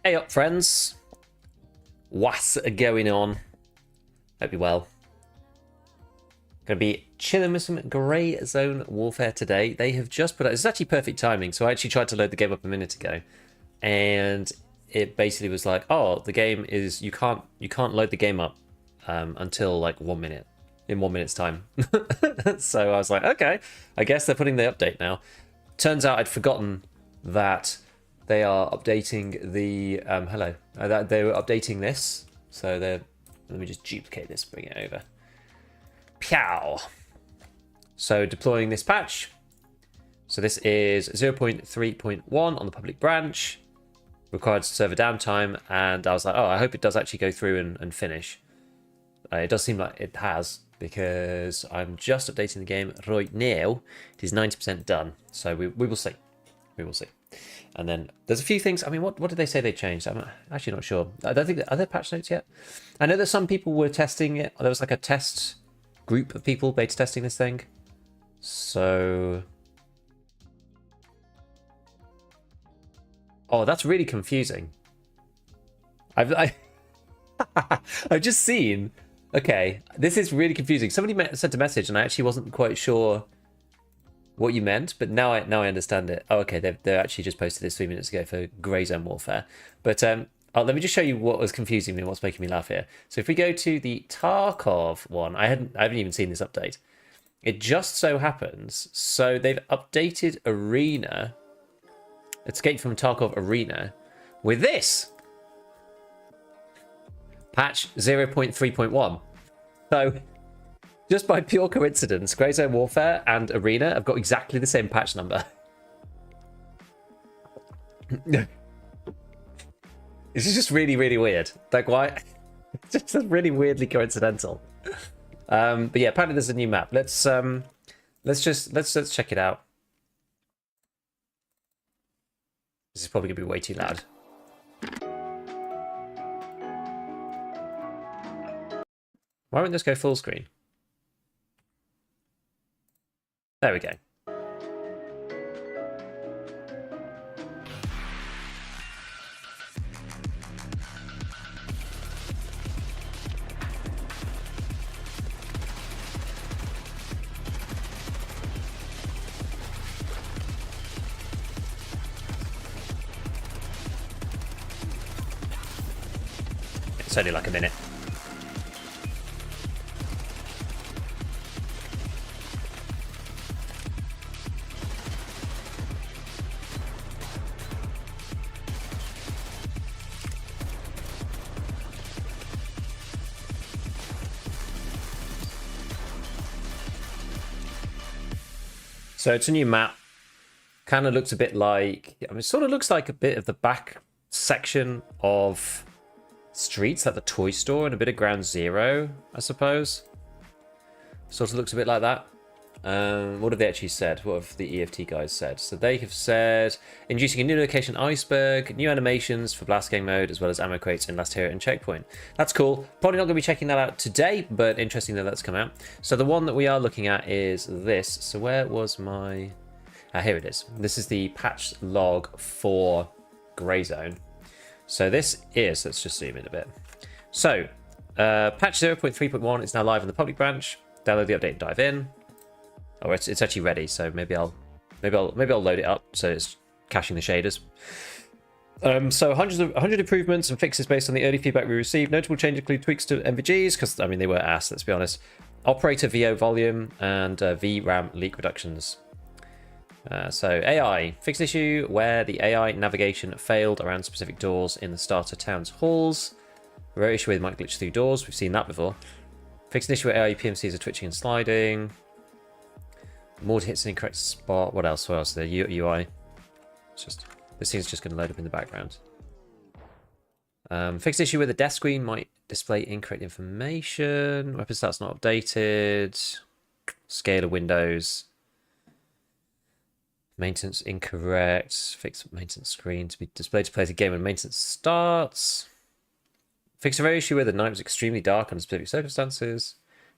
Hey up, friends. What's going on? Hope you're well. Gonna be chilling with some Grey Zone Warfare today. They have just put out, it's actually perfect timing, so I actually tried to load the game up a minute ago, and it basically was like, oh, the game is, you can't load the game up until like 1 minute, in 1 minute's time. So I was like, okay, I guess they're putting the update now. Turns out I'd forgotten that they are updating the that they were updating this, so they're, let me just duplicate this, bring it over. Pow. So deploying this patch. So this is 0.3.1 on the public branch, required server downtime, and I was like, oh, I hope it does actually go through and finish. It does seem like it has, because I'm just updating the game right now. It is 90% done, so we will see. We will see. And then there's a few things. I mean, what did they say they changed? I'm actually not sure. I don't think, are there patch notes yet? I know that some people were testing it. There was like a test group of people beta testing this thing. So, oh, that's really confusing. I've just seen. Okay, this is really confusing. Somebody sent a message, and I actually wasn't quite sure what you meant, but now I understand it. Oh, okay, they actually just posted this 3 minutes ago for Grey Zone Warfare. But let me just show you what was confusing me and what's making me laugh here. So if we go to the Tarkov one, I haven't even seen this update. It just so happens, so they've updated Arena, Escape from Tarkov Arena, with this patch 0.3.1. So just by pure coincidence, Grey Zone Warfare and Arena have got exactly the same patch number. This is just really, really weird. Like, why? It's just really weirdly coincidental. But yeah, apparently there's a new map. Let's check it out. This is probably gonna be way too loud. Why won't this go full screen? There we go. It's only like a minute. So it's a new map. Kind of looks a bit like, I mean, it sort of looks like a bit of the back section of Streets, like the toy store, and a bit of Ground Zero, I suppose. Sort of looks a bit like that. What have they actually said? What have the EFT guys said? So they have said, introducing a new location iceberg, new animations for blast gang mode, as well as ammo crates in Last Hero and Checkpoint. That's cool. Probably not going to be checking that out today, but interesting that that's come out. So the one that we are looking at is this. So where was my... here it is. This is the patch log for Grey Zone. So this is, let's just zoom in a bit. So patch 0.3.1 is now live in the public branch. Download the update and dive in. Oh, it's actually ready, so maybe I'll load it up so it's caching the shaders. So 100 improvements and fixes based on the early feedback we received. Notable changes include tweaks to NVGs, because I mean they were ass, let's be honest. Operator VO volume and VRAM leak reductions. So AI, fixed issue where the AI navigation failed around specific doors in the starter town's halls. Rare issue with might glitch through doors, we've seen that before. Fixed an issue where AI PMCs are twitching and sliding. More hits an incorrect spot. What else? What else? The UI. It's just, this thing's just going to load up in the background. Fixed issue where the death screen might display incorrect information. Weapon stats not updated. Scale of windows. Maintenance incorrect. Fix maintenance screen to be displayed to play the game when maintenance starts. Fix a rare issue where the night was extremely dark under specific circumstances.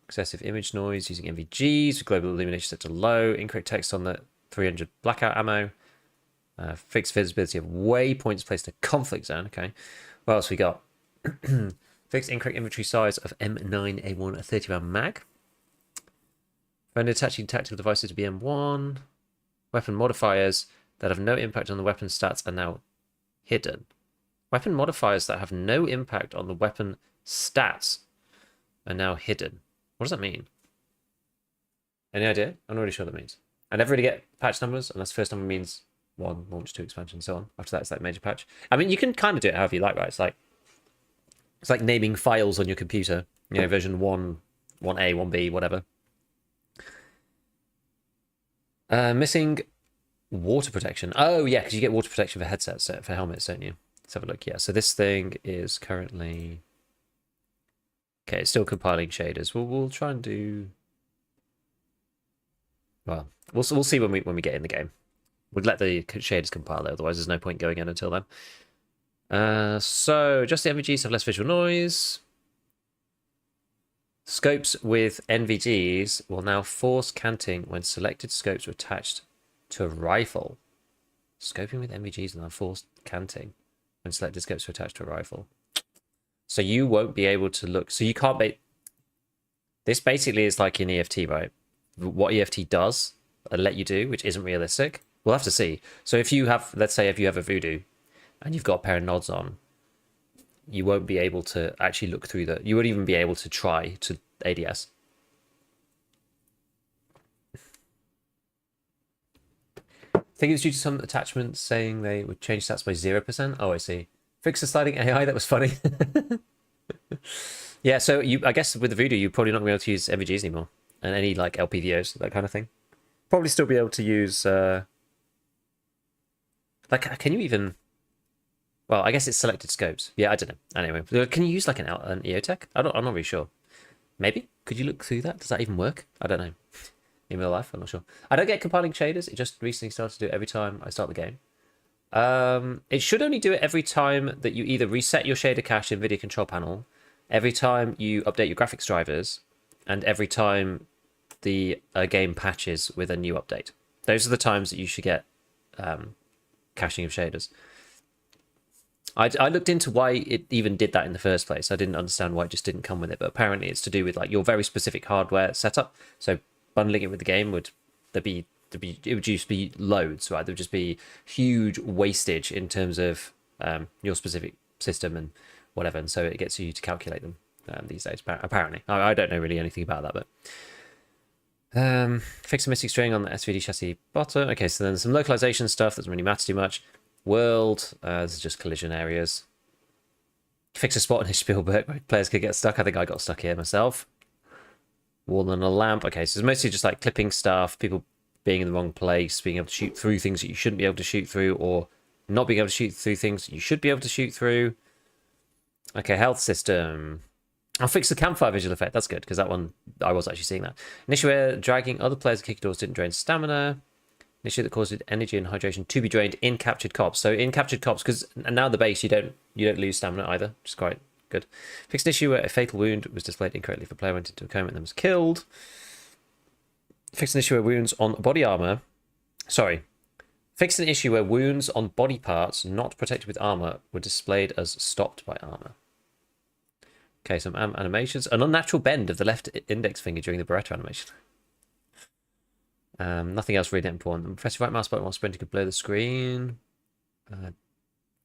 Excessive image noise using NVGs with global illumination set to low. Incorrect text on the 300 blackout ammo. Fixed visibility of waypoints placed in a conflict zone. Okay. What else we got? Fixed incorrect inventory size of M9A1, a 30-round mag. When attaching tactical devices to BM1. Weapon modifiers that have no impact on the weapon stats are now hidden. Weapon modifiers that have no impact on the weapon stats are now hidden. What does that mean? Any idea? I'm not really sure what that means. I never really get patch numbers unless first number means 1, launch 2, expansion, so on. After that, it's like major patch. I mean, you can kind of do it however you like, right? It's like naming files on your computer. You know, version 1, 1A, 1B, whatever. Missing water protection. Oh, yeah, because you get water protection for headsets, for helmets, don't you? Let's have a look. Yeah, so this thing is currently... Okay, it's still compiling shaders. We'll try and do... Well, we'll see when we get in the game. We'd let the shaders compile, though, otherwise there's no point going in until then. So, just the NVGs have less visual noise. Scopes with NVGs will now force canting when selected scopes are attached to a rifle. Scoping with NVGs will now force canting when selected scopes are attached to a rifle. So you won't be able to look... So you can't... This basically is like in EFT, right? What EFT does and let you do, which isn't realistic. We'll have to see. So if you have... Let's say if you have a Voodoo and you've got a pair of nods on, you won't be able to actually look through the... You won't even be able to try to ADS. I think it was due to some attachments saying they would change stats by 0%. Oh, I see. Fix the sliding AI, that was funny. Yeah, so I guess with the Voodoo, you're probably not going to be able to use NVGs anymore. And any like LPVOs, that kind of thing. Probably still be able to use... Like, can you even... Well, I guess it's selected scopes. Yeah, I don't know. Anyway, can you use like an EOTech? I'm not really sure. Maybe? Could you look through that? Does that even work? I don't know. In real life, I'm not sure. I don't get compiling shaders. It just recently started to do it every time I start the game. It should only do it every time that you either reset your shader cache in NVIDIA control panel, every time you update your graphics drivers, and every time the game patches with a new update. Those are the times that you should get caching of shaders. I looked into why it even did that in the first place. I didn't understand why it just didn't come with it, but apparently it's to do with like your very specific hardware setup. So bundling it with the game would just be loads, right? There would just be huge wastage in terms of your specific system and whatever, and so it gets you to calculate them these days. Apparently, I don't know really anything about that, but fix a missing string on the SVD chassis bottom. Okay, so then some localization stuff that doesn't really matter too much. World, this is just collision areas. Fix a spot in Spielberg where players could get stuck. I think I got stuck here myself. Wall and a lamp. Okay, so it's mostly just like clipping stuff, people being in the wrong place, being able to shoot through things that you shouldn't be able to shoot through, or not being able to shoot through things that you should be able to shoot through. Okay, health system. I'll fix the campfire visual effect. That's good, because that one, I was actually seeing that. An issue where dragging other players' kick doors didn't drain stamina. An issue that caused energy and hydration to be drained in captured cops. So in captured cops, because now the base, you don't lose stamina either, which is quite good. Fixed an issue where a fatal wound was displayed incorrectly if a player went into a coma and then was killed. Fixed an issue where wounds on body armor... Sorry. Fixed an issue where wounds on body parts not protected with armor were displayed as stopped by armor. Okay, some animations. An unnatural bend of the left index finger during the Beretta animation. Nothing else really important. Press the right mouse button while sprinting could blur the screen.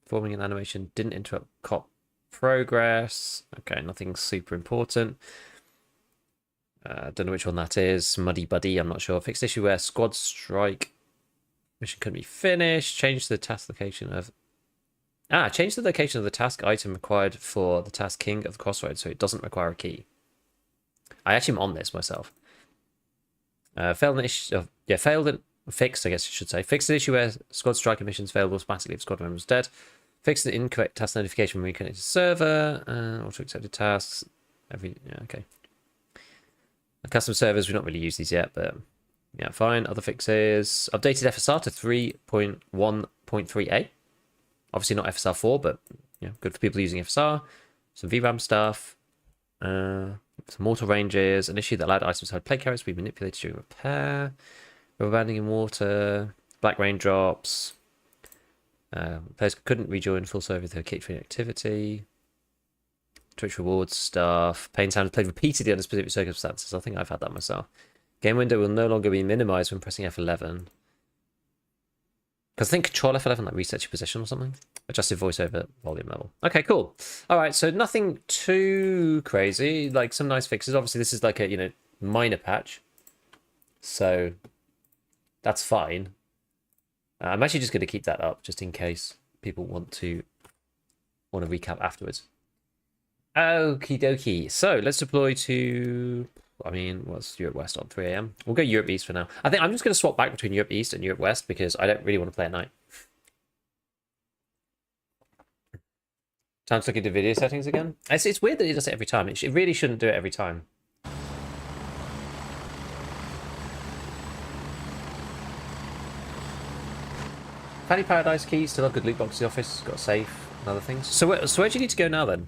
Forming an animation didn't interrupt cop progress. Okay, nothing super important. Don't know which one that is. Muddy Buddy, I'm not sure. Fixed issue where squad strike mission couldn't be finished. Change the task location of... change the location of the task item required for the task King of the Crossroads so it doesn't require a key. I actually am on this myself. Failed an issue... failed and fixed, I guess I should say. Fixed an issue where squad striker missions failed automatically if squad member was dead. Fixed the incorrect task notification when reconnected server. Auto accepted tasks. Okay. Custom servers, we've not really used these yet, but yeah, fine. Other fixes. Updated FSR to 3.1.3a. Obviously not FSR 4, but yeah, good for people using FSR. Some VRAM stuff. Some mortar ranges. An issue that allowed items hard plate carriers to be manipulated during repair. Rubber banding in water. Black raindrops. Players couldn't rejoin full server with their kick-free activity. Twitch rewards stuff. Pain sound is played repeatedly under specific circumstances. I think I've had that myself. Game window will no longer be minimized when pressing F11. Because I think Control F11 like resets your position or something. Adjusted voiceover volume level. Okay, cool. All right, so nothing too crazy. Like some nice fixes. Obviously, this is like a minor patch, so that's fine. I'm actually just going to keep that up just in case people want to recap afterwards. Okie dokie. So let's deploy to. I mean, what's Europe West on 3 AM? We'll go Europe East for now. I think I'm just going to swap back between Europe East and Europe West because I don't really want to play at night. Time to look into video settings again. It's weird that it does it every time. It really shouldn't do it every time. Fanny Paradise key, still have good loot boxes in the office, got a safe and other things. So where do you need to go now then?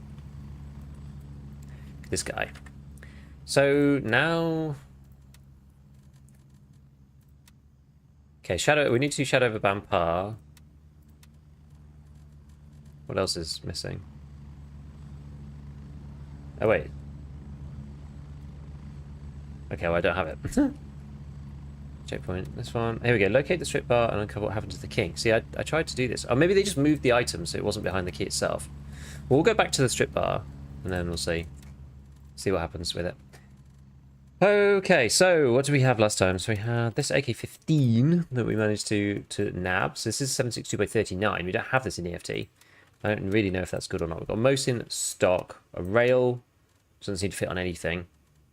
This guy. So now, okay, Shadow. We need to do Shadow over Bampar. What else is missing? Oh wait. Okay, well I don't have it. Checkpoint. This one. Here we go. Locate the strip bar and uncover what happened to the king. See, I tried to do this. Or maybe they just moved the item so it wasn't behind the key itself. We'll go back to the strip bar and then we'll see what happens with it. Okay, so what did we have last time? So we had this AK-15 that we managed to nab. So this is 762x39. We don't have this in EFT. I don't really know if that's good or not. We've got most in stock. A rail doesn't seem to fit on anything.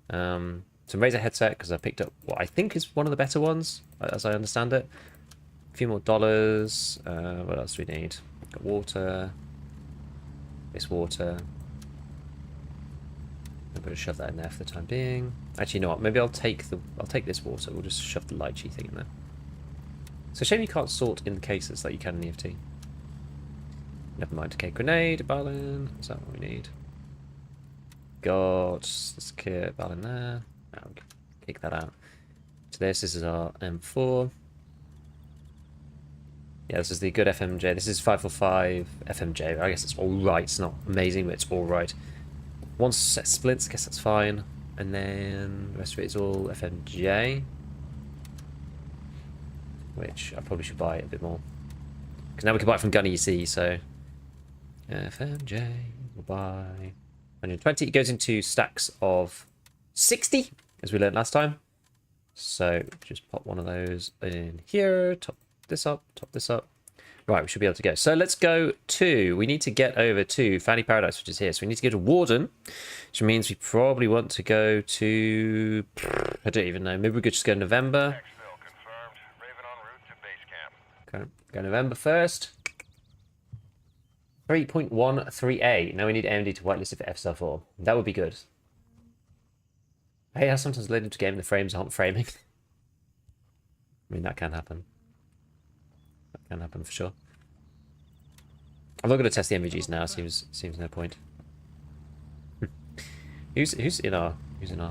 Some Razer headset because I picked up what I think is one of the better ones, as I understand it. A few more dollars. What else do we need? Got water. This water. I'm going to shove that in there for the time being. Actually, you know what? Maybe I'll take this water. We'll just shove the lychee thing in there. It's a shame you can't sort in the cases like you can in EFT. Never mind. Okay, grenade, Balin. Is that what we need? Got this kit, Balin there. Now we can kick that out. So this is our M4. Yeah, this is the good FMJ. This is 545 FMJ. I guess it's alright. It's not amazing, but it's alright. One set splits, I guess that's fine. And then the rest of it is all FMJ. Which I probably should buy a bit more. Because now we can buy it from Gunny, you see, so... FMJ, we'll buy... 120. It goes into stacks of 60, as we learned last time. So just pop one of those in here, top this up, top this up. Right, we should be able to go. So let's go to... We need to get over to Fanny Paradise, which is here. So we need to go to Warden, which means we probably want to go to... I don't even know. Maybe we could just go November. Okay, go November first. 3.13A. Now we need AMD to whitelist it for FSR4. That would be good. I hate how sometimes late into game the frames aren't framing. I mean, that can happen. That can happen for sure. I'm not going to test the MVGs now. Seems no point. who's in our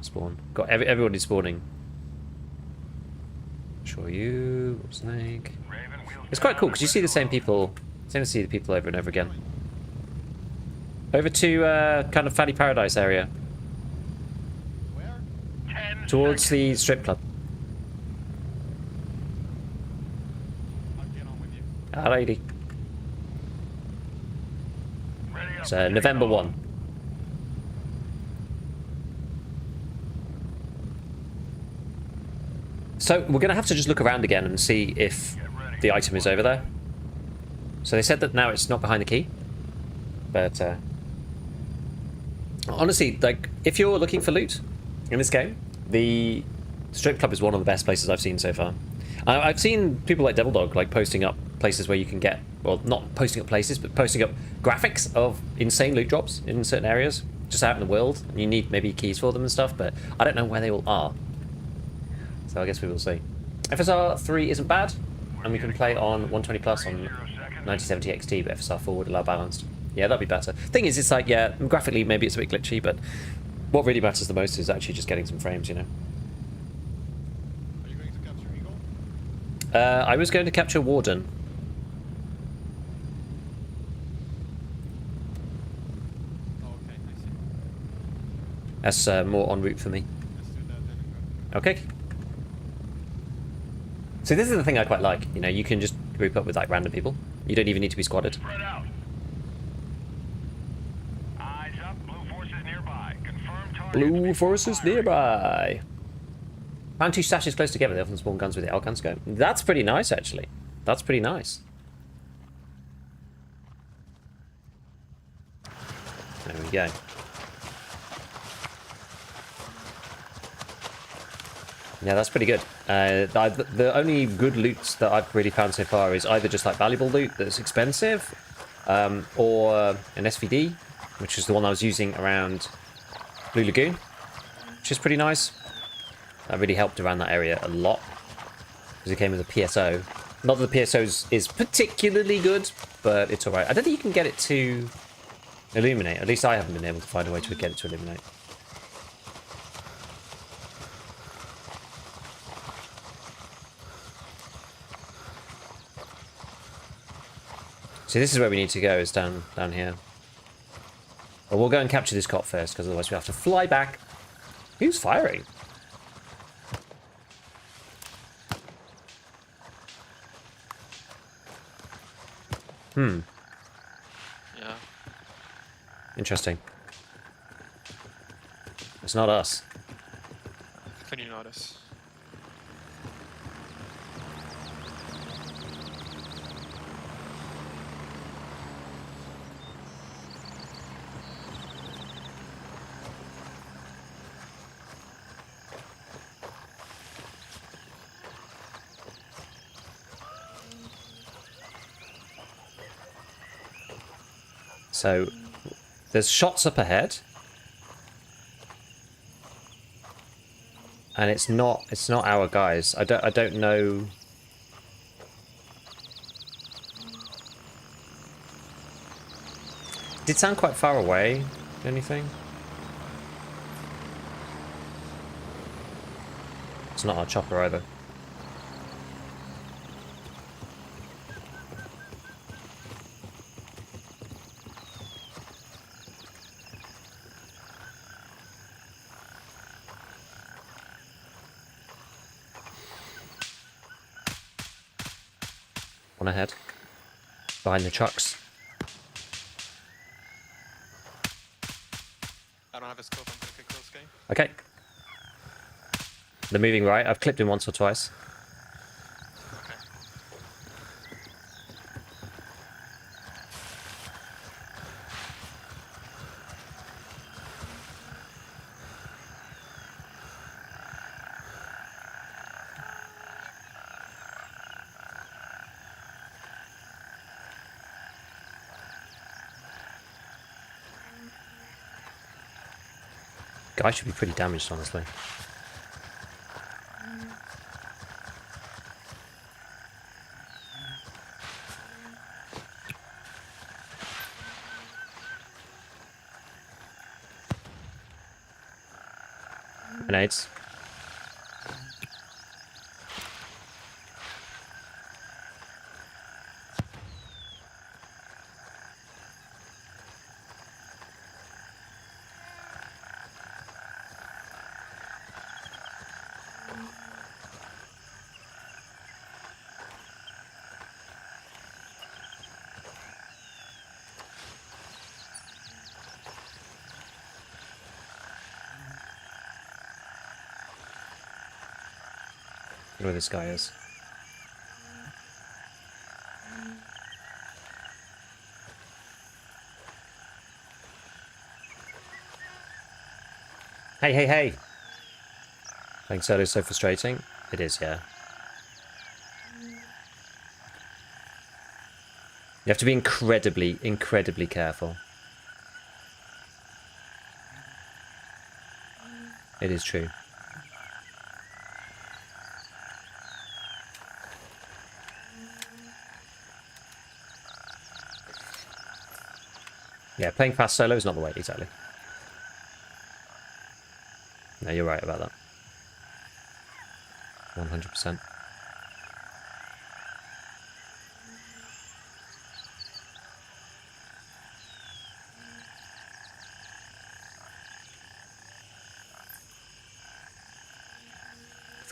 spawn? Got everybody spawning. Show you snake. It's quite cool because you see the same people. Seem to see the people over and over again. Over to kind of Fanny Paradise area. Towards the strip club. Alrighty. So November 1. So we're going to have to just look around again and see if the item is over there. So they said that now it's not behind the key. But honestly, like, if you're looking for loot in this game, the strip club is one of the best places I've seen so far. I've seen people like Devil Dog like posting up places where you can get, well, not posting up places, but posting up graphics of insane loot drops in certain areas, just out in the world. And you need maybe keys for them and stuff, but I don't know where they all are. So I guess we will see. FSR 3 isn't bad, and we can play on 120 plus on 9070 XT, but FSR 4 would allow balanced. Yeah, that'd be better. Thing is, it's like, yeah, graphically maybe it's a bit glitchy, but what really matters the most is actually just getting some frames, you know. Are you going to capture Eagle? I was going to capture Warden. That's more en route for me. Let's do that then and go. Okay. So this is the thing I quite like. You know, you can just group up with like random people. You don't even need to be squatted. Spread out. Eyes up. Blue forces nearby. Confirmed target. Blue forces nearby. Found 2 stashes close together. They often spawn guns with the L gun scope. That's pretty nice, actually. That's pretty nice. There we go. Yeah, that's pretty good. The only good loot that I've really found so far is either just like valuable loot that's expensive, or an SVD, which is the one I was using around Blue Lagoon, which is pretty nice. That really helped around that area a lot, because it came with a PSO. Not that the PSO is particularly good, but it's alright. I don't think you can get it to illuminate. At least I haven't been able to find a way to get it to illuminate. So this is where we need to go, is down here. But we'll go and capture this cop first, because otherwise we have to fly back. Who's firing? Yeah. Interesting. It's not us. Can you notice? So, there's shots up ahead. And it's not our guys. I don't know. Did sound quite far away, anything? It's not our chopper either. One ahead. Behind the trucks. I don't have a scope. I'm gonna get close, game. Okay. They're moving right. I've clipped him once or twice. Okay. Guy should be pretty damaged, honestly. Grenades. Where this guy is. Hey, hey, hey! Thanks, that is so frustrating. It is, yeah. You have to be incredibly, incredibly careful. It is true. Yeah, playing fast solo is not the way, exactly. No, you're right about that. 100%.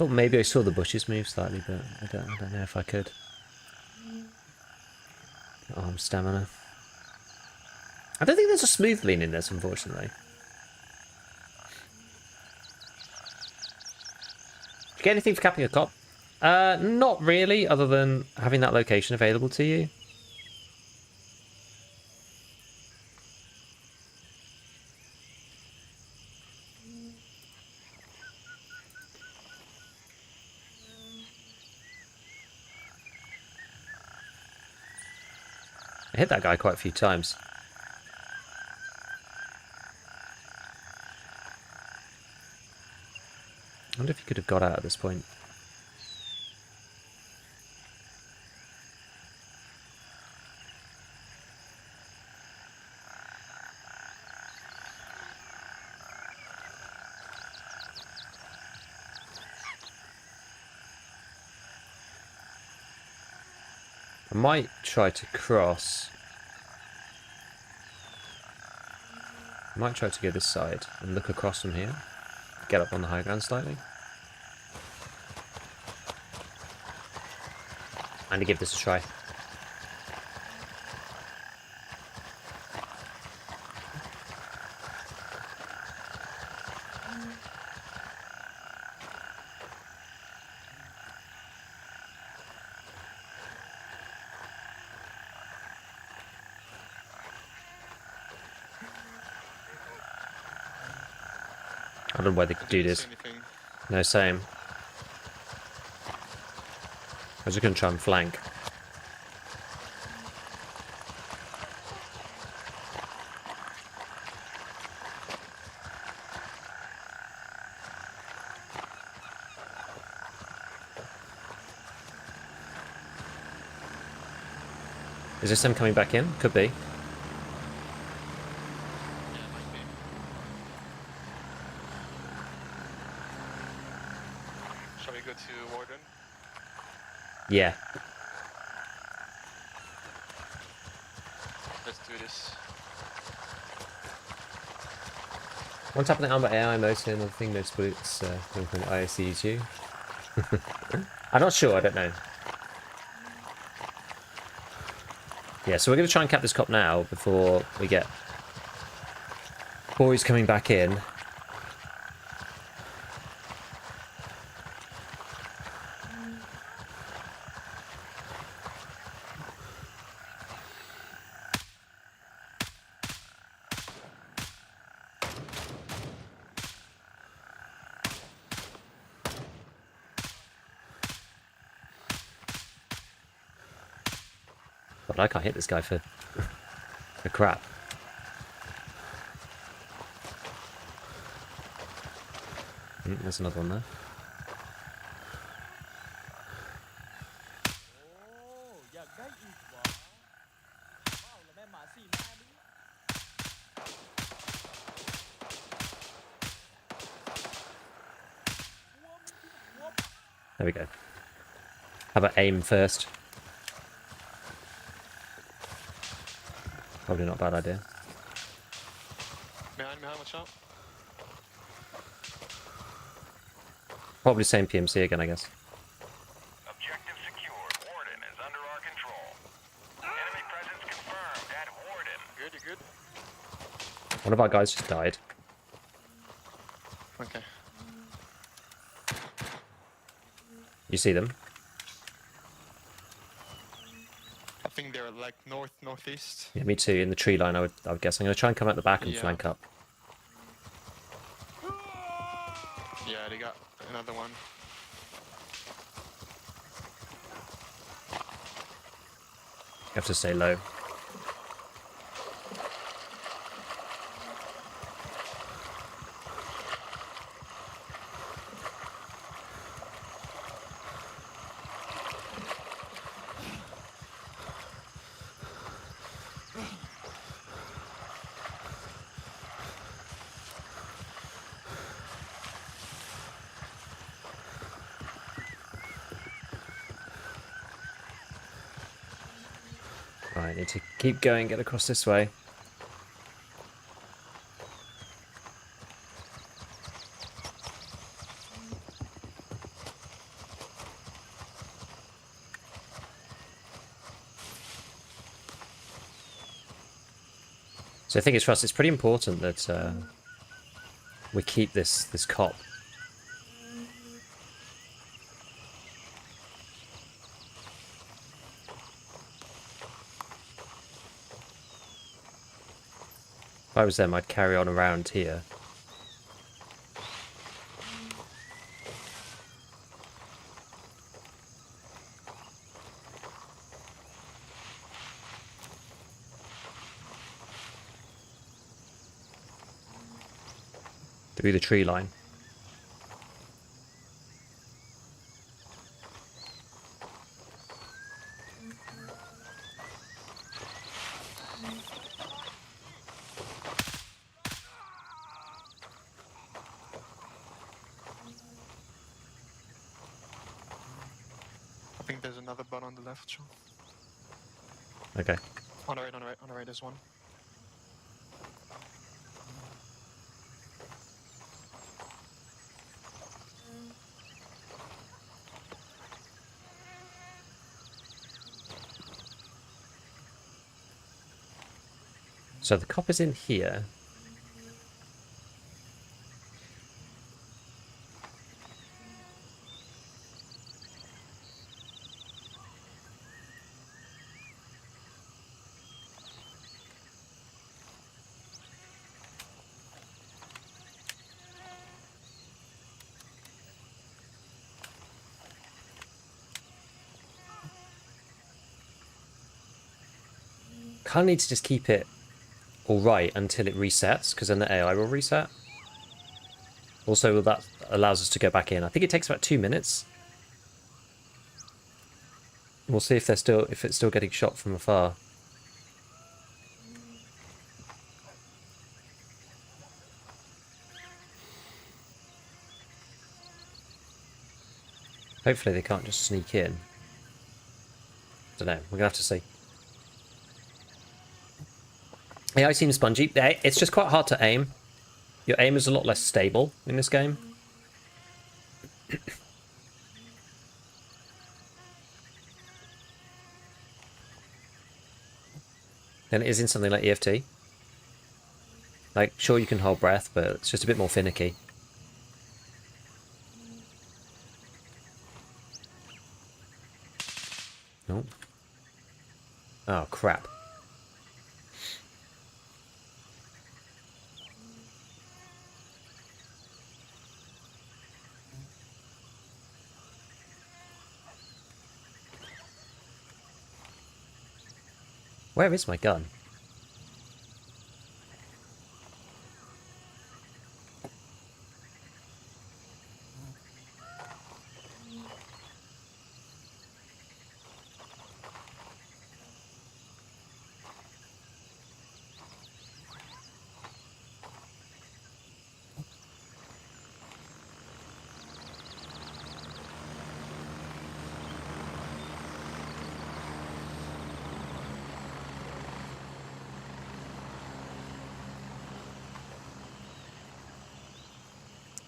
thought maybe I saw the bushes move slightly, but I don't know if I could. Arm stamina. I don't think there's a smooth lean in this, unfortunately. Did you get anything for capping a cop? Not really, other than having that location available to you. I hit that guy quite a few times. I wonder if he could have got out at this point. I might try to cross. I might try to go this side and look across from here. Get up on the high ground slightly. And to give this a try. I don't know why they could do this. No, same. I was just going to try and flank. Is this them coming back in? Could be. Shall we go to Warden? Yeah. Let's do this. One tap on the arm by AI motor, another thing noticeable it's coming from ISCU. I'm not sure, I don't know. Yeah, so we're going to try and cap this cop now before we get boys coming back in. But I can't hit this guy for crap. There's another one there. There we go. How about aim first? Probably not a bad idea. Behind, watch out. Probably same PMC again, I guess. Objective secured. Warden is under our control. Enemy presence confirmed at Warden. Good, you're good. One of our guys just died. Okay. You see them? I think they're like northeast. Yeah, me too. In the tree line, I would guess. I'm going to try and come out the back and Yeah. flank up. Yeah, they got another one. You have to stay low. Right, need to keep going, get across this way. So I think it's for us. It's pretty important that we keep this cop. If I was them, I'd carry on around here. Through the tree line. I think there's another bot on the left, Sean. Okay. On the right, on the right, on the right, there's one. So the cop is in here. Kind of need to just keep it alright until it resets, because then the AI will reset. Also, that allows us to go back in. I think it takes about 2 minutes. We'll see if it's still getting shot from afar. Hopefully they can't just sneak in. Don't know. We're gonna have to see. AI seems spongy. It's just quite hard to aim. Your aim is a lot less stable in this game. Than it is in something like EFT. Like, sure you can hold breath, but it's just a bit more finicky. Oh. Oh, crap. Where is my gun?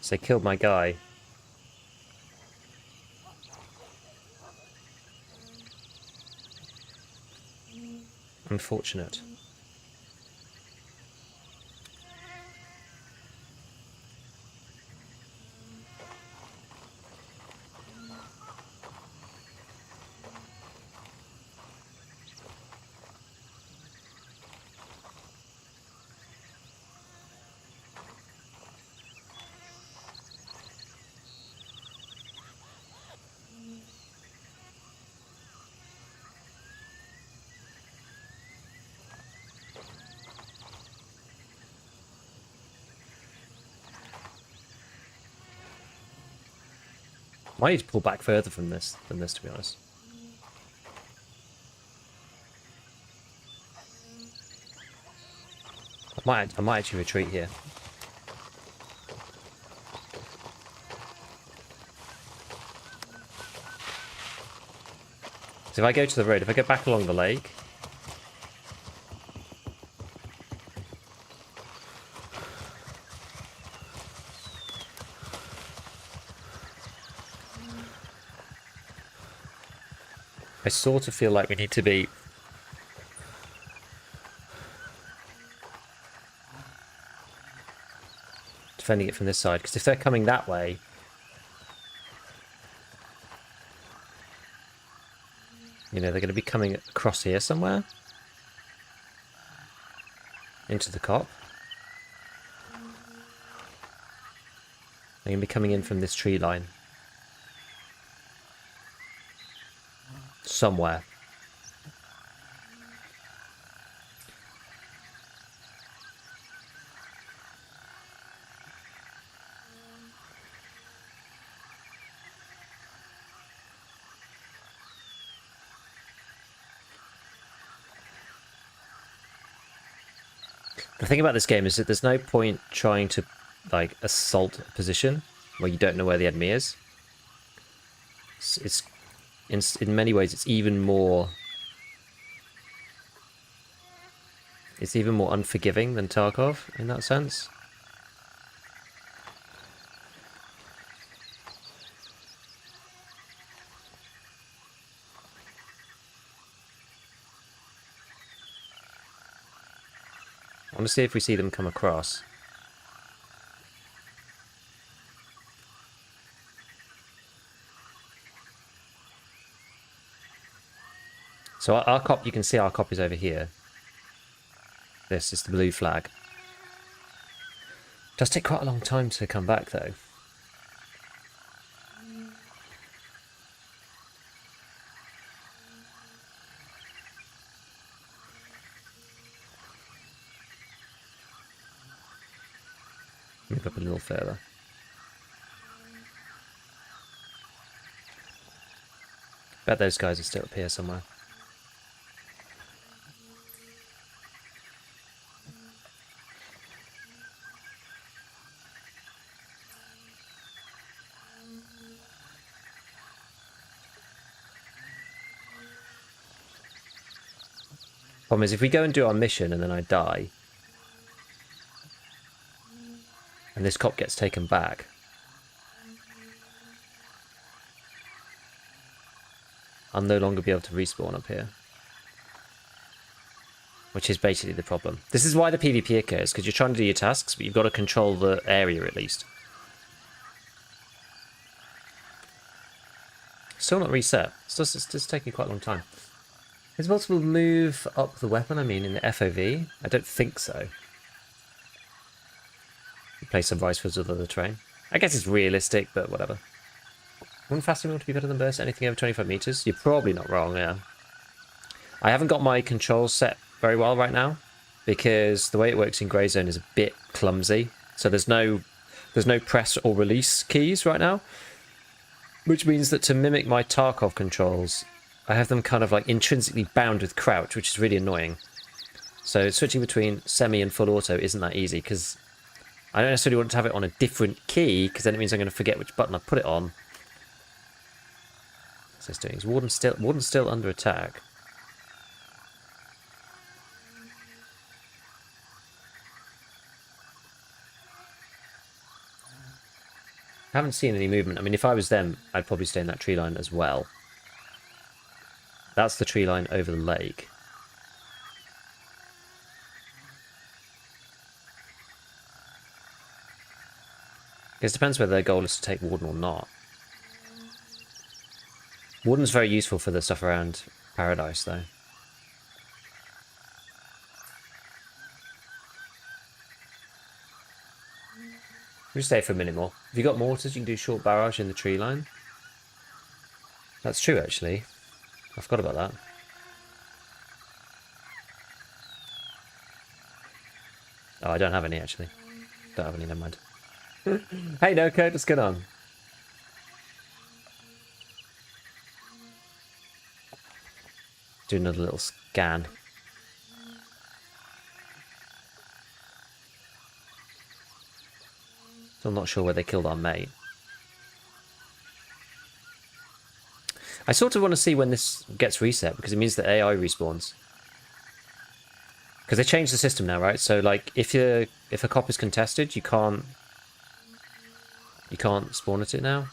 So they killed my guy. Unfortunate. Might need to pull back further from this than this, to be honest. I might actually retreat here. So if I go to the road, if I go back along the lake, I sort of feel like we need to be defending it from this side, because if they're coming that way, you know, they're going to be coming across here somewhere into the cop. They're going to be coming in from this tree line somewhere. The thing about this game is that there's no point trying to like assault a position where you don't know where the enemy is. It's in many ways it's even more unforgiving than Tarkov in that sense. I want to see if we see them come across. So our cop, you can see our cop is over here. This is the blue flag. It does take quite a long time to come back though. Move up a little further. Bet those guys are still up here somewhere. Problem is, if we go and do our mission and then I die, and this cop gets taken back, I'll no longer be able to respawn up here. Which is basically the problem. This is why the PvP occurs, because you're trying to do your tasks, but you've got to control the area at least. Still not reset. It's just taking quite a long time. Is it possible to move up the weapon, I mean, in the FOV? I don't think so. Place some vice foods with the terrain. I guess it's realistic, but whatever. Wouldn't fasting want to be better than burst? Anything over 25 meters? You're probably not wrong, yeah. I haven't got my controls set very well right now, because the way it works in Grey Zone is a bit clumsy. So there's no press or release keys right now, which means that to mimic my Tarkov controls, I have them kind of like intrinsically bound with crouch, which is really annoying. So switching between semi and full auto isn't that easy, because I don't necessarily want to have it on a different key, because then it means I'm going to forget which button I put it on. So it's doing is Warden's still under attack. I haven't seen any movement. I mean, if I was them, I'd probably stay in that tree line as well. That's the tree line over the lake. It depends whether their goal is to take Warden or not. Warden's very useful for the stuff around Paradise, though. We'll just stay for a minute more. If you've got mortars, you can do short barrage in the tree line. That's true, actually. I forgot about that. Oh, I don't have any, actually. Don't have any, never mind. Hey, no code, what's going on? Do another little scan. So I'm not sure where they killed our mate. I sort of want to see when this gets reset, because it means that AI respawns. Because they changed the system now, right? So like if a cop is contested, you can't spawn at it now.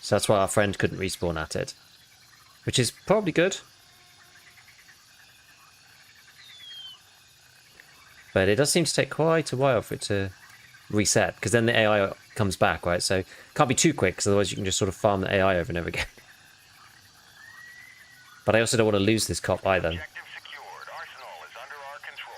So that's why our friend couldn't respawn at it. Which is probably good. But it does seem to take quite a while for it to reset, because then the AI comes back, right? So it can't be too quick, because otherwise you can just sort of farm the AI over and over again. But I also don't want to lose this cop either. Objective secured. Arsenal is under our control.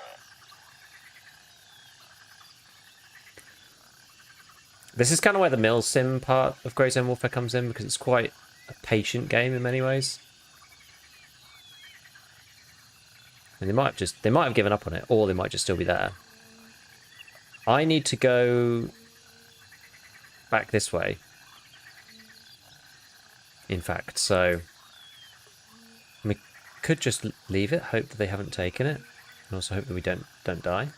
This is kind of where the mill sim part of Grey Zone Warfare comes in, because it's quite a patient game in many ways. And they might have given up on it, or they might just still be there. I need to go back this way. In fact, so we could just leave it, hope that they haven't taken it, and also hope that we don't die.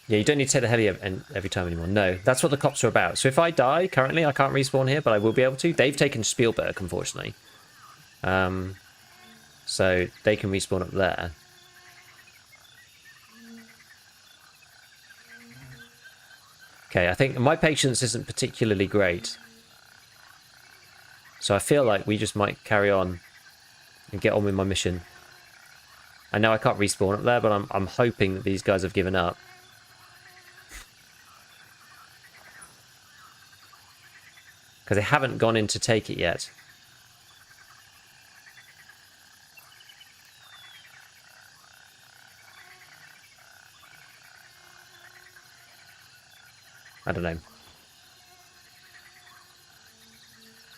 Yeah, you don't need to take the heli every time anymore. No, that's what the cops are about. So if I die, currently I can't respawn here, but I will be able to. They've taken Spielberg, unfortunately. So they can respawn up there. Okay, I think my patience isn't particularly great. So I feel like we just might carry on and get on with my mission. I know I can't respawn up there, but I'm hoping that these guys have given up. Because they haven't gone in to take it yet. I don't know.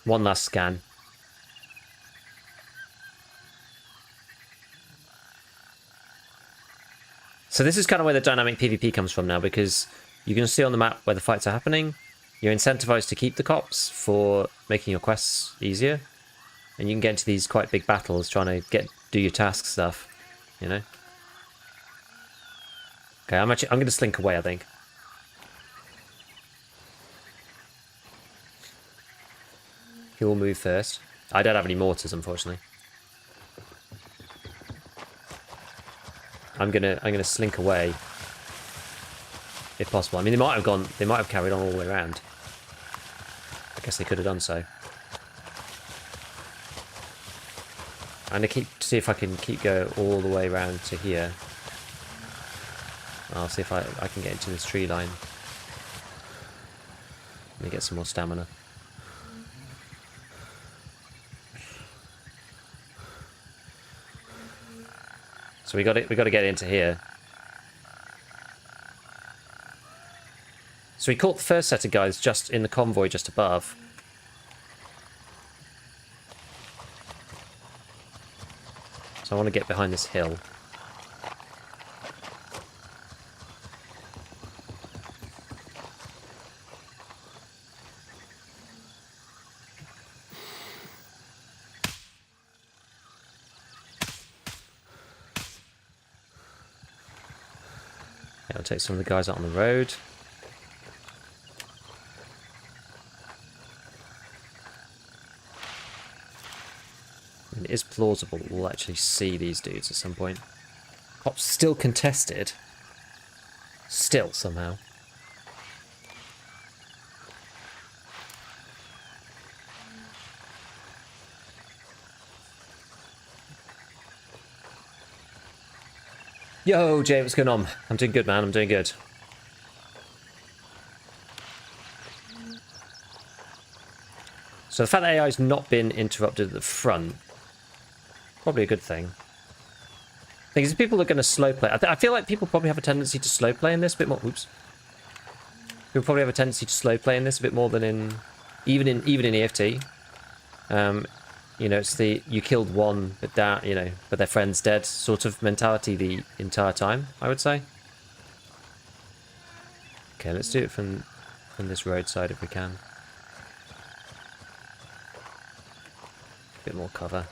One last scan. So this is kind of where the dynamic PvP comes from now, because you can see on the map where the fights are happening. You're incentivized to keep the cops for making your quests easier. And you can get into these quite big battles trying to do your task stuff, you know? Okay, I'm going to slink away, I think. He will move first. I don't have any mortars, unfortunately. I'm gonna slink away, if possible. I mean, they might have carried on all the way around. I guess they could have done so. I'm gonna see if I can keep going all the way around to here. I'll see if I can get into this tree line. Let me get some more stamina. So we got to get into here. So we caught the first set of guys just in the convoy just above. So I want to get behind this hill. I'll take some of the guys out on the road. It is plausible that we'll actually see these dudes at some point. Cops still contested. Still, somehow. Yo, Jay, what's going on? I'm doing good, man. I'm doing good. So the fact that AI's not been interrupted at the front, probably a good thing. Because people are going to slow play. I feel like people probably have a tendency to slow play in this a bit more. Oops. People probably have a tendency to slow play in this a bit more than in even in EFT. You know, it's the you killed one, but but their friend's dead sort of mentality the entire time, I would say. Okay, let's do it from this roadside if we can. Bit more cover.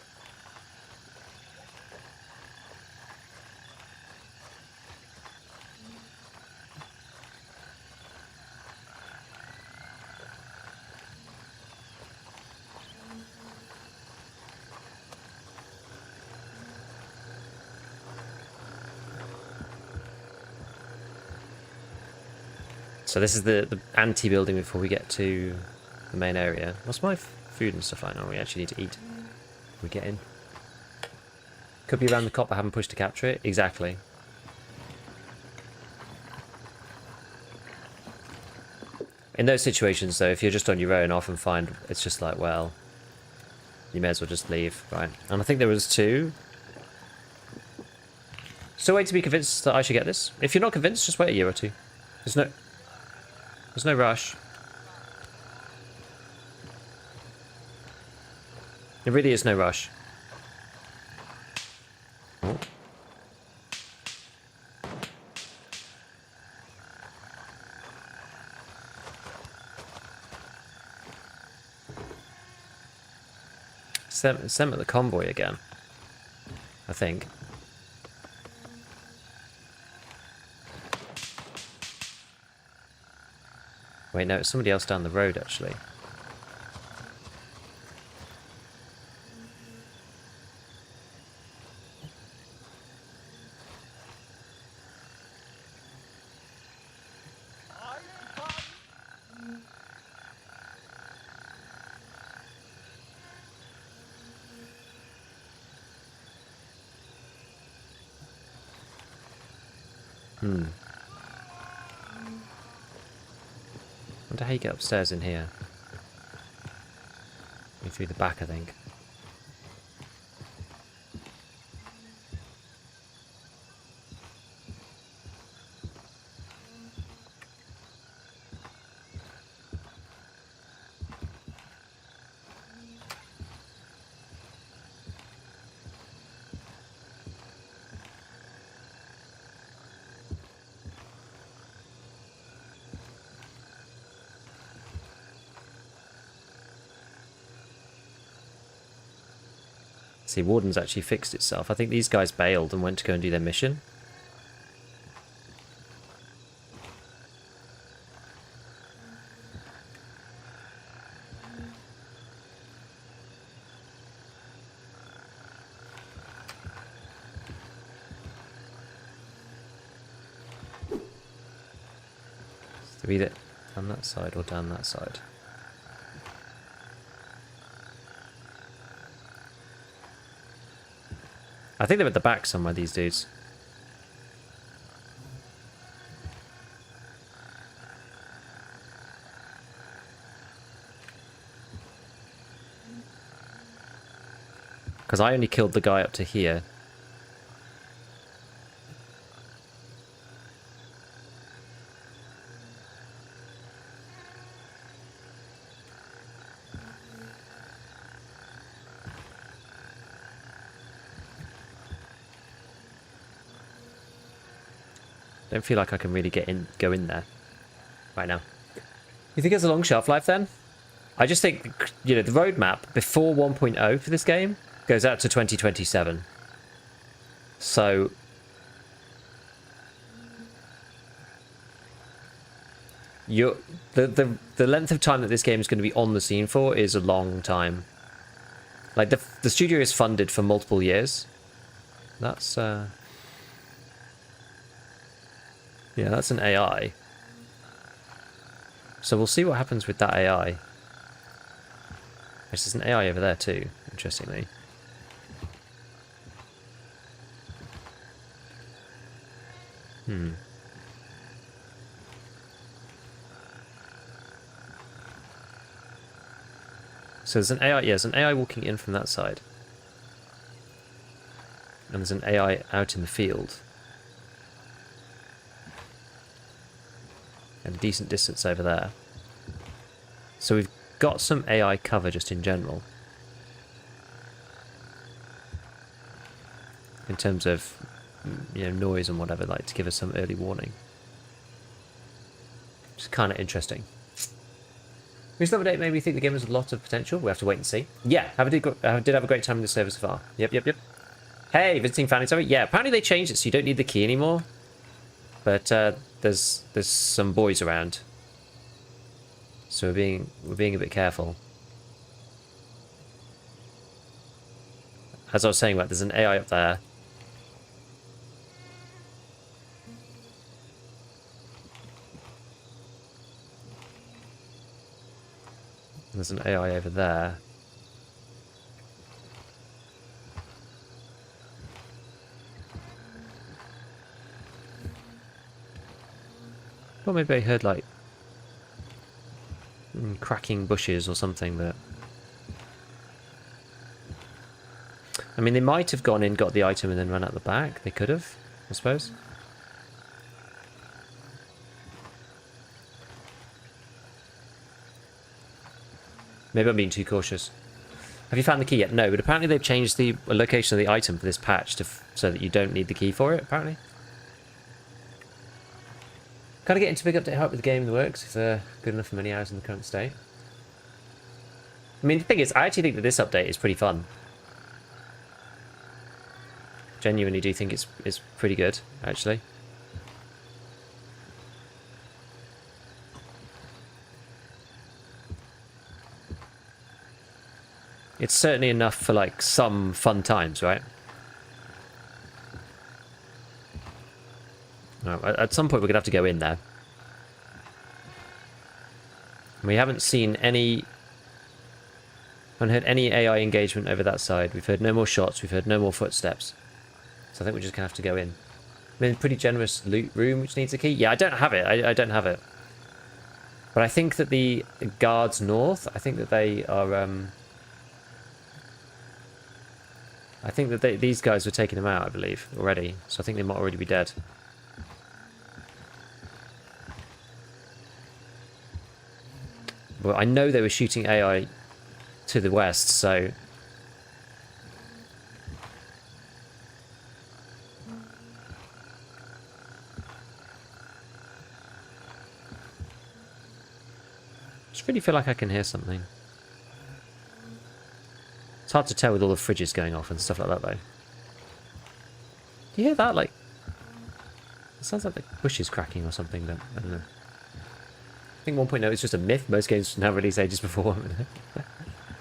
So this is the anti-building before we get to the main area. What's my food and stuff like that? We actually need to eat. We get in. Could be around the cop, but haven't pushed to capture it. Exactly. In those situations, though, if you're just on your own, I often find it's just like, well, you may as well just leave, right? And I think there was 2. Still wait to be convinced that I should get this. If you're not convinced, just wait a year or 2. There's no rush. There really is no rush. Oh. Sent at the convoy again, I think. Wait, no, it's somebody else down the road, actually. Wonder how you get upstairs in here. Through the back, I think. See, Warden's actually fixed itself. I think these guys bailed and went to go and do their mission. So either down that side or down that side. I think they're at the back somewhere, these dudes. Because I only killed the guy up to here. Don't feel like I can really go in there right now. You think it's a long shelf life then? I just think, you know, the roadmap before 1.0 for this game goes out to 2027. So the length of time that this game is going to be on the scene for is a long time. Like the studio is funded for multiple years. That's yeah, that's an AI. So we'll see what happens with that AI. There's an AI over there too, interestingly. So there's an AI, yeah, there's an AI walking in from that side. And there's an AI out in the field. And a decent distance over there. So we've got some AI cover just in general. In terms of, you know, noise and whatever, like to give us some early warning. Which is kind of interesting. Recent update made me think the game has a lot of potential. We have to wait and see. Yeah, did have a great time in the server so far. Yep. Hey, visiting fan over. Yeah, apparently they changed it so you don't need the key anymore. But there's some boys around, so we're being a bit careful. As I was saying, there's an AI up there. There's an AI over there. Well, maybe I heard like cracking bushes or something, but I mean, they might have gone in, got the item, and then run out the back. They could have, I suppose. Maybe I'm being too cautious. Have you found the key yet? No, but apparently they've changed the location of the item for this patch to so that you don't need the key for it, apparently. Kind of getting to big update help with the game in the works if they're good enough for many hours in the current state. I mean, the thing is, I actually think that this update is pretty fun. Genuinely do think it's pretty good, actually. It's certainly enough for, like, some fun times, right? No, at some point we're going to have to go in there. We haven't seen any... haven't heard any AI engagement over that side. We've heard no more shots. We've heard no more footsteps. So I think we're just going to have to go in. I'm in a pretty generous loot room which needs a key. Yeah, I don't have it. I don't have it. But I think that the guards north, I think that they are... I think that these guys were taking them out, I believe, already. So I think they might already be dead. Well, I know they were shooting AI to the west, so... I just really feel like I can hear something. It's hard to tell with all the fridges going off and stuff like that, though. Do you hear that? Like, it sounds like the bush is cracking or something, but I don't know. I think 1.0 is just a myth. Most games now release ages before.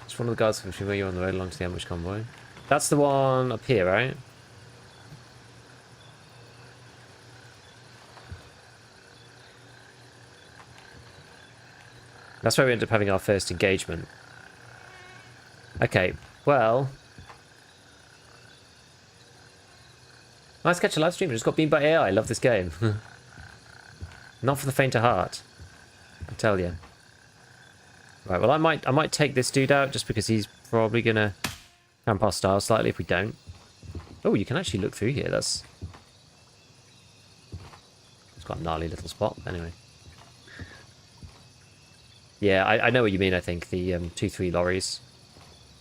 It's one of the guards from where you're on the road along to the ambush convoy. That's the one up here, right? That's where we end up having our first engagement. Okay, well... Nice catch a live stream. I just got beamed by AI. I love this game. Not for the faint of heart. I tell you. Right, well I might take this dude out just because he's probably gonna camp our style slightly if we don't. Oh, you can actually look through here. It's got a gnarly little spot. Anyway. Yeah, I know what you mean, I think. The 2-3 lorries.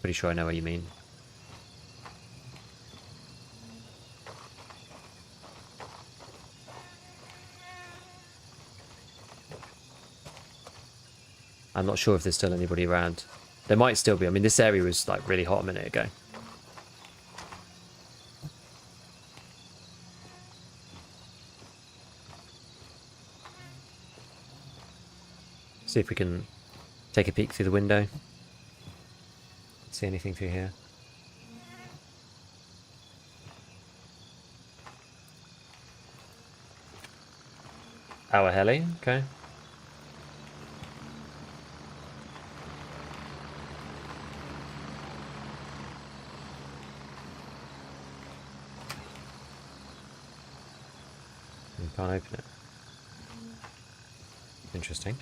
Pretty sure I know what you mean. I'm not sure if there's still anybody around. There might still be. I mean, this area was like really hot a minute ago. See if we can take a peek through the window. See anything through here. Our heli, okay. You can't open it. Interesting.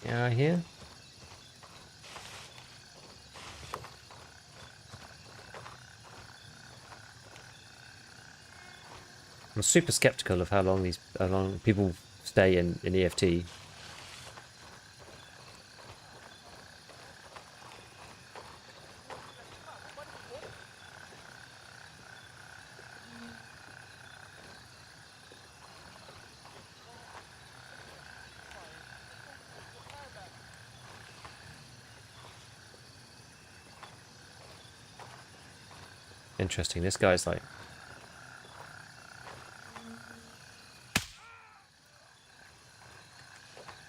Yeah, here. I'm super skeptical of how long people stay in EFT. Interesting. This guy's like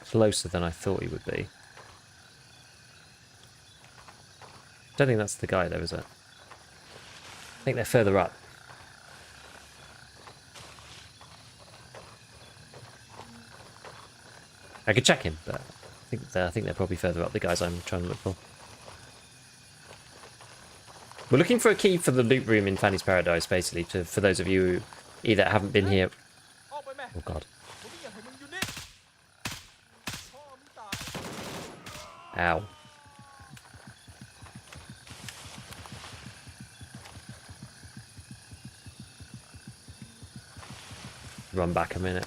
closer than I thought he would be. Don't think that's the guy though, is it? I think they're further up. I could check him, but I think they're probably further up, the guys I'm trying to look for. We're looking for a key for the loot room in Fanny's Paradise, basically, for those of you who either haven't been here... Oh, God. Ow. Run back a minute.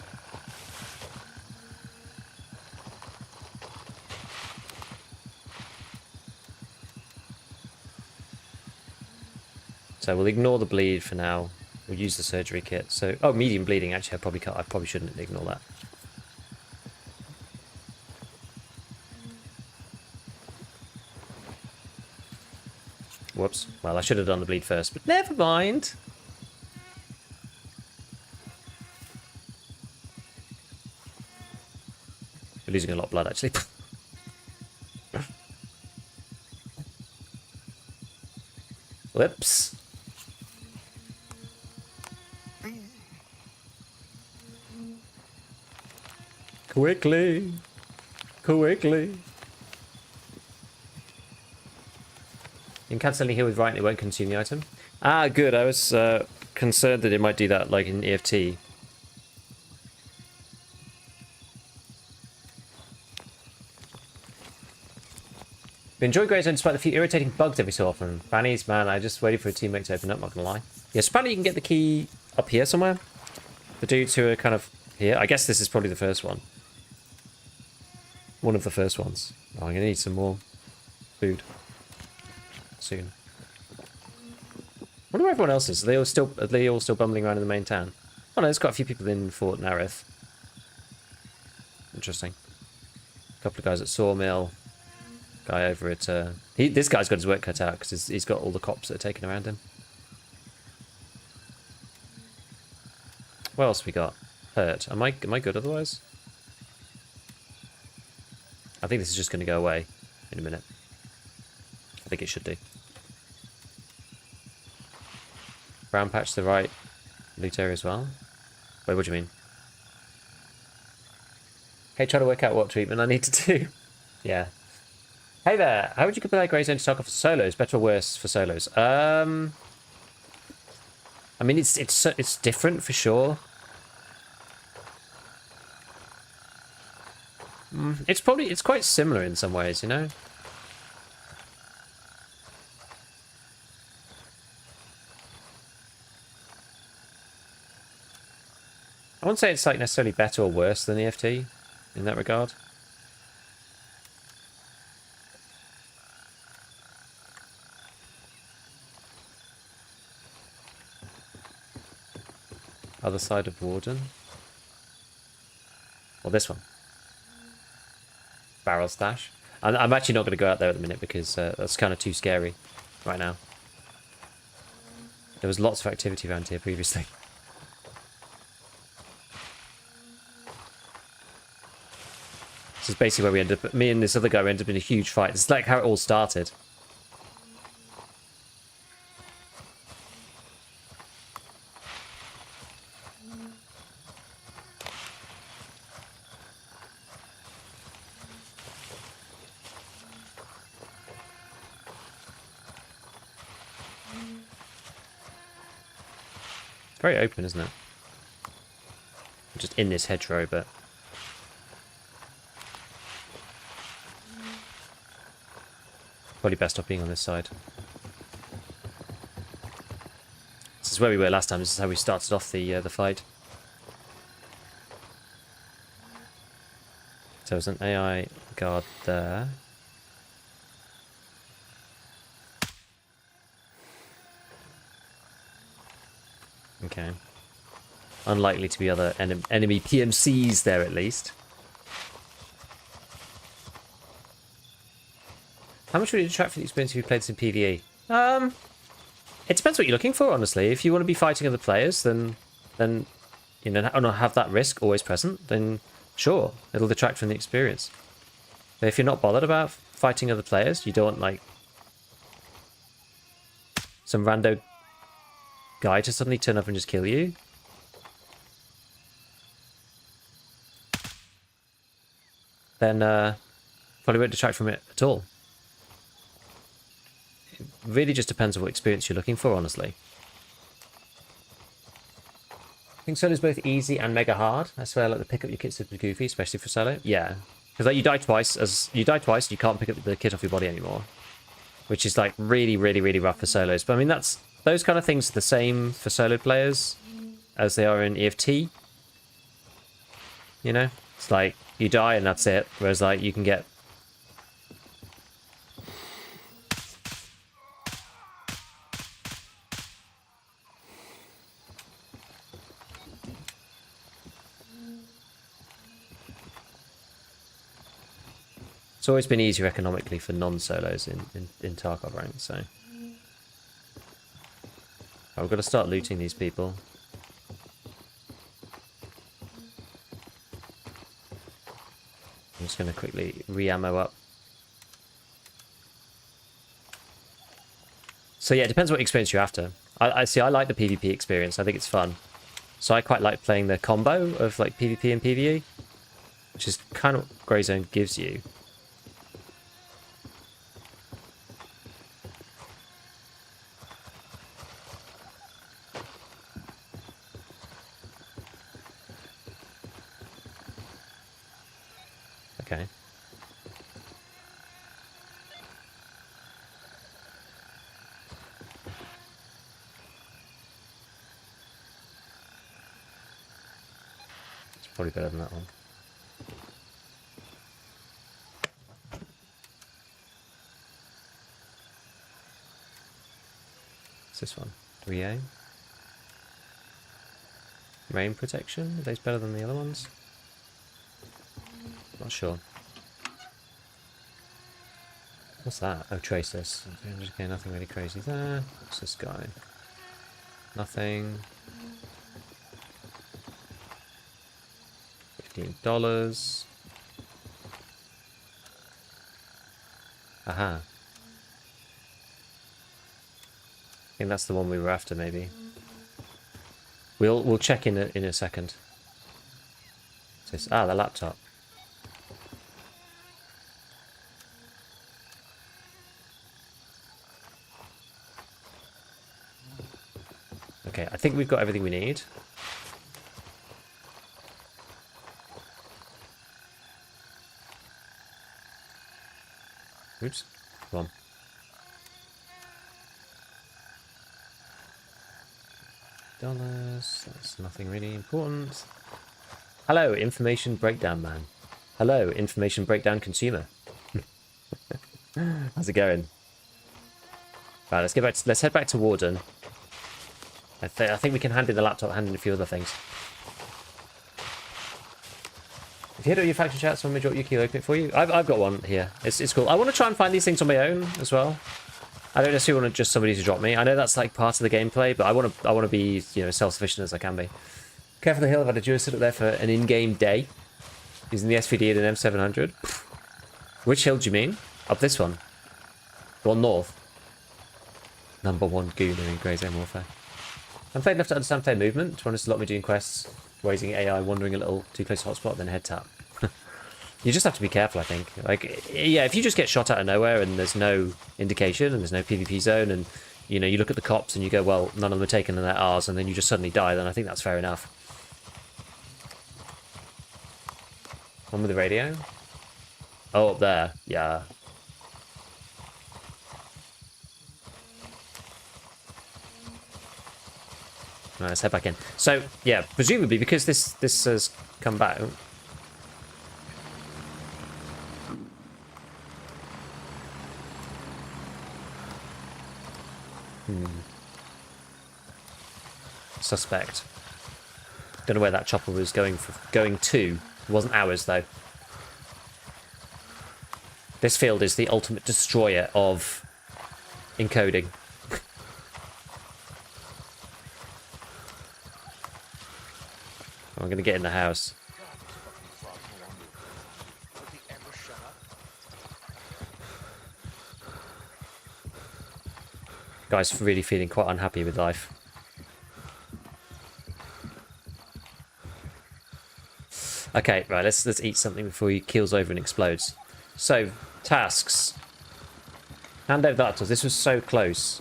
So we'll ignore the bleed for now. We'll use the surgery kit. So, oh, medium bleeding. Actually, I probably shouldn't ignore that. Whoops. Well, I should have done the bleed first, but never mind. We're losing a lot of blood, actually. Whoops. Quickly. Quickly. You can constantly heal with right and it won't consume the item. Ah, good. I was concerned that it might do that like in EFT. We enjoy Grey Zone despite the few irritating bugs every so often. Fanny's, man, I just waited for a teammate to open up, not gonna lie. Yes, apparently you can get the key up here somewhere. The dudes who are kind of here. I guess this is probably the first one. One of the first ones. Oh, I'm gonna need some more food soon. I wonder where everyone else is. Are they all still bumbling around in the main town? Oh no, there's quite a few people in Fort Nareth. Interesting. A couple of guys at Sawmill. Guy over at this guy's got his work cut out because he's got all the cops that are taken around him. What else we got? Hurt. Am I good otherwise? I think this is just going to go away in a minute. I think it should do. Brown patch to the right. Loot area as well. Wait, what do you mean? Hey, try to work out what treatment I need to do. Yeah. Hey there, how would you compare Grey Zone to ScavTalk for solos? Better or worse for solos? I mean, it's different for sure. It's quite similar in some ways, you know. I wouldn't say it's like necessarily better or worse than EFT in that regard. Other side of Warden. Well, this one. Barrel stash. I'm actually not going to go out there at the minute because that's kind of too scary right now. There was lots of activity around here previously. This is basically where we ended up. Me and this other guy ended up in a huge fight. It's like how it all started. Very open, isn't it? I'm just in this hedgerow, but probably best off being on this side. This is where we were last time. This is how we started off the fight. So there's an AI guard there. Okay. Unlikely to be other enemy PMCs there, at least. How much would it detract for the experience if you played this in PvE? It depends what you're looking for, honestly. If you want to be fighting other players, then you know, and have that risk always present, then sure, it'll detract from the experience. But if you're not bothered about fighting other players, you don't want, like, some rando guy to suddenly turn up and just kill you. then probably won't detract from it at all. It really just depends on what experience you're looking for, honestly. I think solo is both easy and mega hard. I swear, like the pick up your kit's super goofy, especially for solo. Yeah, because like you die twice, you can't pick up the kit off your body anymore, which is like really, really, really rough for solos. But I mean, those kind of things are the same for solo players as they are in EFT. You know, it's like you die and that's it. Whereas like you can get. It's always been easier economically for non-solos in Tarkov rank, so... Oh, we've got to start looting these people. I'm just going to quickly re-ammo up. So yeah, it depends what experience you're after. I see, I like the PvP experience. I think it's fun. So I quite like playing the combo of like PvP and PvE, which is kind of what Grey Zone gives you. Okay. It's probably better than that one. What's this one? 3A? Rain protection? Are those better than the other ones? Not sure. What's that? Oh, trace this. Okay, nothing really crazy there. What's this guy? Nothing. $15. Aha. I think that's the one we were after, maybe. We'll check in a second. What's this? Ah, the laptop. Okay, I think we've got everything we need. Oops. Come on. $. That's nothing really important. Hello, information breakdown man. Hello, information breakdown consumer. How's it going? Right, let's get back. Let's head back to Warden. I think we can hand in the laptop, hand in a few other things. If you hit all your faction chats, when we drop your key, open it for you. I've got one here. It's cool. I want to try and find these things on my own as well. I don't necessarily want just somebody to drop me. I know that's like part of the gameplay, but I want to be, you know, self-sufficient as I can be. Care for the hill. I've had a duo sit up there for an in-game day, using the SVD and an M700. Which hill do you mean? Up this one. The one north. #1 gooner in Grey Zone Warfare. I'm playing enough to understand player movement. To be honest, a lot of me doing quests, raising AI, wandering a little too close to hotspot, then head tap. You just have to be careful, I think. Like, yeah, if you just get shot out of nowhere and there's no indication and there's no PvP zone and, you know, you look at the cops and you go, well, none of them are taken and they're ours, and then you just suddenly die, then I think that's fair enough. One with the radio? Oh, up there. Yeah. Right, let's head back in. So, yeah, presumably because this has come back. Suspect. Don't know where that chopper was going to. It wasn't ours though. This field is the ultimate destroyer of encoding. I'm gonna get in the house. Guy's really feeling quite unhappy with life. Okay, right, let's eat something before he keels over and explodes. So, tasks. Hand over that to us. This was so close.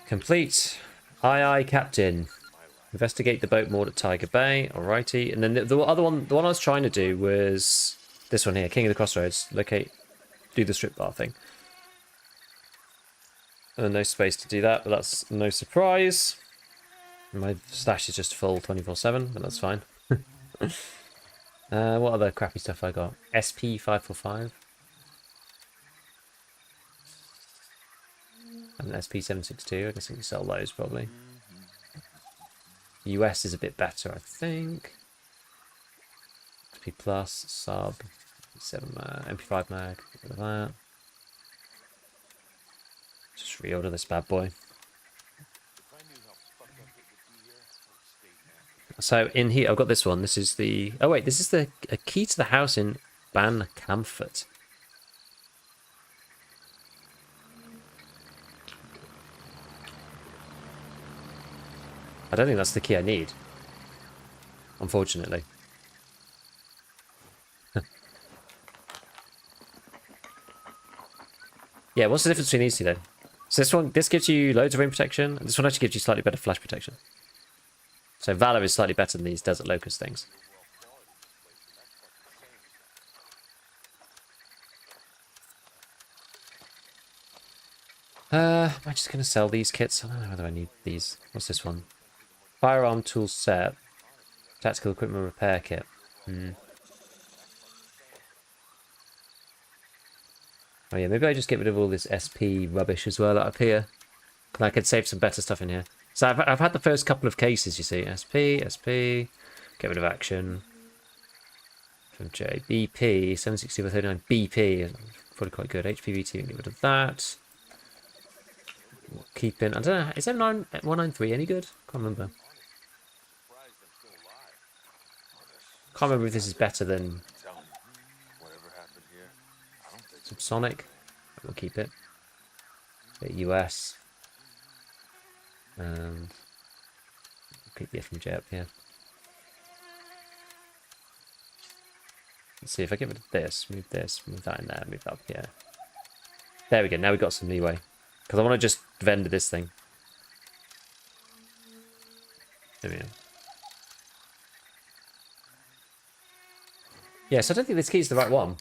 Complete. Aye, aye, Captain. Investigate the boat moored at Tiger Bay. Alrighty. And then the other one, the one I was trying to do was this one here, King of the Crossroads. Locate, do the strip bar thing. No space to do that, but that's no surprise. My stash is just full 24/7, but that's fine. What other crappy stuff I got? SP545. And SP762. I guess I can sell those probably. US is a bit better, I think. SP plus, sub, 7 MP5 mag, get rid of that. Just reorder this bad boy. So in here, I've got this one. This is the... Oh wait, this is a key to the house in Ban Camfort. I don't think that's the key I need. Unfortunately. Yeah, what's the difference between these two then? So this gives you loads of rain protection, and this one actually gives you slightly better flash protection. So Valor is slightly better than these Desert Locust things. Am I just going to sell these kits? I don't know whether I need these. What's this one? Firearm tool set. Tactical equipment repair kit. Oh yeah, maybe I just get rid of all this SP rubbish as well up here. And I could save some better stuff in here. So I've had the first couple of cases, you see. SP, get rid of action. From J. BP, 760 by 39 BP. Probably quite good. HPV2, get rid of that. Keep in, I don't know, is M193 any good? Can't remember. Can't remember if this is better than Subsonic. We'll keep it. US. And we'll keep the FMJ up here. Let's see if I get rid of this, move that in there, move that up here. There we go, now we've got some leeway. Because I want to just vendor this thing. There we go. Yes, I don't think this key is the right one.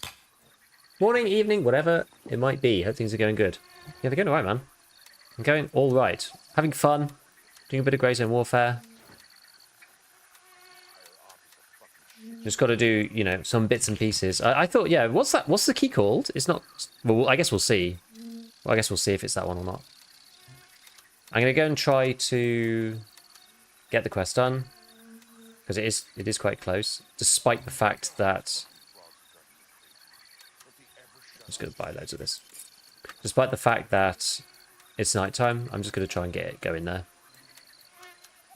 Morning, evening, whatever it might be. Hope things are going good. Yeah, they're going alright, man. I'm going alright. Having fun. Doing a bit of Grey Zone Warfare. Just got to do, you know, some bits and pieces. I thought, yeah, what's that? What's the key called? It's not... Well, I guess we'll see. Well, I guess we'll see if it's that one or not. I'm going to go and try to get the quest done. Because it is quite close. Despite the fact that... I'm just going to buy loads of this. Despite the fact that it's nighttime, I'm just going to try and go in there.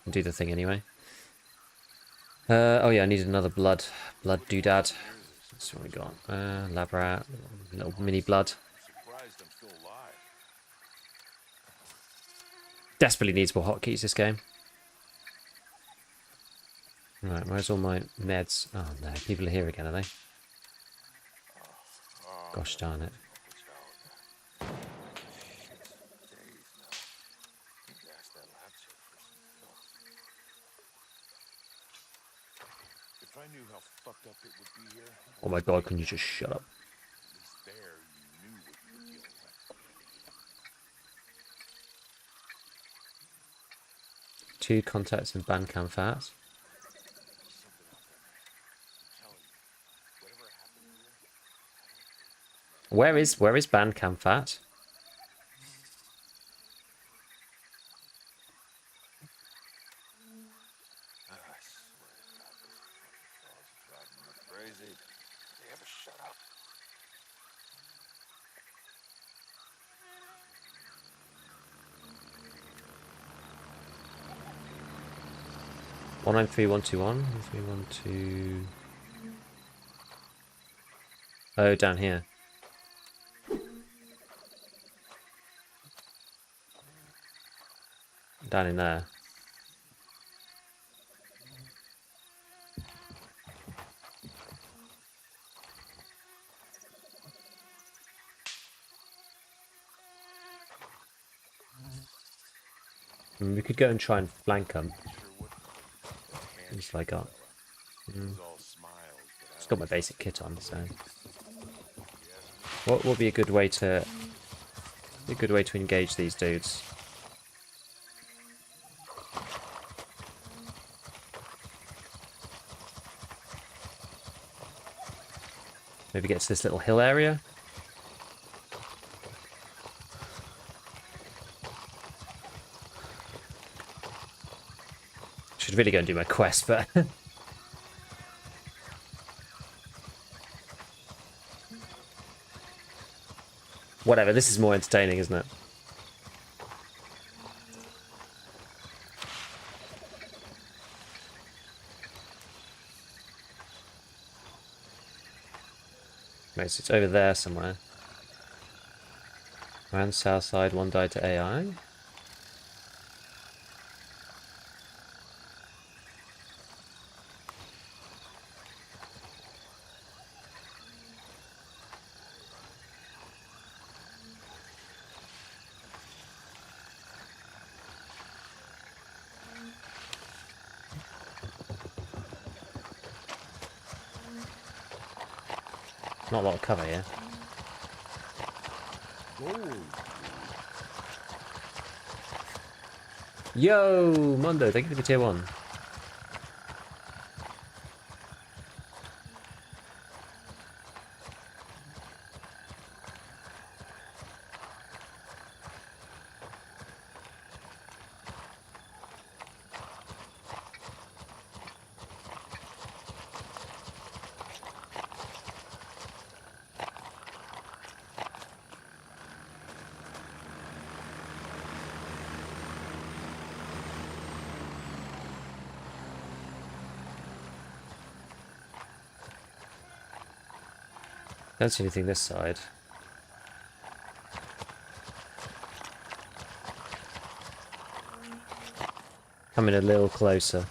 And do the thing anyway. Oh yeah, I need another blood doodad. That's what we got. Lab rat, little mini blood. Desperately needs more hotkeys this game. Right, where's all my meds? Oh no, people are here again, are they? Gosh darn it. Oh my god, can you just shut up? Two contacts in Bandcamp Fats. Where is Bandcamp Fat? One 193-121. 312. Oh, down here. Down in there. I mean, we could go and try and flank them. What have I got? Just got my basic kit on, so what would be a good way to engage these dudes? Maybe get to this little hill area. Should really go and do my quest, but whatever. This is more entertaining, isn't it? Right, so it's over there somewhere. Around south side, one died to AI. Not a lot of cover here. Yo, Mondo, thank you for the tier 1. Don't see anything this side. Coming a little closer.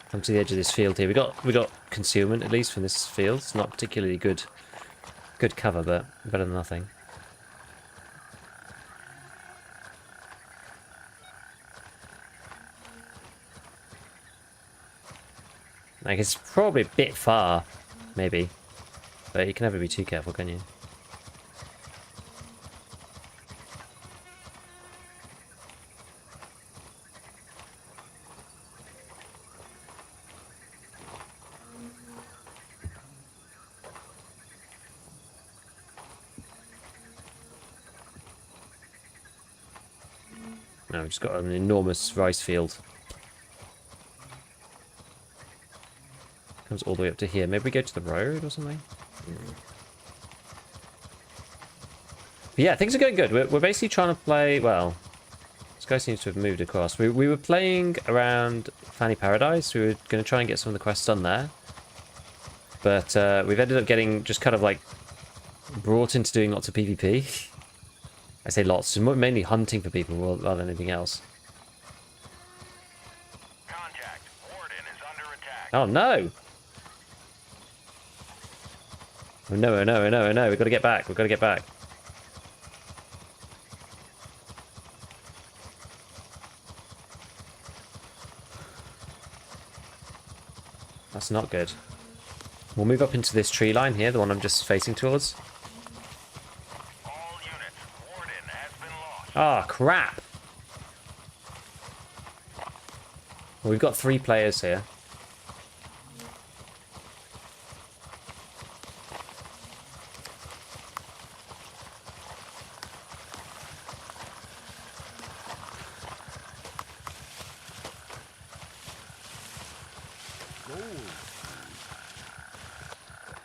Come to the edge of this field here. We got concealment at least from this field. It's not particularly good cover, but better than nothing. Like it's probably a bit far, maybe. But you can never be too careful, can you? No, we've just got an enormous rice field. Comes all the way up to here. Maybe we go to the road or something? But yeah, things are going good. We're basically trying to play... Well, this guy seems to have moved across. We were playing around Fanny Paradise. We were going to try and get some of the quests done there. But we've ended up getting just kind of like brought into doing lots of PvP. I say lots, mainly hunting for people rather than anything else. Contact. Warden is under attack. Oh no! Oh no, oh no, oh no, oh no, we've got to get back, we've got to get back. That's not good. We'll move up into this tree line here, the one I'm just facing towards. All units. Warden has been lost. Ah, crap! Well, we've got 3 players here.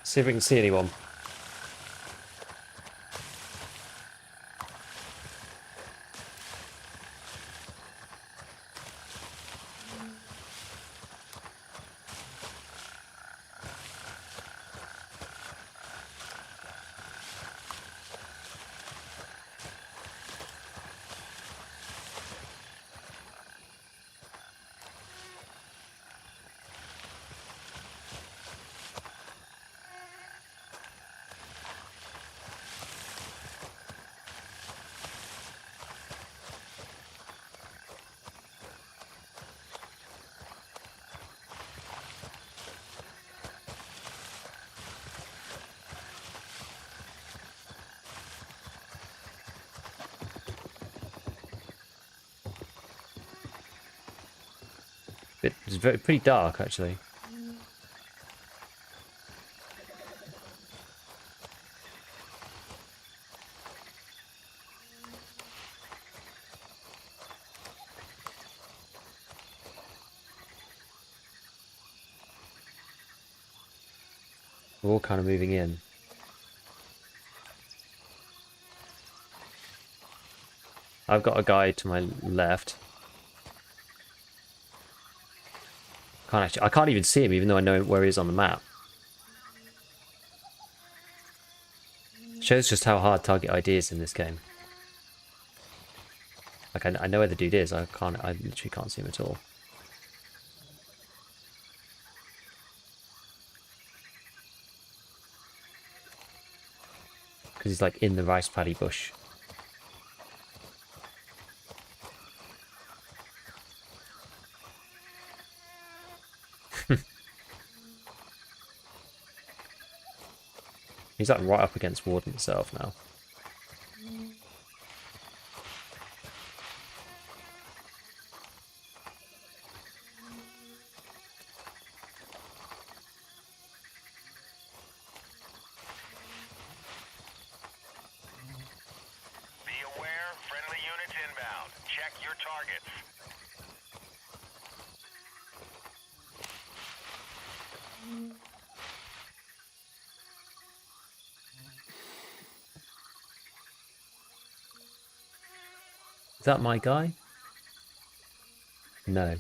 See if we can see anyone. It's pretty dark, actually. We're all kind of moving in. I've got a guy to my left. I can't even see him, even though I know where he is on the map. Shows just how hard target ID is in this game. Like I know where the dude is. I literally can't see him at all. Because he's like in the rice paddy bush. He's like right up against Warden himself now. Be aware, friendly units inbound. Check your targets. Is that my guy? No.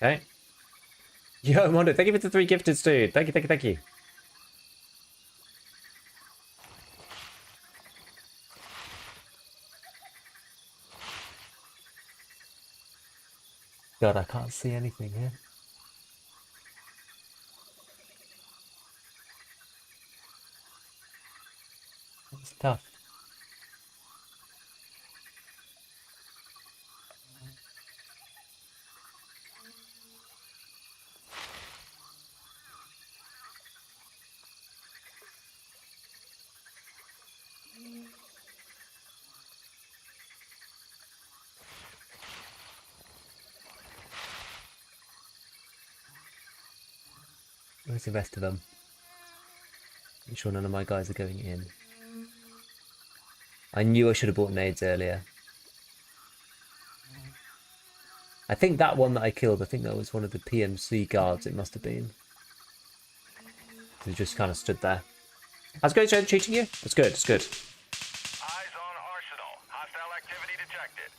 Okay. Yo, Mondo, thank you for the 3 gifted, dude. Thank you, thank you, thank you. God, I can't see anything here. It's tough. Where's the rest of them? I'm sure none of my guys are going in. I knew I should have bought nades earlier. I think that one that I killed, I think that was one of the PMC guards, it must have been. He just kind of stood there. How's it going, Jen? Cheating you? It's good, it's good. Eyes on Arsenal. Hostile activity detected.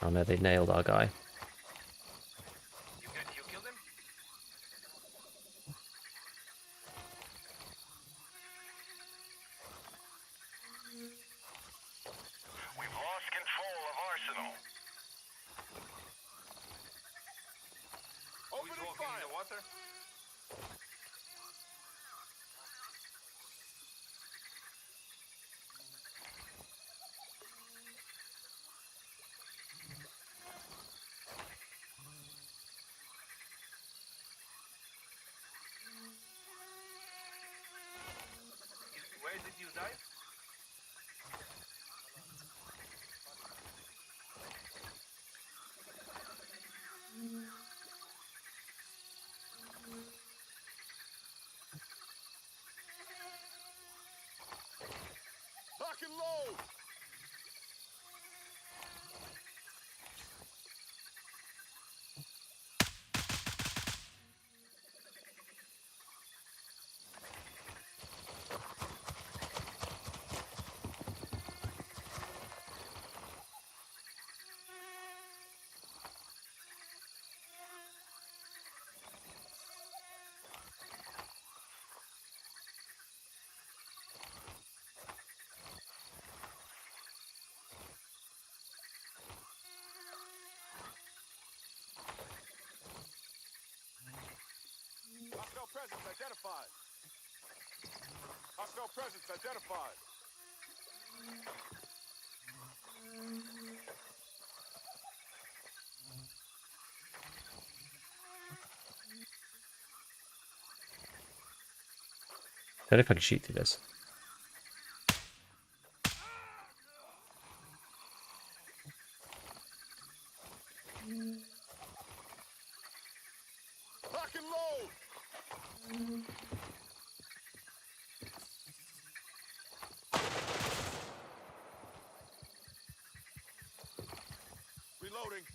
Oh no, they nailed our guy. You killed him? We've lost control of Arsenal. Opening fire. In the water? Where did you die? Lock and load! presence identified. I don't know if I can shoot through this. Lock and load. Reloading.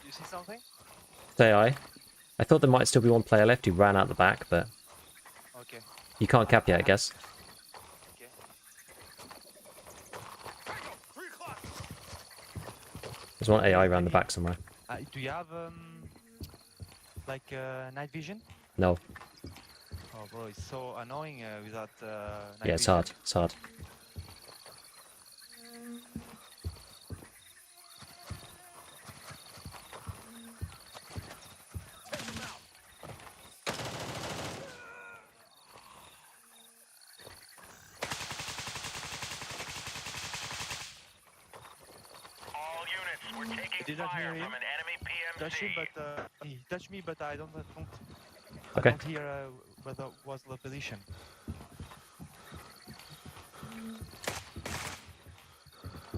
You see something? Say I thought there might still be one player left who ran out the back, but Okay. you can't cap yet, I guess. Okay. Tango, 3 o'clock. There's one AI around the back somewhere. Do you have like night vision? No. Oh, bro, it's so annoying without night Yeah, it's vision. hard. It's hard. All units, we're I taking didn't fire hear from him. an enemy Touch him, PMC. but he touched me, but I don't Okay. I don't hear what was the position.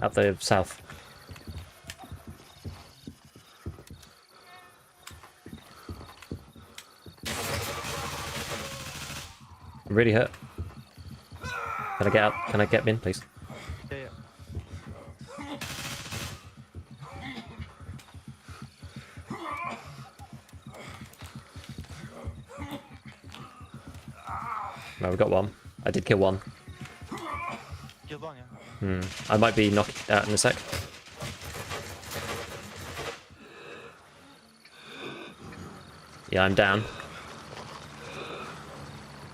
Up the south. I'm really hurt. Can I get out? Can I get in, please? Yeah, yeah. No, we got one. I did kill one. Killed one, yeah. I might be knocked out in a sec. Yeah, I'm down.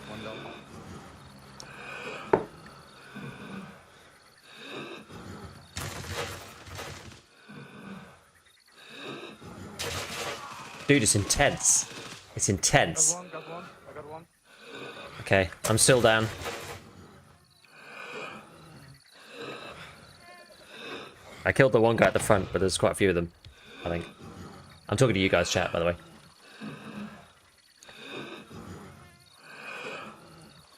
One down. Dude, it's intense. It's intense. Got one. I got one. Okay, I'm still down. I killed the one guy at the front, but there's quite a few of them, I think. I'm talking to you guys, chat, by the way.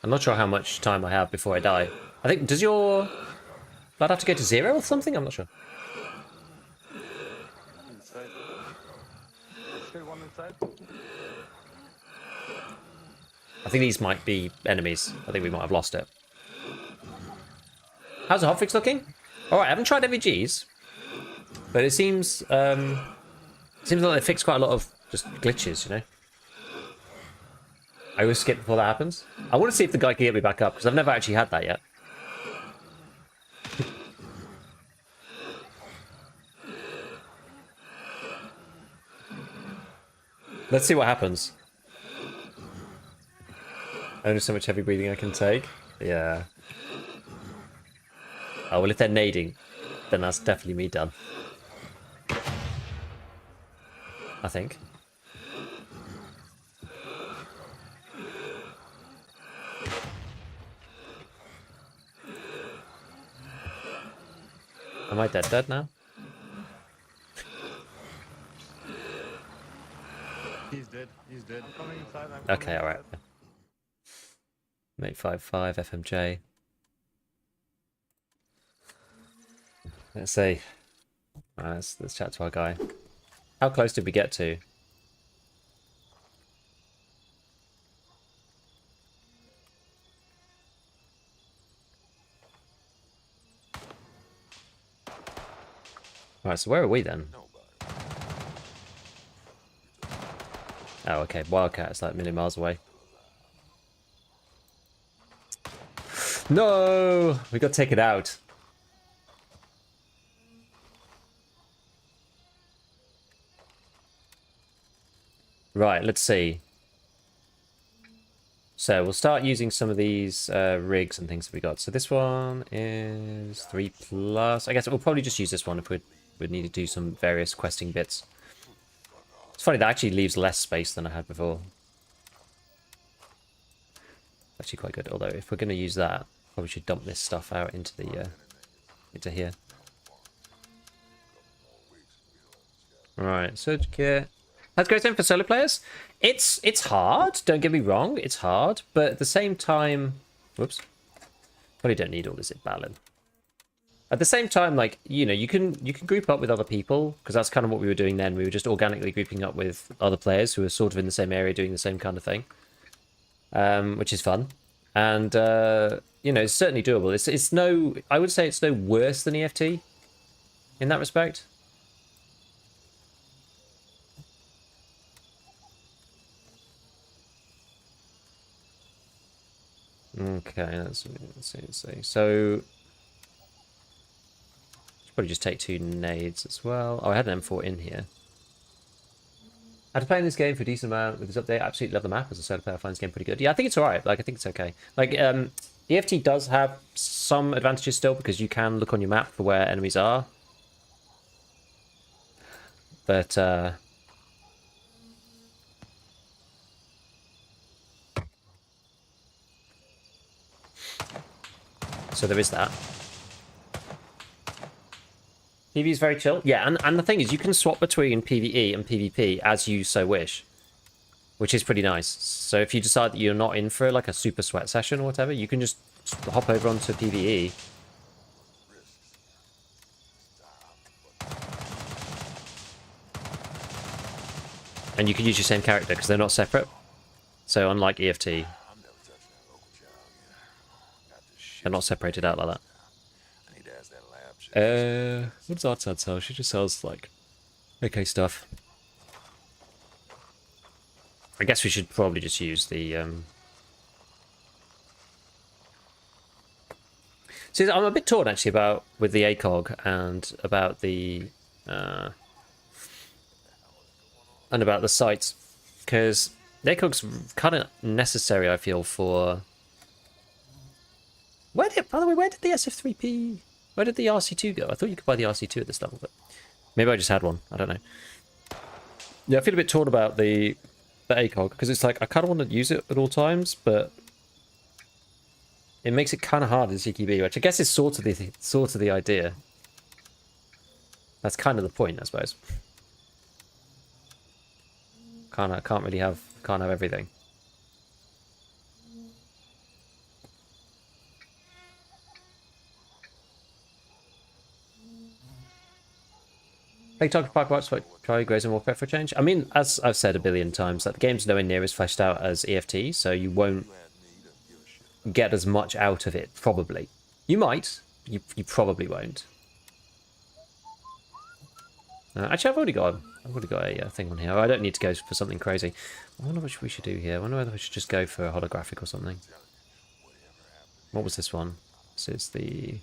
I'm not sure how much time I have before I die. I think, does your blood have to go to 0 or something? I'm not sure. Inside. Still one inside. I think these might be enemies. I think we might have lost it. How's the hotfix looking? Alright, I haven't tried MVGs, but it seems like they fix quite a lot of just glitches, you know? I always skip before that happens. I want to see if the guy can get me back up, because I've never actually had that yet. Let's see what happens. Only so much heavy breathing I can take. Yeah. Oh, well, if they're nading, then that's definitely me done. I think. Am I dead now? He's dead. He's dead. I'm coming inside. Okay, alright. Mate 5-5, FMJ. Let's see. Alright, let's chat to our guy. How close did we get to? Alright, so where are we then? Oh, okay. Wildcat is like a million miles away. No! We got taken out. Right, let's see. So we'll start using some of these rigs and things that we got. So this one is 3+. I guess we'll probably just use this one if we'd need to do some various questing bits. It's funny, that actually leaves less space than I had before. Actually quite good, although if we're going to use that, probably should dump this stuff out into the into here. Alright, surge kit. That's great time for solo players. It's hard, don't get me wrong, it's hard, but at the same time, whoops, probably don't need all this balance. At the same time, like, you know, you can group up with other people, because that's kind of what we were doing then. We were just organically grouping up with other players who were sort of in the same area doing the same kind of thing, which is fun. And you know, it's certainly doable. It's no, I would say it's no worse than EFT in that respect. Okay, let's see. So should probably just take 2 nades as well. Oh, I had an M4 in here. After playing this game for a decent amount with this update, I absolutely love the map. As a solo player, I find this game pretty good. Yeah, I think it's alright. Like, I think it's okay. Like, EFT does have some advantages still because you can look on your map for where enemies are. But, so there is that. PvE is very chill. Yeah, and the thing is, you can swap between PvE and PvP as you so wish, which is pretty nice. So if you decide that you're not in for like a super sweat session or whatever, you can just hop over onto PvE. And you can use your same character because they're not separate. So unlike EFT, they're not separated out like that. What does Artsad sell? She just sells, like, okay stuff. I guess we should probably just use the, See, I'm a bit torn, actually, with the ACOG and about the, and about the sights. Because the ACOG's kind of necessary, I feel, for... By the way, where did the SF3P... Where did the RC2 go? I thought you could buy the RC2 at this level, but maybe I just had one. I don't know. Yeah, I feel a bit torn about the ACOG, because it's like, I kind of want to use it at all times, but it makes it kind of hard in CQB, which I guess is sort of the idea. That's kind of the point, I suppose. Can't have everything. Talk about try Grazing Warfare for a change. I mean, as I've said a billion times, that the game's nowhere near as fleshed out as EFT, so you won't get as much out of it, probably. You might. You probably won't. Actually, I've already got a thing on here. I don't need to go for something crazy. I wonder what we should do here. I wonder whether we should just go for a holographic or something. What was this one? This is the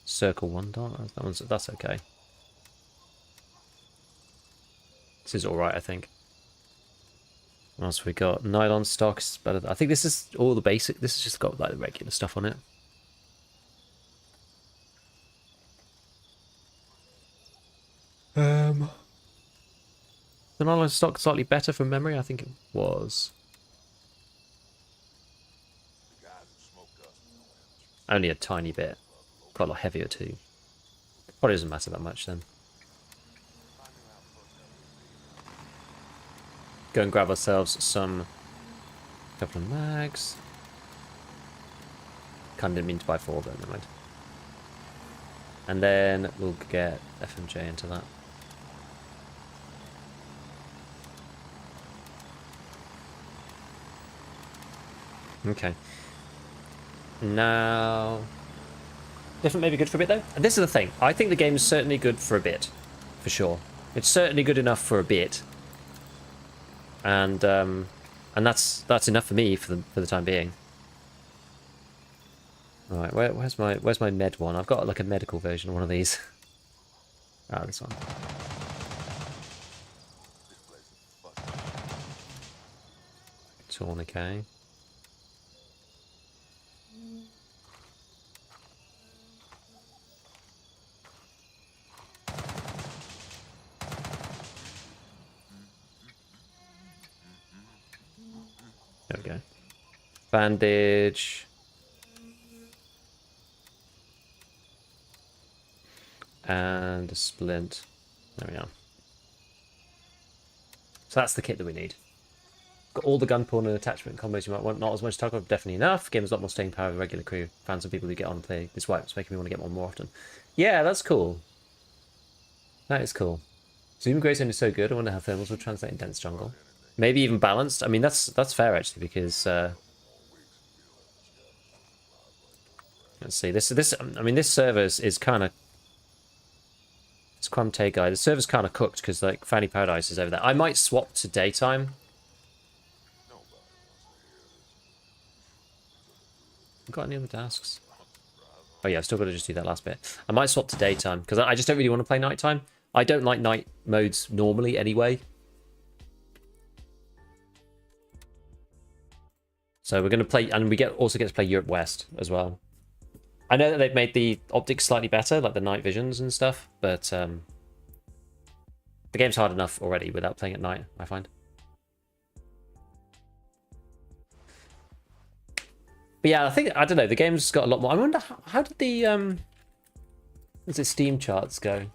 circle one dot. That's okay. This is alright, I think. What else have we got? Nylon stocks, but I think this is all the basic. This has just got like the regular stuff on it. The nylon stock slightly better from memory. I think it was. Only a tiny bit. Quite a lot heavier too. Probably doesn't matter that much then. Go and grab ourselves some couple of mags. Kind of didn't mean to buy 4, but never mind. And then we'll get FMJ into that. Okay. Now, different maybe good for a bit though. And this is the thing. I think the game is certainly good for a bit, for sure. It's certainly good enough for a bit. And that's enough for me for the time being. All right, where's my med one? I've got like a medical version of one of these. Ah, this one. Tourniquet. we go. Bandage. And a splint. There we are. So that's the kit that we need. Got all the gun porn and attachment combos you might want. Not as much to talk about, definitely enough. Game's a lot more staying power of a regular crew. Fans and people who get on and play this wipe. It's making me want to get one more often. Yeah, that's cool. That is cool. Zoom Gray's only so good. I wonder how thermals would translate in dense jungle. Maybe even balanced. I mean, that's fair actually, because let's see. This I mean, this server is kind of. It's Quamte guy. The server's kind of cooked because like Fanny Paradise is over there. I might swap to daytime. Got any other tasks? Oh yeah, I've still got to just do that last bit. I might swap to daytime because I just don't really want to play nighttime. I don't like night modes normally anyway. So we're going to play, and we also get to play Europe West as well. I know that they've made the optics slightly better, like the night visions and stuff, but the game's hard enough already without playing at night, I find. But yeah, I don't know, the game's got a lot more. I wonder how did the Steam charts go?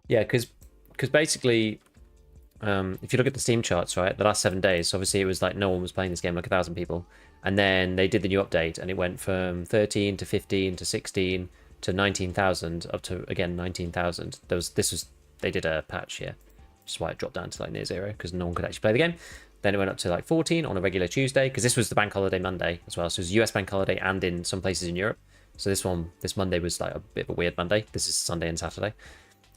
Yeah, because basically, if you look at the Steam charts, right, the last 7 days, obviously it was like no one was playing this game, like 1,000 people. And then they did the new update, and it went from 13 to 15 to 16 to 19,000 up to, again, 19,000. They did a patch here, which is why it dropped down to like near 0, because no one could actually play the game. Then it went up to like 14 on a regular Tuesday, because this was the bank holiday Monday as well. So it was US bank holiday and in some places in Europe. So this Monday was like a bit of a weird Monday. This is Sunday and Saturday.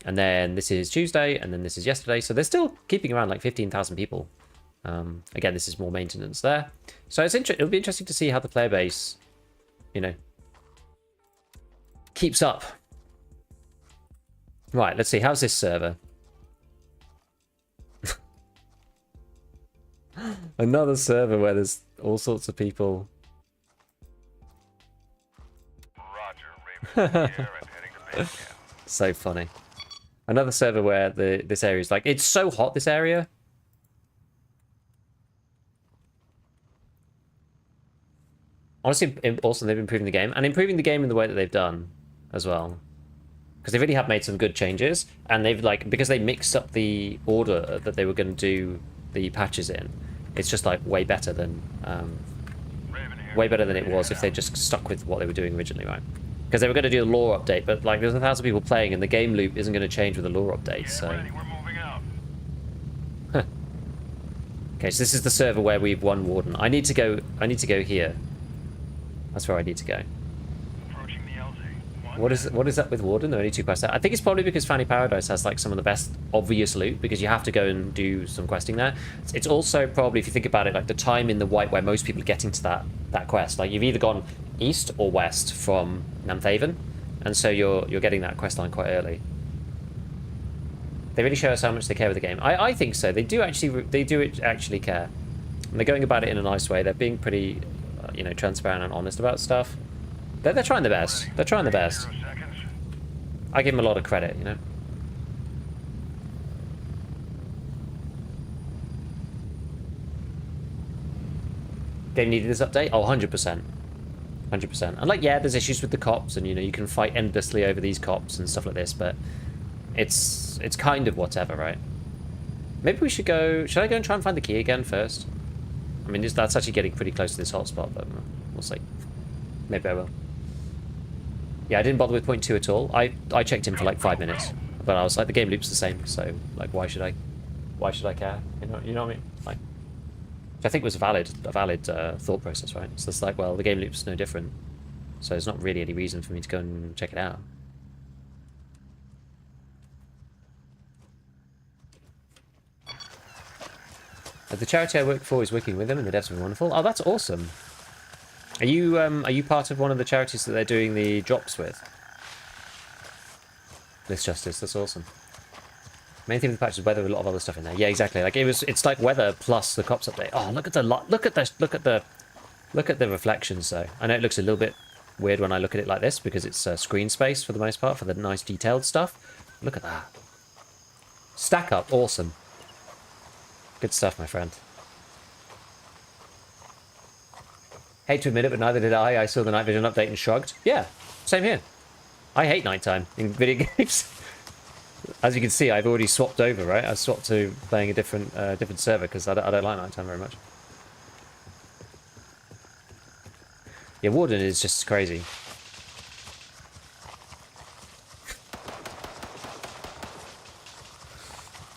And then this is Tuesday, and then this is yesterday. So they're still keeping around like 15,000 people. Again, this is more maintenance there. So it'll be interesting to see how the player base, you know, keeps up. Right, let's see. How's this server? Another server where there's all sorts of people. Roger, Raven in the air and heading to base camp. So funny. Another server where this area is like, it's so hot, this area. Honestly, awesome. They've improved the game, and improving the game in the way that they've done as well, because they really have made some good changes, and they've like, because they mixed up the order that they were going to do the patches in, it's just like way better than it was if they just stuck with what they were doing originally, right? Because they were going to do a lore update, but like there's 1,000 people playing, and the game loop isn't going to change with the lore update. So, Ready, we're moving out. okay, so this is the server where we've won Warden. I need to go here. That's where I need to go. Approaching the LZ. What is up with Warden? There are only 2 quests there. I think it's probably because Fanny Paradise has like some of the best obvious loot, because you have to go and do some questing there. It's also probably, if you think about it, like the time in the wipe where most people are getting to that quest. Like you've either gone east or west from Namthaven, and so you're getting that quest line quite early. They really show us how much they care with the game. I think so. They do actually care. And they're going about it in a nice way. They're being pretty, you know, transparent and honest about stuff. They're trying their best. They're trying their best. 0 seconds. I give them a lot of credit, you know. Game needed this update? Oh, 100%. 100%. And like, yeah, there's issues with the cops, and you know, you can fight endlessly over these cops and stuff like this, but it's kind of whatever, right? Maybe we should go... Should I go and try and find the key again first? I mean, that's actually getting pretty close to this hotspot, but we'll see. Maybe I will. Yeah, I didn't bother with point 2 at all. I checked in for like 5 minutes, but I was like, the game loop's the same, so like, why should I care? You know what I mean? Like, which I think was a valid thought process, right? So it's like, well, the game loop's no different, so there's not really any reason for me to go and check it out. The charity I work for is working with them, and the devs have been wonderful. Oh, that's awesome. Are you part of one of the charities that they're doing the drops with? This Justice, that's awesome. Main theme of the patch is weather with a lot of other stuff in there. Yeah, exactly. Like it's like weather plus the cops update. Oh, look at the reflections though. I know it looks a little bit weird when I look at it like this because it's screen space for the most part for the nice detailed stuff. Look at that. Stack up, awesome. Good stuff, my friend. Hate to admit it, but neither did I. I saw the night vision update and shrugged. Yeah, same here. I hate nighttime in video games. As you can see, I've already swapped over, right? I swapped to playing a different server because I don't like nighttime very much. Yeah, Warden is just crazy.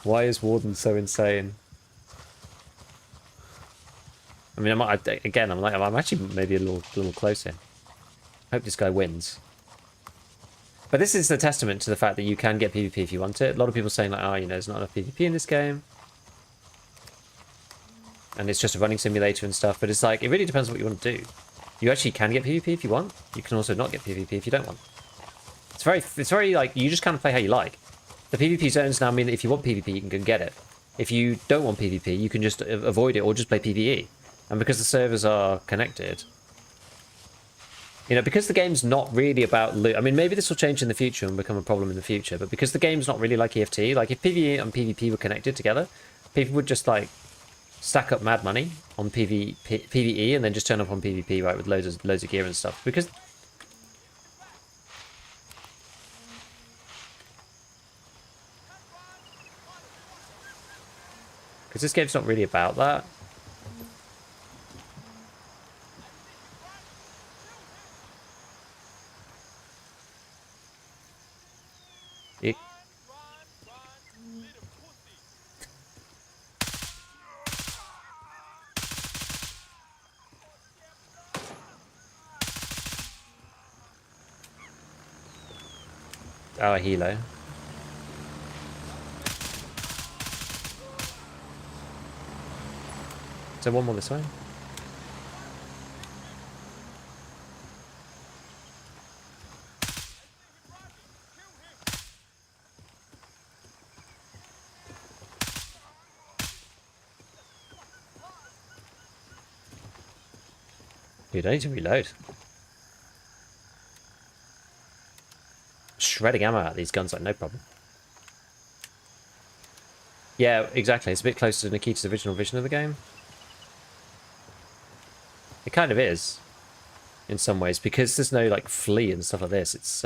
Why is Warden so insane? I mean, I'm actually maybe a little close here. I hope this guy wins. But this is a testament to the fact that you can get PvP if you want it. A lot of people saying like, oh, you know, there's not enough PvP in this game. And it's just a running simulator and stuff. But it's like, it really depends on what you want to do. You actually can get PvP if you want. You can also not get PvP if you don't want. It's very like, you just kind of play how you like. The PvP zones now mean that if you want PvP, you can go and get it. If you don't want PvP, you can just avoid it or just play PvE. And because the servers are connected, you know, because the game's not really about loot. I mean, maybe this will change in the future and become a problem in the future, but because the game's not really like EFT, like if PvE and PvP were connected together, people would just like stack up mad money on PvE and then just turn up on PvP, right, with loads of gear and stuff. Because this game's not really about that. Oh, a helo. So one more this way. Dude, I need to reload. Shredding ammo out of these guns like no problem. Yeah, exactly. It's a bit closer to Nikita's original vision of the game. It kind of is, in some ways, because there's no like flea and stuff like this. It's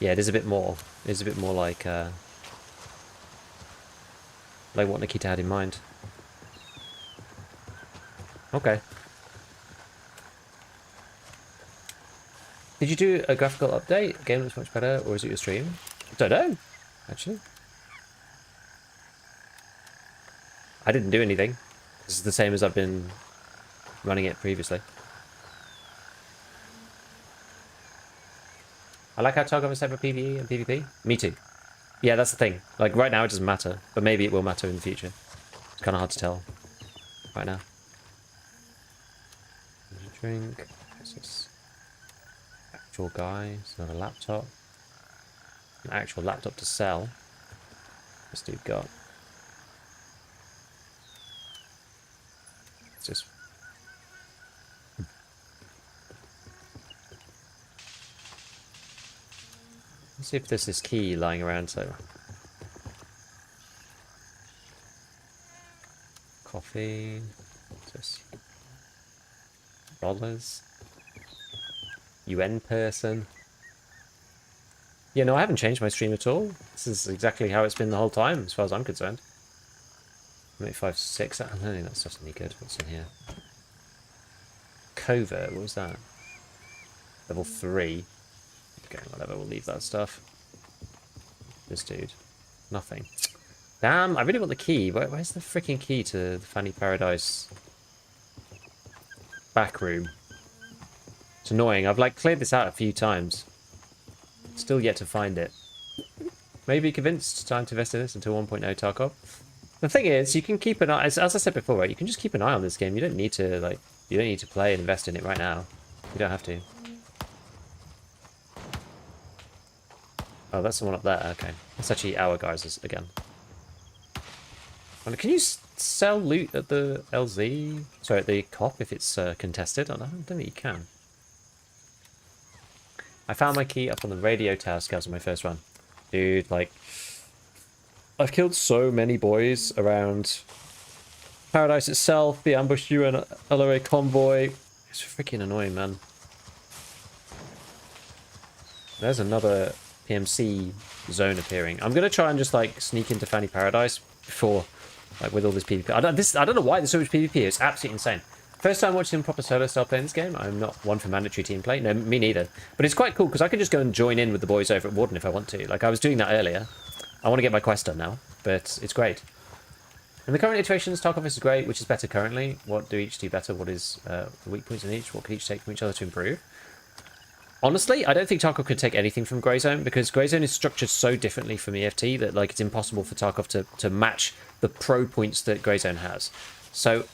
yeah, it is a bit more. It is a bit more like what Nikita had in mind. Okay. Did you do a graphical update? The game looks much better, or is it your stream? Don't know, actually. I didn't do anything. This is the same as I've been running it previously. I like how Tarkov is separate PvE and PvP. Me too. Yeah, that's the thing. Like, right now it doesn't matter, but maybe it will matter in the future. It's kind of hard to tell right now. Drink. What's this? Actual guy. It's not a laptop. An actual laptop to sell. This dude got. It's just. Let's see if there's this key lying around. So. Coffee. What's this? Dollars. UN person. Yeah, no, I haven't changed my stream at all. This is exactly how it's been the whole time, as far as I'm concerned. 856. I don't think that stuff's any good. What's in here? Covert. What was that? Level 3. Okay, whatever. We'll leave that stuff. This dude. Nothing. Damn, I really want the key. Where's the freaking key to the Fanny Paradise back room? It's annoying. I've like cleared this out a few times. Still yet to find it. Maybe convinced. Time to invest in this until 1.0 Tarkov. The thing is, you can keep an eye. As I said before, right? You can just keep an eye on this game. You don't need to like. You don't need to play and invest in it right now. You don't have to. Oh, that's the one up there. Okay. That's actually our guys again. Can you sell loot at the LZ? Sorry, at the COP if it's contested? I don't think you can. I found my key up on the radio tower scouts on my first run. Dude, like... I've killed so many boys around Paradise itself, the ambushed UN LRA convoy. It's freaking annoying, man. There's another PMC zone appearing. I'm gonna try and just like sneak into Fanny Paradise before, like, with all this PvP. I don't know why there's so much PvP. It's absolutely insane. First time watching proper solo style playing this game. I'm not one for mandatory team play. No, me neither. But it's quite cool because I can just go and join in with the boys over at Warden if I want to. Like I was doing that earlier. I want to get my quest done now, but it's great. In the current iterations, Tarkov is great, which is better currently. What do each do better? What is the weak points in each? What can each take from each other to improve? Honestly, I don't think Tarkov could take anything from Greyzone because Greyzone is structured so differently from EFT that like it's impossible for Tarkov to match the pro points that Greyzone has. So,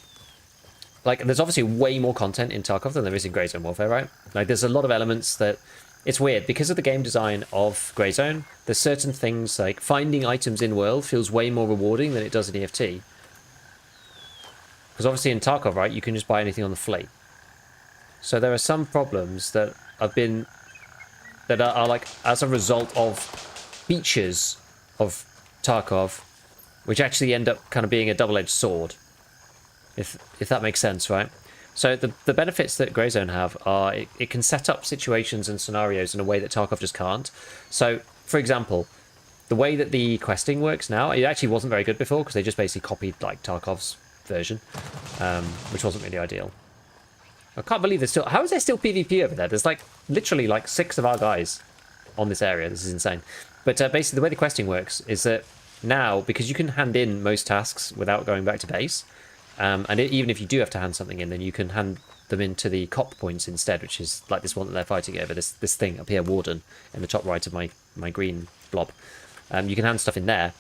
like, there's obviously way more content in Tarkov than there is in Greyzone Warfare, right? Like, there's a lot of elements that... It's weird, because of the game design of Greyzone, there's certain things, like finding items in-world feels way more rewarding than it does in EFT. Because obviously in Tarkov, right, you can just buy anything on the fleet. So there are some problems that have been... that are like, as a result of features of Tarkov, which actually end up kind of being a double-edged sword. If that makes sense, right? So the benefits that Greyzone have are it can set up situations and scenarios in a way that Tarkov just can't. So, for example, the way that the questing works now, it actually wasn't very good before because they just basically copied like Tarkov's version, which wasn't really ideal. I can't believe there's still... How is there still PvP over there? There's like literally like 6 of our guys on this area. This is insane. But basically the way the questing works is that now, because you can hand in most tasks without going back to base, and even if you do have to hand something in, then you can hand them into the COP points instead, which is like this one that they're fighting over, this thing up here, Warden, in the top right of my green blob. You can hand stuff in there.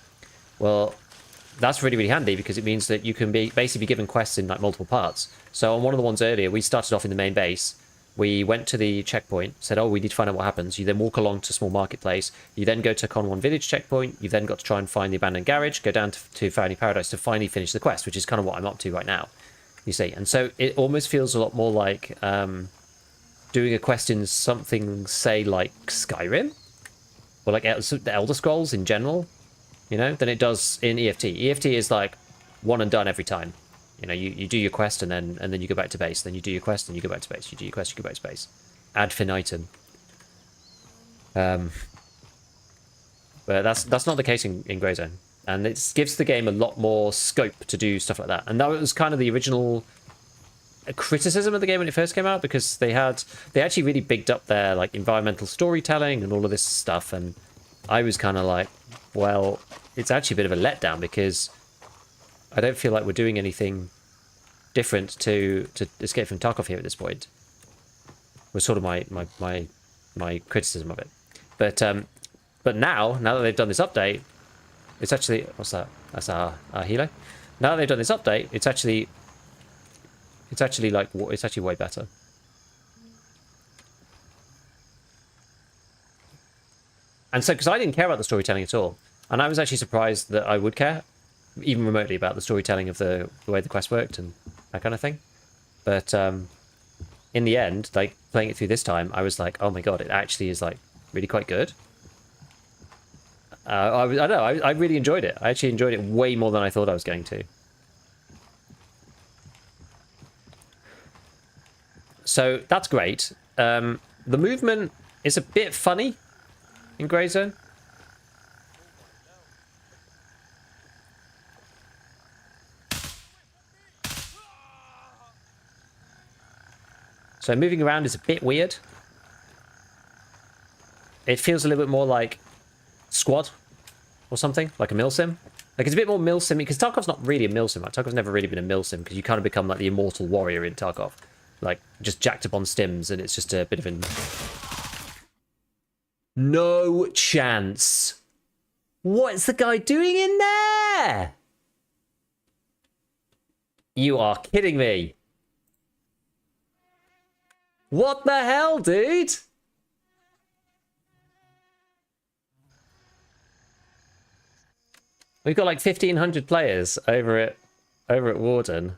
Well, that's really, really handy because it means that you can basically be given quests in like multiple parts. So on one of the ones earlier, we started off in the main base. We went to the checkpoint, said, oh, we need to find out what happens. You then walk along to small marketplace. You then go to Con 1 village checkpoint. You've then got to try and find the abandoned garage, go down to Fanny Paradise to finally finish the quest, which is kind of what I'm up to right now, you see. And so it almost feels a lot more like doing a quest in something, say, like Skyrim, or like the Elder Scrolls in general, you know, than it does in EFT. EFT is like one and done every time. You know, you do your quest and then you go back to base. Then you do your quest and you go back to base. You do your quest, you go back to base. Ad infinitum. But that's not the case in Greyzone. And it gives the game a lot more scope to do stuff like that. And that was kind of the original criticism of the game when it first came out, because they actually really bigged up their like environmental storytelling and all of this stuff. And I was kind of like, well, it's actually a bit of a letdown because I don't feel like we're doing anything different to Escape from Tarkov here at this point. Was sort of my criticism of it. But now that they've done this update, it's actually, what's that? That's our helo. Now that they've done this update, it's actually way better. And so, because I didn't care about the storytelling at all, and I was actually surprised that I would care, even remotely, about the storytelling of the way the quest worked and that kind of thing. But in the end, like playing it through this time, I was like, oh my god, it actually is like really quite good. I don't know, I really enjoyed it. I actually enjoyed it way more than I thought I was going to. So that's great. The movement is a bit funny in Greyzone. So moving around is a bit weird. It feels a little bit more like Squad or something, like a milsim. Like it's a bit more milsim, because Tarkov's not really a milsim. Right? Tarkov's never really been a milsim, because you kind of become like the immortal warrior in Tarkov. Like, just jacked up on stims, and it's just a bit of an... No chance. What's the guy doing in there? You are kidding me. What the hell, dude? We've got like 1,500 players over at Warden.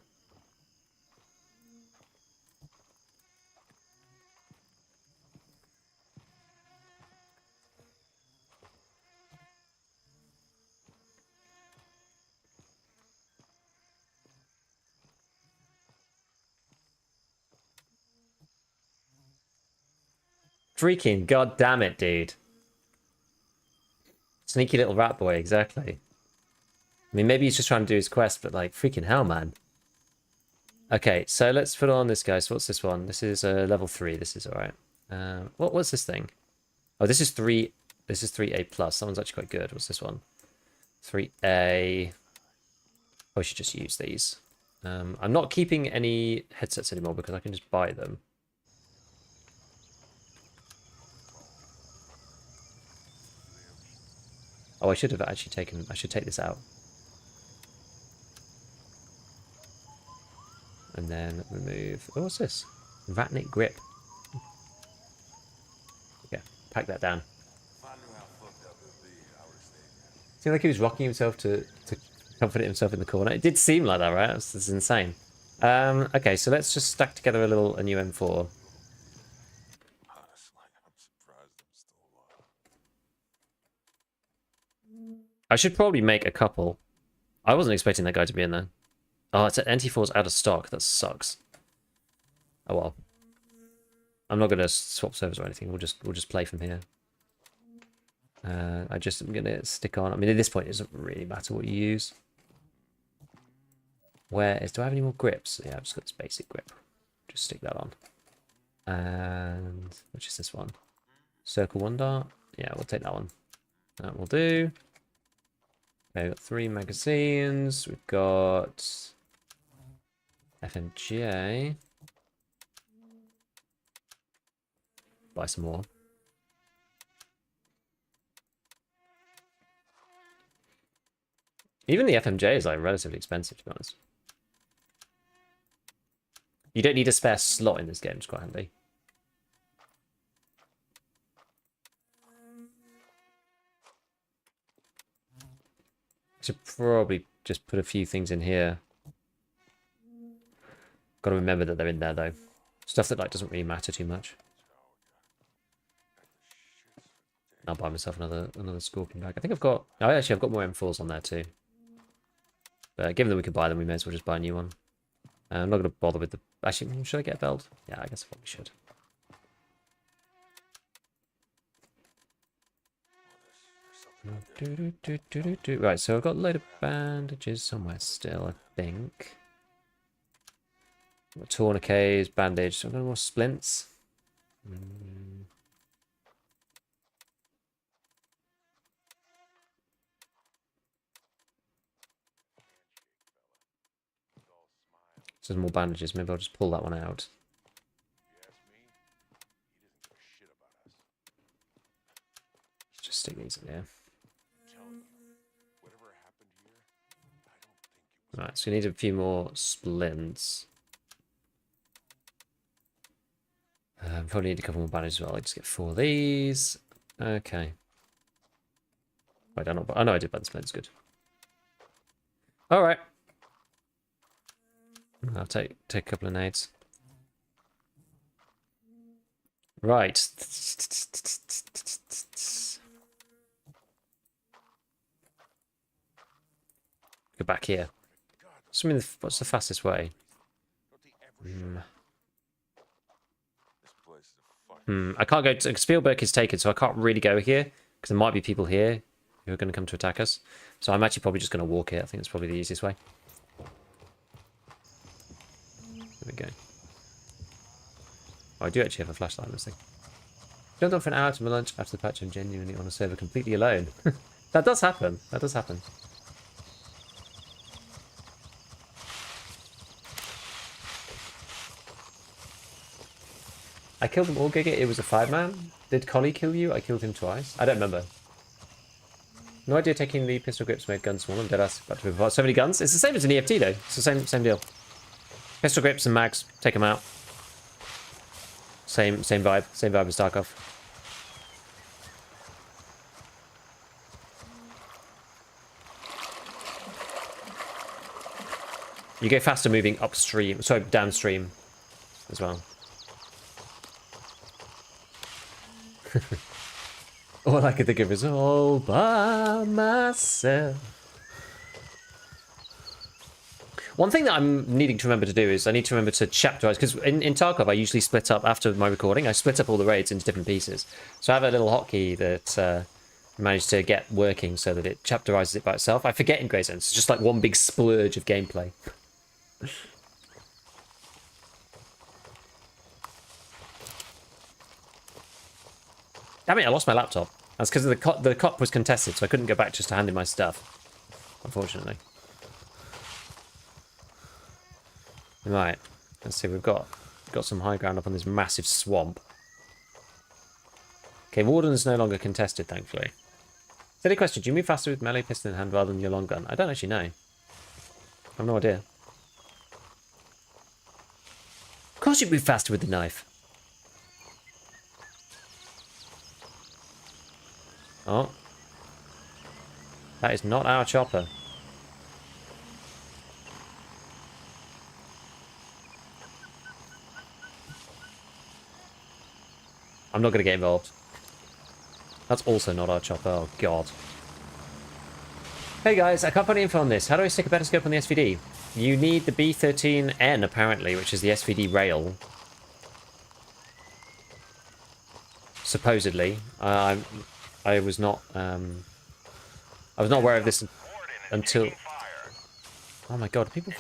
Freaking god damn it, dude. Sneaky little rat boy, exactly. I mean, maybe he's just trying to do his quest, but like, freaking hell, man. Okay, so let's put on this guy. So what's this one? This is level 3. This is alright. What's this thing? Oh, this is 3. This is 3A+. That one's actually quite good. What's this one? 3A. Oh, I should just use these. I'm not keeping any headsets anymore because I can just buy them. Oh, I should have actually taken... I should take this out. And then remove... Oh, what's this? Vatnik grip. Yeah, pack that down. Seemed like he was rocking himself to comfort himself in the corner. It did seem like that, right? This is insane. Okay, so let's just stack together a new M4. I should probably make a couple. I wasn't expecting that guy to be in there. Oh, it's an NT4's out of stock. That sucks. Oh well. I'm not gonna swap servers or anything. We'll just play from here. I'm gonna stick on. I mean, at this point, it doesn't really matter what you use. Do I have any more grips? Yeah, I've just got this basic grip. Just stick that on. And which is this one? Circle 1 dart. Yeah, we'll take that one. That will do. Okay, we've got 3 magazines. We've got FMJ. Buy some more. Even the FMJ is like relatively expensive, to be honest. You don't need a spare slot in this game, it's quite handy. I should probably just put a few things in here. Got to remember that they're in there though. Stuff that like doesn't really matter too much. I'll buy myself another Scorpion bag. I think I've got more M4s on there too. But given that we could buy them, we may as well just buy a new one. I'm not going to bother with the... Actually, should I get a belt? Yeah, I guess I probably should. Right, so I've got a load of bandages somewhere still, I think. Tourniquets, bandage. So I've got more splints. So there's more bandages. Maybe I'll just pull that one out. Let's just stick these in here. Right, so we need a few more splints. Probably need a couple more bandages as well. I'll just get 4 of these. Okay. I don't know. I know I did buy the splints. Good. All right. I'll take a couple of nades. Right. Go back here. What's the fastest way? I can't go to... Spielberg is taken, so I can't really go here, because there might be people here who are going to come to attack us. So I'm actually probably just going to walk it. I think it's probably the easiest way. There we go. Oh, I do actually have a flashlight on this thing. Jumped on for an hour to my lunch after the patch. I'm genuinely on a server completely alone. That does happen. That does happen. I killed them all, Giga. It was a 5-man. Did Collie kill you? I killed him twice. I don't remember. No idea taking the pistol grips made guns smaller. Deadass about to move. So many guns. It's the same as an EFT though. It's the same deal. Pistol grips and mags. Take them out. Same vibe. Same vibe as Tarkov. You go faster moving upstream, sorry, downstream as well. All I could think of is all by myself. One thing that I'm needing to remember to do is I need to remember to chapterize, because in Tarkov I usually split up, after my recording, I split up all the raids into different pieces. So I have a little hotkey that I managed to get working so that it chapterizes it by itself. I forget in Grey Zone, it's just like one big splurge of gameplay. Damn it, I lost my laptop. That's because the cop was contested, so I couldn't go back just to hand in my stuff, unfortunately. Right, let's see, we've got some high ground up on this massive swamp. Okay, Warden is no longer contested, thankfully. Silly question, do you move faster with melee pistol in hand rather than your long gun? I don't actually know. I have no idea. Of course you move faster with the knife. Oh. That is not our chopper. I'm not going to get involved. That's also not our chopper. Oh, God. Hey, guys. I can't find any info on this. How do I stick a better scope on the SVD? You need the B13N, apparently, which is the SVD rail. Supposedly. I was not aware of this until... Oh, my God. People...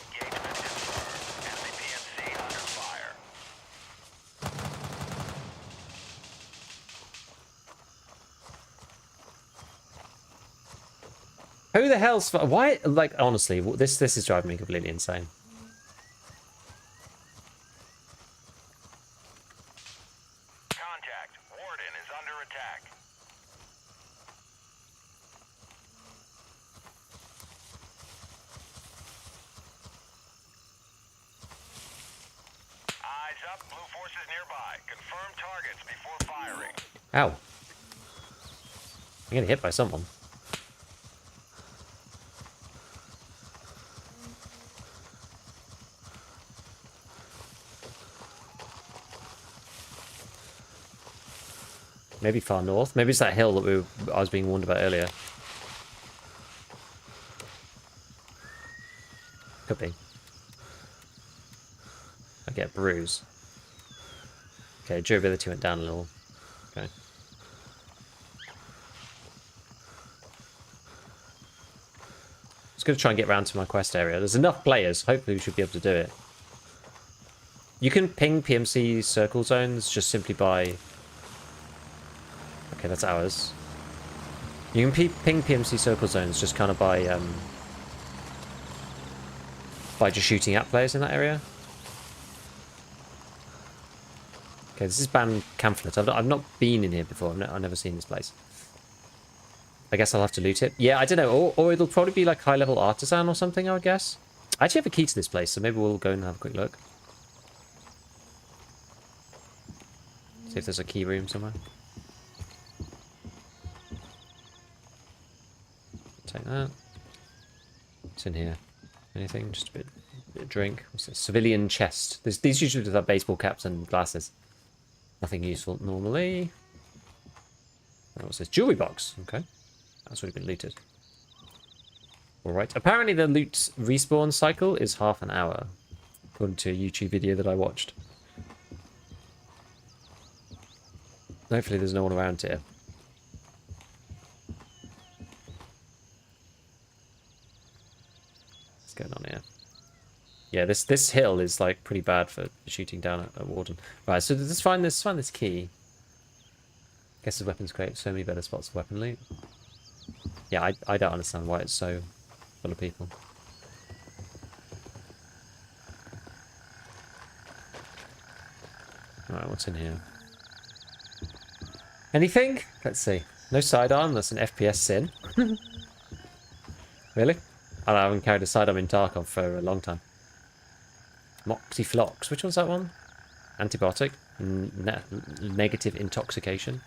Who the hell's... Why... Like, honestly, this is driving me completely insane. Contact. Warden is under attack. Eyes up. Blue forces nearby. Confirm targets before firing. Ow. I'm getting hit by someone. Maybe far north. Maybe it's that hill that I was being warned about earlier. Could be. I get a bruise. Okay, durability went down a little. Okay. Just going to try and get round to my quest area. There's enough players. Hopefully we should be able to do it. You can ping PMC circle zones just simply by... Okay, that's ours. You can ping PMC circle zones just kind of by just shooting at players in that area. Okay, this is Ban Camphlet. I've not been in here before. I've never seen this place. I guess I'll have to loot it. Yeah, I don't know. Or it'll probably be like high-level artisan or something, I would guess. I actually have a key to this place, so maybe we'll go and have a quick look. See if there's a key room somewhere. Take that. What's in here? Anything? Just a bit of drink. What's this? Civilian chest. These usually have baseball caps and glasses. Nothing useful normally. What's this? Jewelry box. Okay. That's already been looted. Alright. Apparently the loot respawn cycle is half an hour. According to a YouTube video that I watched. Hopefully there's no one around here. Going on here? Yeah, this hill is like pretty bad for shooting down at Warden. Right, so let's find this key. Guess the weapons create so many better spots for weapon loot. Yeah, I don't understand why it's so full of people. Alright, what's in here? Anything? Let's see. No sidearm, that's an FPS sin. Really? I haven't carried a sidearm in Tarkov for a long time. Moxiflox. Which one's that one? Antibiotic. Negative intoxication.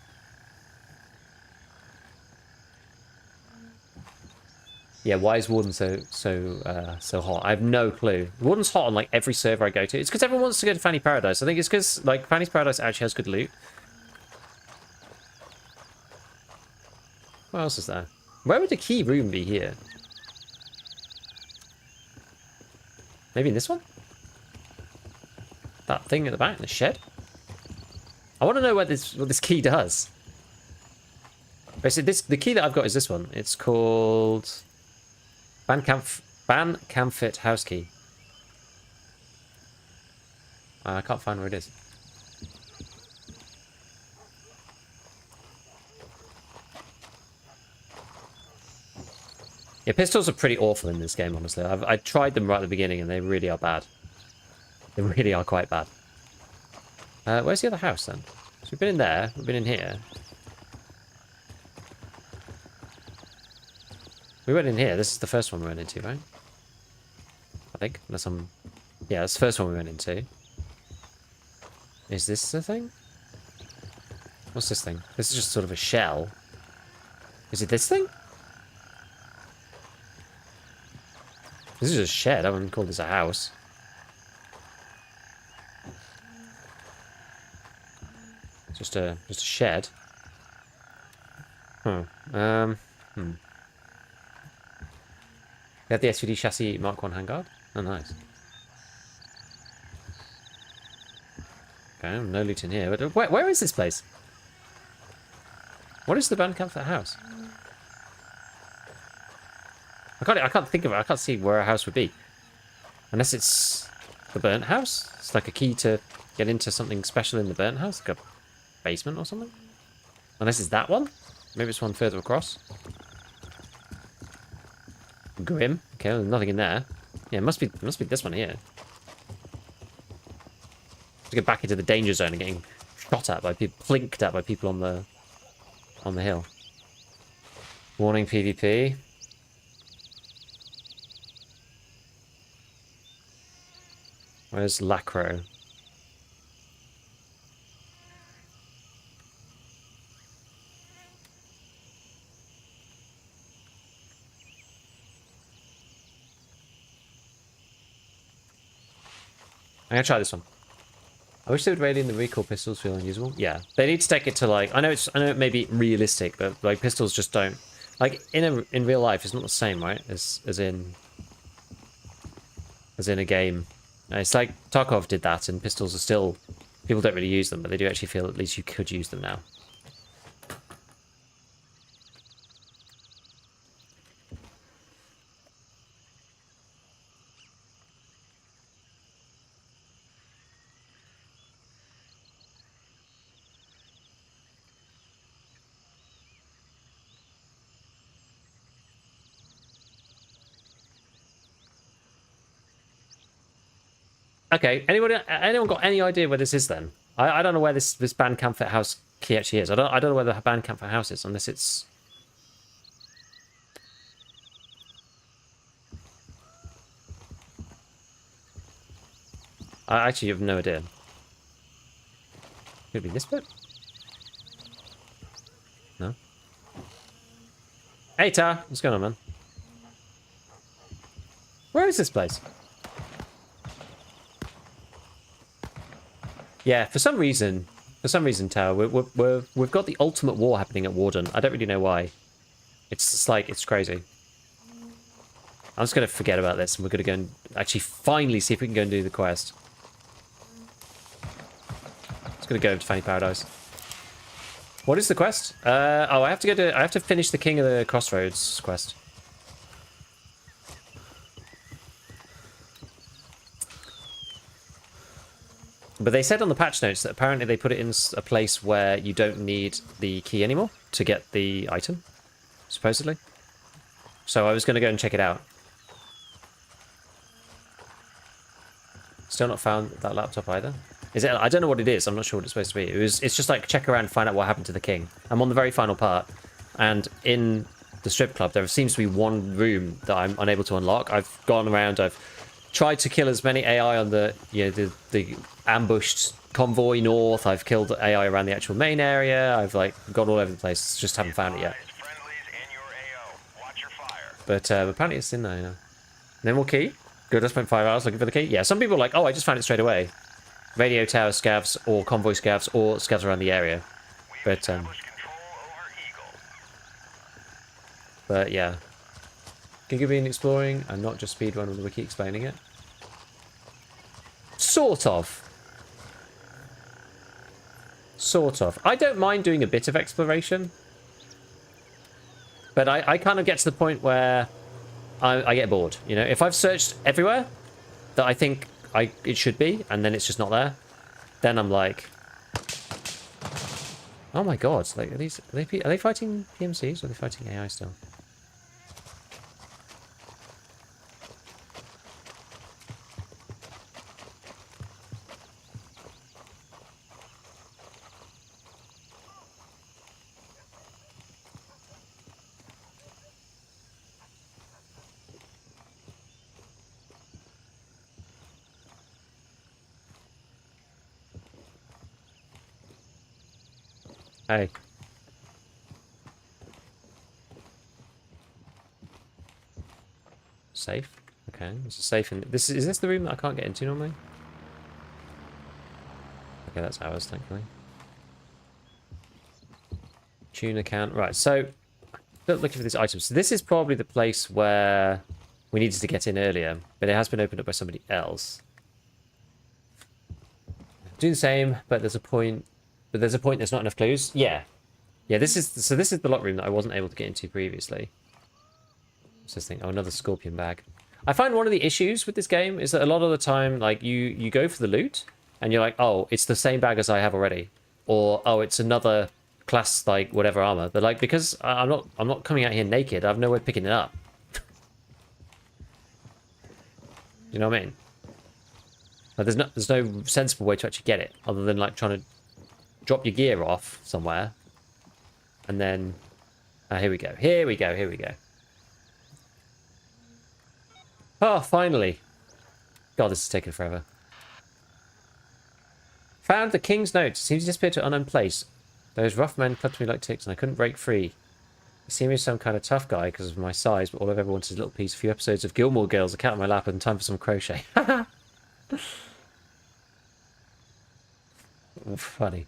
Yeah, why is Warden so hot? I have no clue. Warden's hot on like every server I go to. It's because everyone wants to go to Fanny Paradise. I think it's because like Fanny's Paradise actually has good loot. What else is there? Where would the key room be here? Maybe in this one? That thing at the back, the shed? I want to know what this key does. Basically, the key that I've got is this one. It's called Ban Camfit House Key. I can't find where it is. Yeah, pistols are pretty awful in this game, honestly. I tried them right at the beginning, and they really are bad. They really are quite bad. Where's the other house, then? So we've been in there. We've been in here. We went in here. This is the first one we went into, right? I think. Unless I'm... Yeah, that's the first one we went into. Is this the thing? What's this thing? This is just sort of a shell. Is it this thing? This is a shed. I wouldn't call this a house. Just a shed. Oh. We have the SVD chassis Mark 1 handguard. Oh, nice. Okay, no loot in here. But where is this place? What is the Bandcamp for house? I can't think of it. I can't see where a house would be. Unless it's the burnt house. It's like a key to get into something special in the burnt house. Like a basement or something. Unless it's that one. Maybe it's one further across. Grim. Okay, well, nothing in there. Yeah, it must be this one here. To get back into the danger zone and getting shot at by people, plinked at by people on the hill. Warning PvP. Where's Lacro? I'm gonna try this one. I wish they would radiant the recoil pistols feel unusable. Yeah, they need to take it to like I know it may be realistic, but like pistols just don't like in real life. It's not the same, right? As in a game. It's like Tarkov did that, and pistols are still people don't really use them, but they do actually feel at least you could use them now. Okay, anyone got any idea where this is then? I don't know where this Bandcamp Fit House key actually is. I don't know where the Bandcamp Fit House is unless it's... I actually have no idea. Could it be this bit? No? Hey Ta, what's going on, man? Where is this place? Yeah, for some reason, Tao, we've got the ultimate war happening at Warden. I don't really know why. It's just like, it's crazy. I'm just going to forget about this, and we're going to go and actually finally see if we can go and do the quest. Just going to go to Fanny Paradise. What is the quest? Oh, I have to finish the King of the Crossroads quest. But they said on the patch notes that apparently they put it in a place where you don't need the key anymore to get the item, supposedly. So I was going to go and check it out. Still not found that laptop either. Is it? I don't know what it is. I'm not sure what it's supposed to be. It's just like check around and find out what happened to the king. I'm on the very final part, and in the strip club there seems to be one room that I'm unable to unlock. I've gone around. I've tried to kill as many AI on the the ambushed convoy north. I've killed AI around the actual main area. I've like gone all over the place. Just haven't found it yet. But apparently it's in there now. No more key? Good, I spent 5 hours looking for the key. Yeah, some people are like, oh, I just found it straight away. Radio tower scavs, or convoy scavs, or scavs around the area. But, Established control over Eagle. but yeah. Gigabeen exploring, and not just speedrun with the wiki explaining it. Sort of. Sort of. I don't mind doing a bit of exploration. But I kind of get to the point where I get bored. You know, if I've searched everywhere that I think it should be, and then it's just not there, then I'm like, oh my god! Like, are they fighting PMCs or are they fighting AI still? Hey. Safe? Okay, this is safe in this is this the room that I can't get into normally? Okay, that's ours, thankfully. Tune account. Right, so looking for these items. So this is probably the place where we needed to get in earlier, but it has been opened up by somebody else. Do the same, but there's a point. But there's a point there's not enough clues. Yeah. Yeah, this is the lock room that I wasn't able to get into previously. What's this thing? Oh, another scorpion bag. I find one of the issues with this game is that a lot of the time, like, you go for the loot, and you're like, oh, it's the same bag as I have already. Or, oh, it's another class, like, whatever armor. But, like, because I'm not coming out here naked, I have no way of picking it up. You know what I mean? Like, there's no sensible way to actually get it, other than, like, trying to drop your gear off somewhere. And then... here we go. Here we go. Here we go. Oh, finally. God, this is taking forever. Found the king's note. Seems to disappear to an unknown place. Those rough men clutched me like ticks and I couldn't break free. They see me as some kind of tough guy because of my size, but all I've ever wanted is a little piece. A few episodes of Gilmore Girls, a cat on my lap, and time for some crochet. Funny.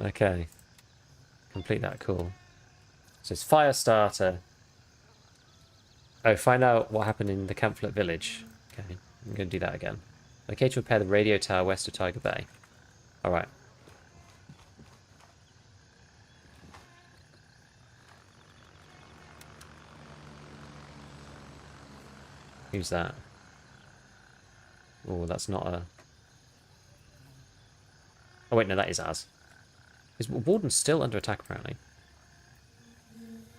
Okay. Complete that, cool. So it's fire starter. Oh, find out what happened in the Campflet village. Okay, I'm going to do that again. Okay, to repair the radio tower west of Tiger Bay. Alright. Who's that? Oh, that's not a... Oh wait, no, that is ours. Is Warden still under attack, apparently?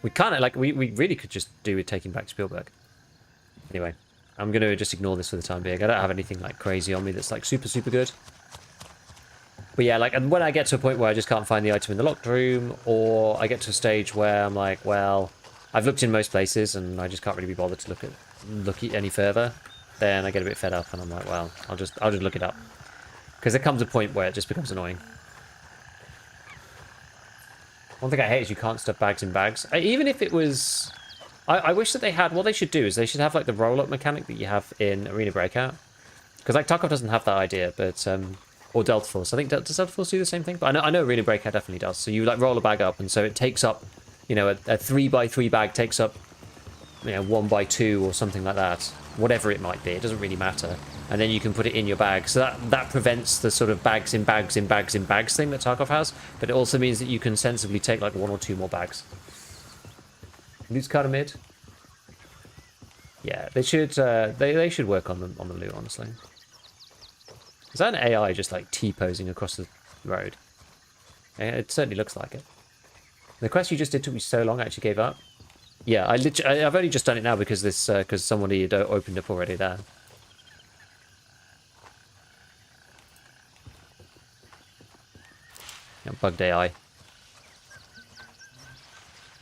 We kind of, like, we really could just do with taking back Spielberg. Anyway, I'm going to just ignore this for the time being. I don't have anything, like, crazy on me that's, like, super, super good. But yeah, like, and when I get to a point where I just can't find the item in the locked room, or I get to a stage where I'm like, well, I've looked in most places, and I just can't really be bothered to look any further, then I get a bit fed up, and I'm like, well, I'll just look it up. Because there comes a point where it just becomes annoying. One thing I hate is you can't stuff bags in bags. Even if it was... I wish that they had... What they should do is they should have, like, the roll-up mechanic that you have in Arena Breakout. Because, like, Tarkov doesn't have that idea, but... or Delta Force. I think... Does Delta Force do the same thing? But I know Arena Breakout definitely does. So you, like, roll a bag up, and so it takes up... You know, a 3x3 bag takes up... You know, 1x2 or something like that. Whatever it might be. It doesn't really matter. And then you can put it in your bag. So that prevents the sort of bags in bags in bags in bags thing that Tarkov has. But it also means that you can sensibly take like 1 or 2 more bags. Loot's kind of mid. Yeah, they should they should work on the loot, honestly. Is that an AI just like T-posing across the road? Yeah, it certainly looks like it. The quest you just did took me so long I actually gave up. Yeah, I've only just done it now because because somebody had opened up already there. Bugged AI.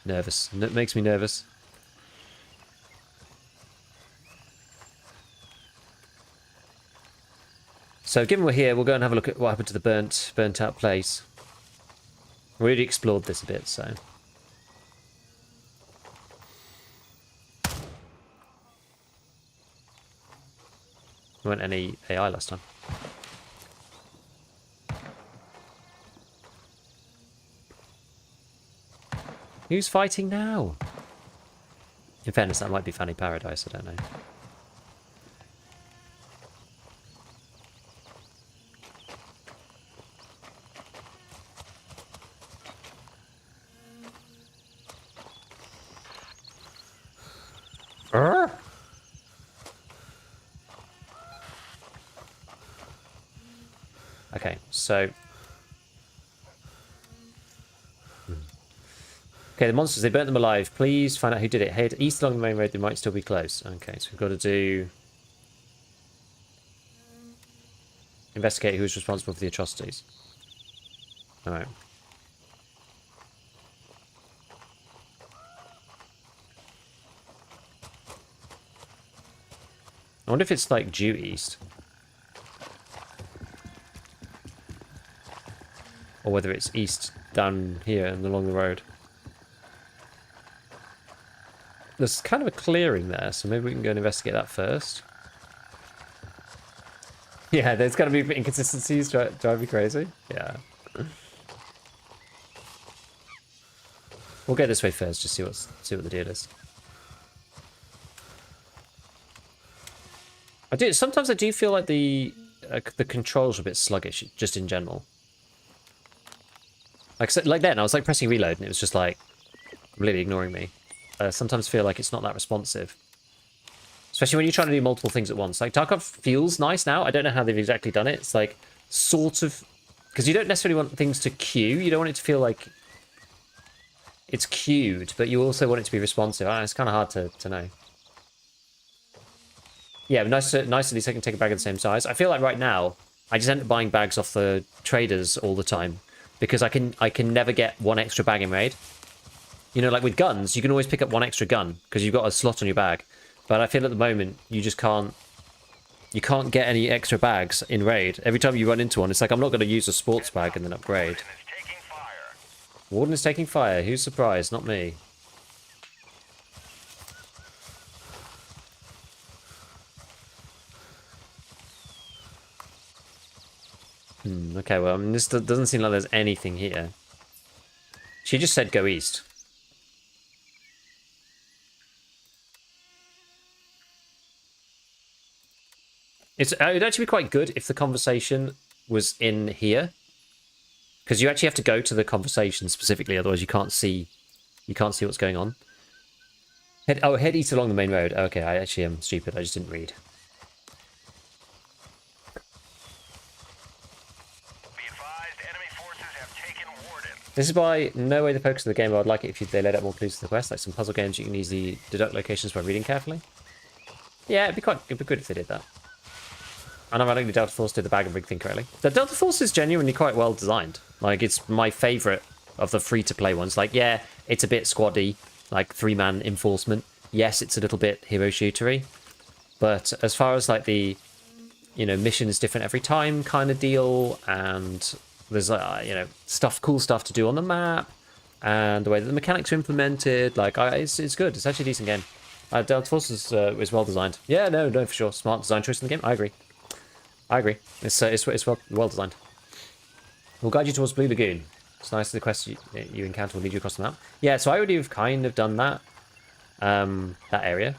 Nervous. It makes me nervous. So, given we're here, we'll go and have a look at what happened to the burnt out place. We already explored this a bit, so... There weren't any AI last time. Who's fighting now? In fairness, that might be Fanny Paradise, I don't know. Okay, so... Okay, the monsters, they burnt them alive. Please find out who did it. Head east along the main road, they might still be close. Okay, so we've got to do... Investigate who's responsible for the atrocities. Alright. I wonder if it's like due east. Or whether it's east down here and along the road. There's kind of a clearing there, so maybe we can go and investigate that first. Yeah, there's going to be inconsistencies, drive me crazy. Yeah. We'll go this way first, just see what the deal is. Sometimes I do feel like the controls are a bit sluggish, just in general. Like then, I was like pressing reload and it was just like completely ignoring me. Sometimes feel like it's not that responsive. Especially when you're trying to do multiple things at once. Like Tarkov feels nice now. I don't know how they've exactly done it. It's like sort of... Because you don't necessarily want things to queue. You don't want it to feel like it's queued, but you also want it to be responsive. It's kind of hard to know. Yeah, nice at least I can take a bag of the same size. I feel like right now, I just end up buying bags off the traders all the time. Because I can never get one extra bag in raid. You know, like with guns, you can always pick up one extra gun because you've got a slot on your bag. But I feel at the moment you just can't. You can't get any extra bags in raid. Every time you run into one, it's like I'm not going to use a sports bag and then upgrade. Warden is taking fire. Who's surprised? Not me. Okay, well, I mean, this doesn't seem like there's anything here. She just said go east. It would actually be quite good if the conversation was in here. Because you actually have to go to the conversation specifically, otherwise you can't see what's going on. Head east along the main road. Okay, I actually am stupid, I just didn't read. This is why no way the focus of the game, but I'd like it if they laid out more clues to the quest, like some puzzle games you can easily deduct locations by reading carefully. Yeah, it'd be good if they did that. And ironically, Delta Force did the bag and rig thing correctly. The Delta Force is genuinely quite well designed. Like, it's my favourite of the free-to-play ones. Like, yeah, it's a bit squaddy, like 3-man enforcement. Yes, it's a little bit hero shootery. But as far as, like, the, you know, mission is different every time kind of deal, and there's, you know, cool stuff to do on the map, and the way that the mechanics are implemented, like, it's good. It's actually a decent game. Delta Force is well designed. Yeah, no, for sure. Smart design choice in the game. I agree. It's well designed. We'll guide you towards Blue Lagoon. It's nice that the quest you encounter will lead you across the map. Yeah, so I already have kind of done that. That area.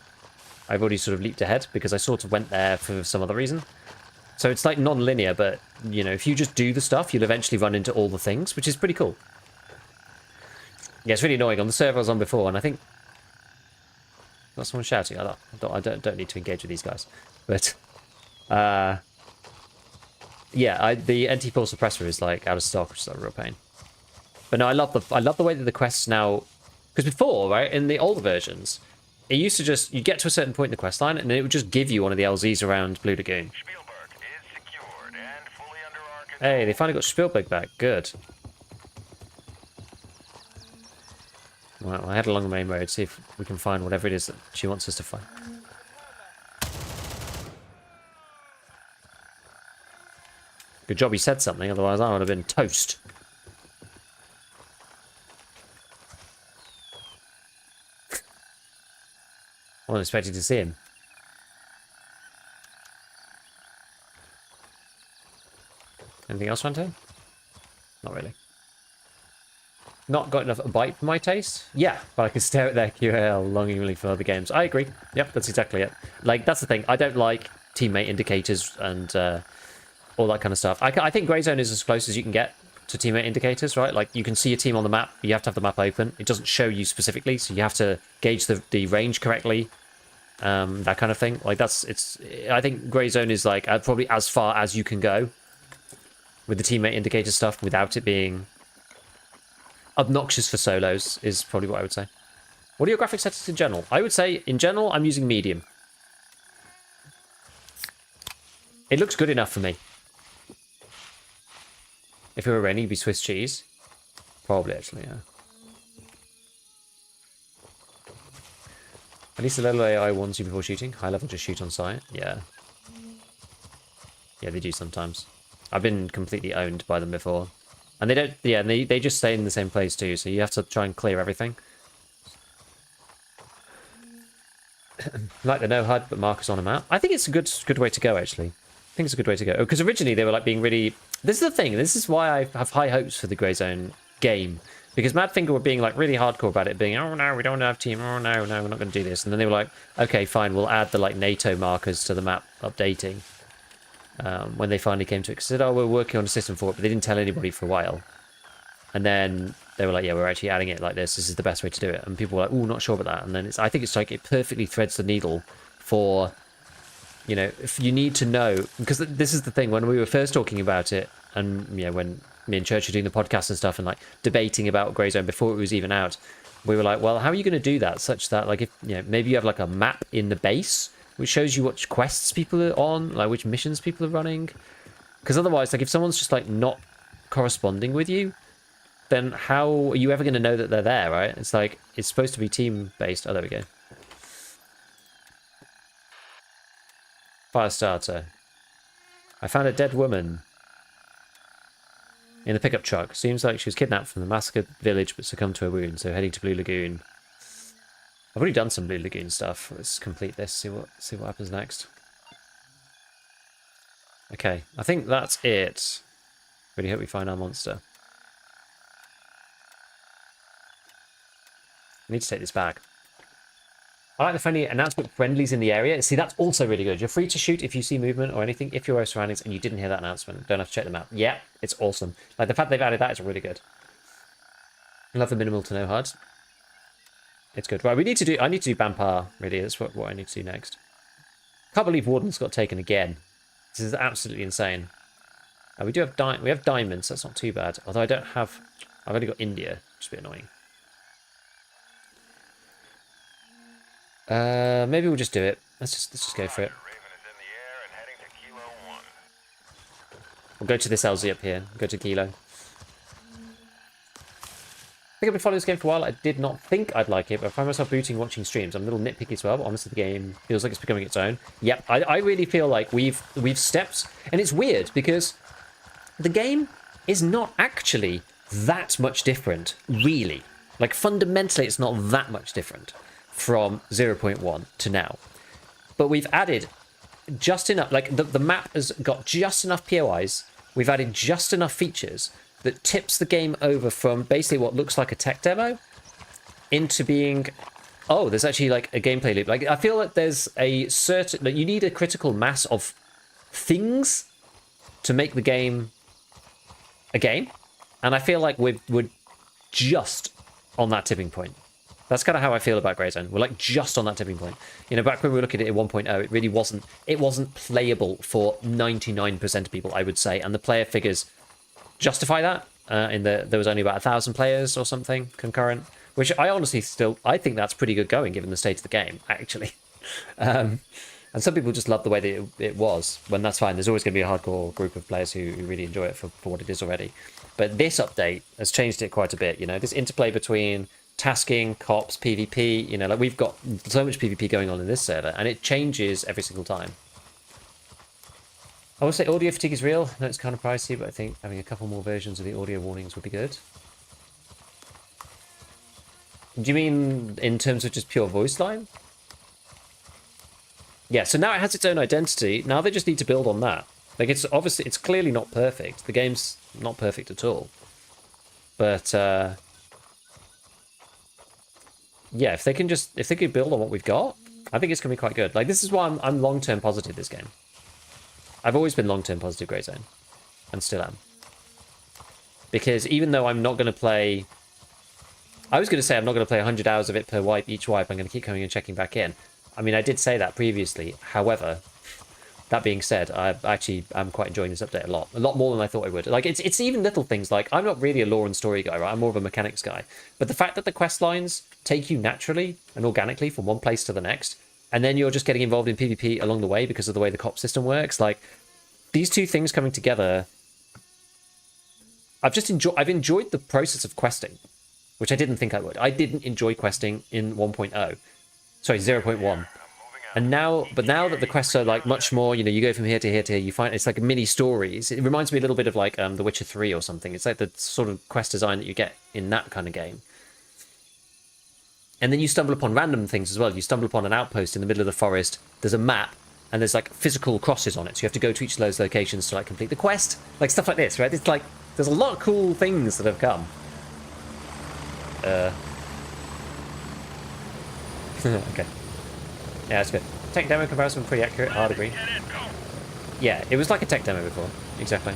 I've already sort of leaped ahead because I sort of went there for some other reason. So it's like non-linear, but, you know, if you just do the stuff, you'll eventually run into all the things, which is pretty cool. Yeah, it's really annoying. On the server I was on before, and I think... Got someone shouting. I don't need to engage with these guys. But, yeah, the NT4 suppressor is, like, out of stock, which is a real pain. But no, I love the way that the quests now... Because before, right, in the older versions, it used to just... You'd get to a certain point in the quest line, and it would just give you one of the LZs around Blue Lagoon. Hey, they finally got Spielberg back. Good. Right, well, I head along the main road, see if we can find whatever it is that she wants us to find. Good job he said something, otherwise I would have been toast. I wasn't expecting to see him. Anything else around here? Not really. Not got enough bite for my taste? Yeah, but I can stare at their QL longingly for other games. I agree. Yep, that's exactly it. Like, that's the thing. I don't like teammate indicators and all that kind of stuff. I think Grey Zone is as close as you can get to teammate indicators, right? Like, you can see a team on the map, but you have to have the map open. It doesn't show you specifically, so you have to gauge the range correctly. That kind of thing. Like, I think Grey Zone is, like, probably as far as you can go with the teammate indicator stuff without it being obnoxious for solos, is probably what I would say. What are your graphics settings in general? I would say, in general, I'm using medium. It looks good enough for me. If it were raining, it'd be Swiss cheese. Probably, actually, yeah. At least the little AI warns you before shooting. High level, just shoot on sight. Yeah. Yeah, they do sometimes. I've been completely owned by them before. And they don't, yeah, they just stay in the same place too, so you have to try and clear everything. Like the no HUD, but markers on a map. I think it's a good way to go, actually. I think it's a good way to go. Because originally they were like being really... This is the thing, this is why I have high hopes for the Grey Zone game. Because Madfinger were being like really hardcore about it, being, oh no, we don't have team, oh no, we're not going to do this. And then they were like, okay, fine, we'll add the like NATO markers to the map updating. When they finally came to it, because they said, oh, we're working on a system for it, but they didn't tell anybody for a while. And then they were like, yeah, we're actually adding it like this is the best way to do it. And people were like, oh, not sure about that. And then I think it's like it perfectly threads the needle for, you know, if you need to know, because this is the thing, when we were first talking about it, and you know, when me and Church were doing the podcast and stuff and like debating about Grey Zone before it was even out, we were like, well, how are you going to do that such that, like, if, you know, maybe you have like a map in the base which shows you which quests people are on, like which missions people are running. Because otherwise, like if someone's just like not corresponding with you, then how are you ever going to know that they're there, right? It's like, it's supposed to be team-based. Oh, there we go. Firestarter. I found a dead woman in the pickup truck. Seems like she was kidnapped from the massacred village but succumbed to a wound, so heading to Blue Lagoon. I've already done some Blue Lagoon stuff. Let's complete this, see what happens next. Okay, I think that's it. Really hope we find our monster. I need to take this back. I like the friendly announcement friendlies in the area. See, that's also really good. You're free to shoot if you see movement or anything if you're over surroundings and you didn't hear that announcement. Don't have to check them out. Yeah, it's awesome. Like the fact they've added that is really good. I love the minimal to no HUD. It's good. Right, I need to do Bampar, really. That's what I need to do next. Can't believe Warden's got taken again. This is absolutely insane. We do have diamonds, that's not too bad. Although I've only got India, which is a bit annoying. Maybe we'll just do it. Let's just go for it. We'll go to this LZ up here. Go to Kilo. I think I've been following this game for a while. I did not think I'd like it, but I find myself booting watching streams. I'm a little nitpicky as well, but honestly the game feels like it's becoming its own. Yep, I really feel like we've stepped, and it's weird because the game is not actually that much different, really. Like fundamentally it's not that much different from 0.1 to now. But we've added just enough, like the map has got just enough POIs, we've added just enough features that tips the game over from basically what looks like a tech demo into being, oh, there's actually like a gameplay loop. Like I feel like there's a certain, like you need a critical mass of things to make the game a game. And I feel like we're just on that tipping point. That's kind of how I feel about Grey Zone. We're like just on that tipping point. You know, back when we were looking at it at 1.0, it really wasn't playable for 99% of people, I would say. And the player figures justify that. There was only about 1,000 players or something concurrent, which I honestly I think that's pretty good going given the state of the game, actually. And some people just love the way that it was, when that's fine. There's always going to be a hardcore group of players who really enjoy it for what it is already. But this update has changed it quite a bit. You know, this interplay between tasking, cops, PvP, you know, like we've got so much PvP going on in this server, and it changes every single time. I would say audio fatigue is real. I know it's kind of pricey, but I think having a couple more versions of the audio warnings would be good. Do you mean in terms of just pure voice line? Yeah, so now it has its own identity. Now they just need to build on that. Like, it's obviously, it's clearly not perfect. The game's not perfect at all. But, yeah, if they could build on what we've got, I think it's going to be quite good. Like, this is why I'm long-term positive this game. I've always been long-term positive Grey Zone. And still am. Because even though I'm not going to play... I was going to say I'm not going to play 100 hours of it per wipe, each wipe. I'm going to keep coming and checking back in. I mean, I did say that previously. However, that being said, I'm quite enjoying this update a lot more than I thought I would. Like, it's even little things like, I'm not really a lore and story guy, right? I'm more of a mechanics guy. But the fact that the quest lines take you naturally and organically from one place to the next, and then you're just getting involved in PvP along the way because of the way the cop system works, like, these two things coming together, I've enjoyed the process of questing, which I didn't think I would. I didn't enjoy questing in 1.0. Sorry, 0.1. And now, but now that the quests are like much more, you know, you go from here to here to here, you find it's like mini stories. It reminds me a little bit of like The Witcher 3 or something. It's like the sort of quest design that you get in that kind of game. And then you stumble upon random things as well. You stumble upon an outpost in the middle of the forest. There's a map, and there's like physical crosses on it. So you have to go to each of those locations to like complete the quest. Like stuff like this, right? It's like, there's a lot of cool things that have come. Okay. Yeah, that's good. Tech demo comparison pretty accurate, hard agree. Yeah, it was like a tech demo before. Exactly.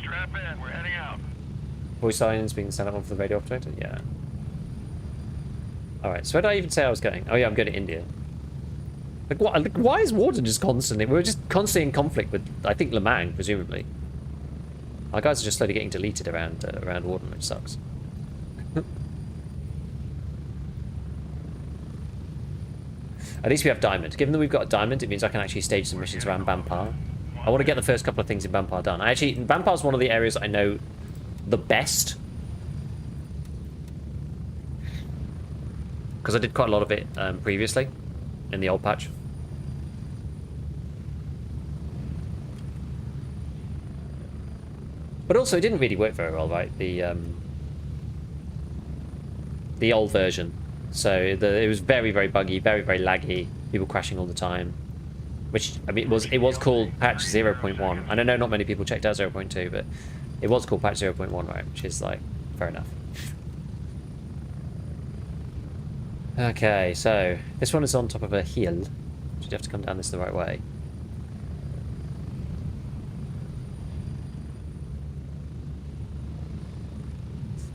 Strap in, we're heading out. Voice lines being sent up for the radio operator? Yeah. Alright, so where did I even say I was going? Oh yeah, I'm going to India. Like, what? Like, why is Warden just constantly... We're just constantly in conflict with, I think, Lemang, presumably. Our guys are just slowly getting deleted around Warden, which sucks. At least we have Diamond. Given that we've got a Diamond, it means I can actually stage some missions around Bampar. I want to get the first couple of things in Bampar done. Bampar's one of the areas I know the best. Because I did quite a lot of it previously, in the old patch. But also, it didn't really work very well, right? The old version. So it was very, very buggy, very, very laggy. People crashing all the time. Which, I mean, it was called patch 0.1. And I know not many people checked out 0.2, but it was called patch 0.1, right? Which is, like, fair enough. Okay, so this one is on top of a hill. So you have to come down this the right way.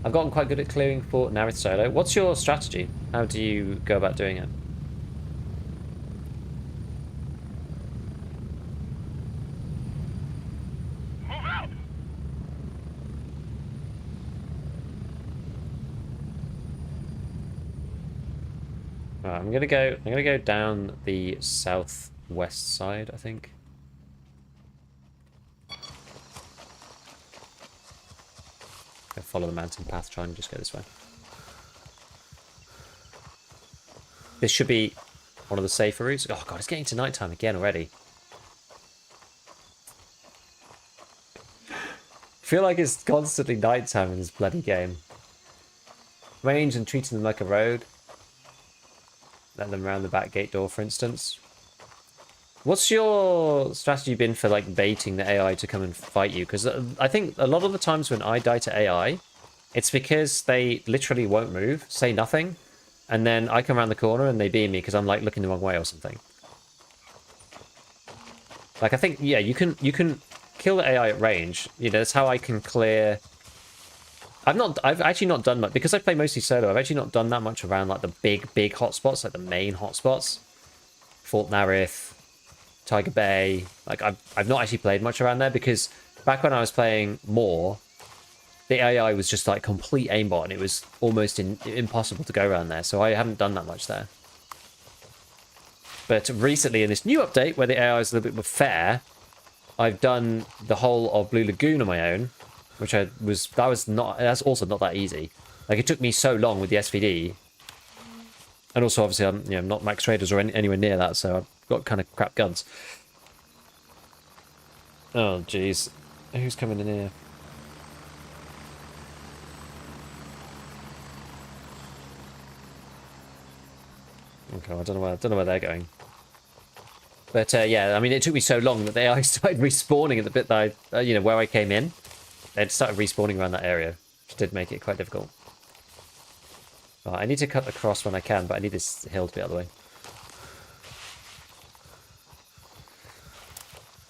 I've gotten quite good at clearing Fort Narith solo. What's your strategy? How do you go about doing it? Move out. Right, I'm gonna go down the southwest side, I think. Follow the mountain path, try and just go this way. This should be one of the safer routes. Oh god, it's getting to nighttime again already. I feel like it's constantly nighttime in this bloody game. Range and treating them like a road. Let them around the back gate door, for instance. What's your strategy been for, like, baiting the AI to come and fight you? Because I think a lot of the times when I die to AI, it's because they literally won't move, say nothing, and then I come around the corner and they beam me because I'm, like, looking the wrong way or something. Like, I think, yeah, you can kill the AI at range. You know, that's how I can clear... I've actually not done much, because I play mostly solo, I've actually not done that much around, like, the big hotspots, like the main hotspots. Fort Narith, Tiger Bay. Like, I've not actually played much around there, because back when I was playing more, the AI was just like complete aimbot, and it was almost impossible to go around there, so I haven't done that much there. But recently in this new update, where the AI is a little bit more fair, I've done the whole of Blue Lagoon on my own, which that's also not that easy. Like, it took me so long with the SVD, and also obviously I'm not max traders or anywhere near that, so I've got kind of crap guns. Oh jeez, who's coming in here? Okay, I don't know where they're going. But yeah, I mean, it took me so long that the AI started respawning at the bit that I, you know, where I came in. They'd started respawning around that area, which did make it quite difficult. I need to cut across when I can, but I need this hill to be out of the way.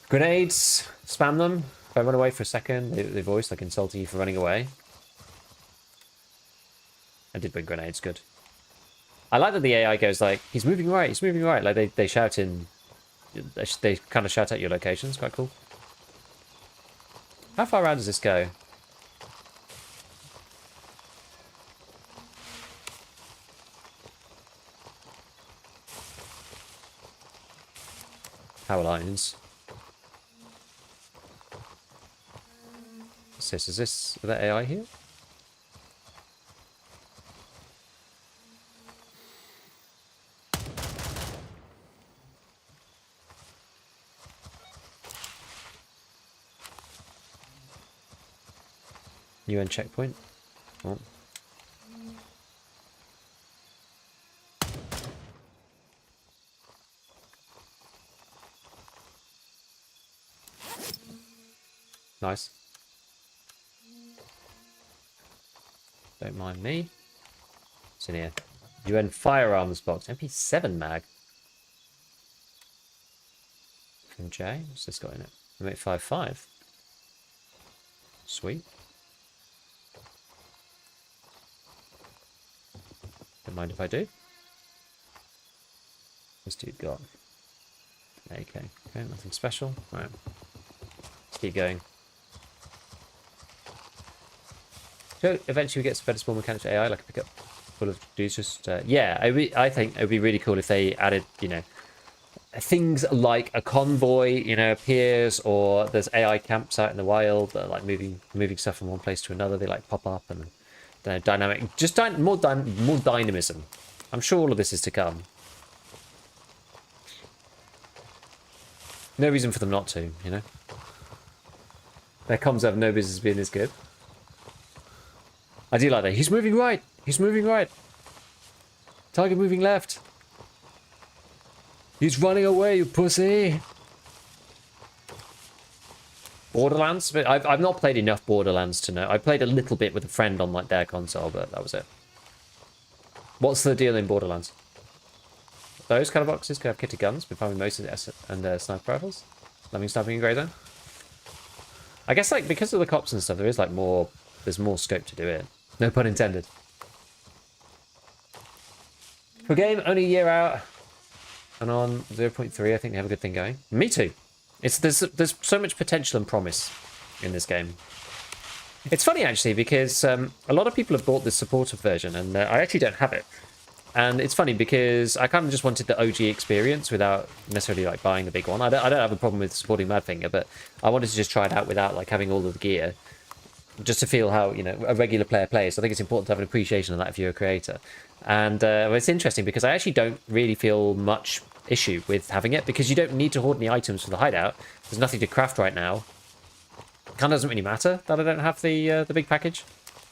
Grenades, spam them. If I run away for a second, they voice like insulting you for running away. I did bring grenades, good. I like that the AI goes like, he's moving right, he's moving right. Like they shout in, they kind of shout out your location. It's quite cool. How far around does this go? Power lines. What's this? Is this the AI here? UN checkpoint. Oh. Nice. Don't mind me. What's in here? UN firearms box. MP7 mag. From J. What's this got in it? M855. Sweet. Don't mind if I do. This dude got AK. Okay, nothing special. Alright. Let's keep going. So eventually we get some better small mechanics for AI, like a pickup full of dudes. Just yeah, I think it would be really cool if they added, you know, things like a convoy, you know, appears, or there's AI camps out in the wild that are like moving stuff from one place to another. They like pop up and dynamic, just more dynamism. I'm sure all of this is to come. No reason for them not to, you know. Their comms have no business being this good. I do like that. He's moving right. He's moving right. Target moving left. He's running away, you pussy. Borderlands? But I've not played enough Borderlands to know. I played a little bit with a friend on like their console, but that was it. What's the deal in Borderlands? Those kind of boxes could have kitted guns, but probably most of the and sniper rifles. Loving sniping in Grey Zone. I guess like because of the cops and stuff, there is like more. There's more scope to do it. No pun intended. For game, only a year out. And on 0.3, I think they have a good thing going. Me too. There's so much potential and promise in this game. It's funny actually because a lot of people have bought this supportive version, and I actually don't have it. And it's funny because I kind of just wanted the OG experience without necessarily like buying the big one. I don't have a problem with supporting Madfinger, but I wanted to just try it out without like having all of the gear, just to feel how, you know, a regular player plays. So I think it's important to have an appreciation of that if you're a creator. And well, it's interesting because I actually don't really feel much issue with having it, because you don't need to hoard any items for the hideout. There's nothing to craft right now. It kind of doesn't really matter that I don't have the big package.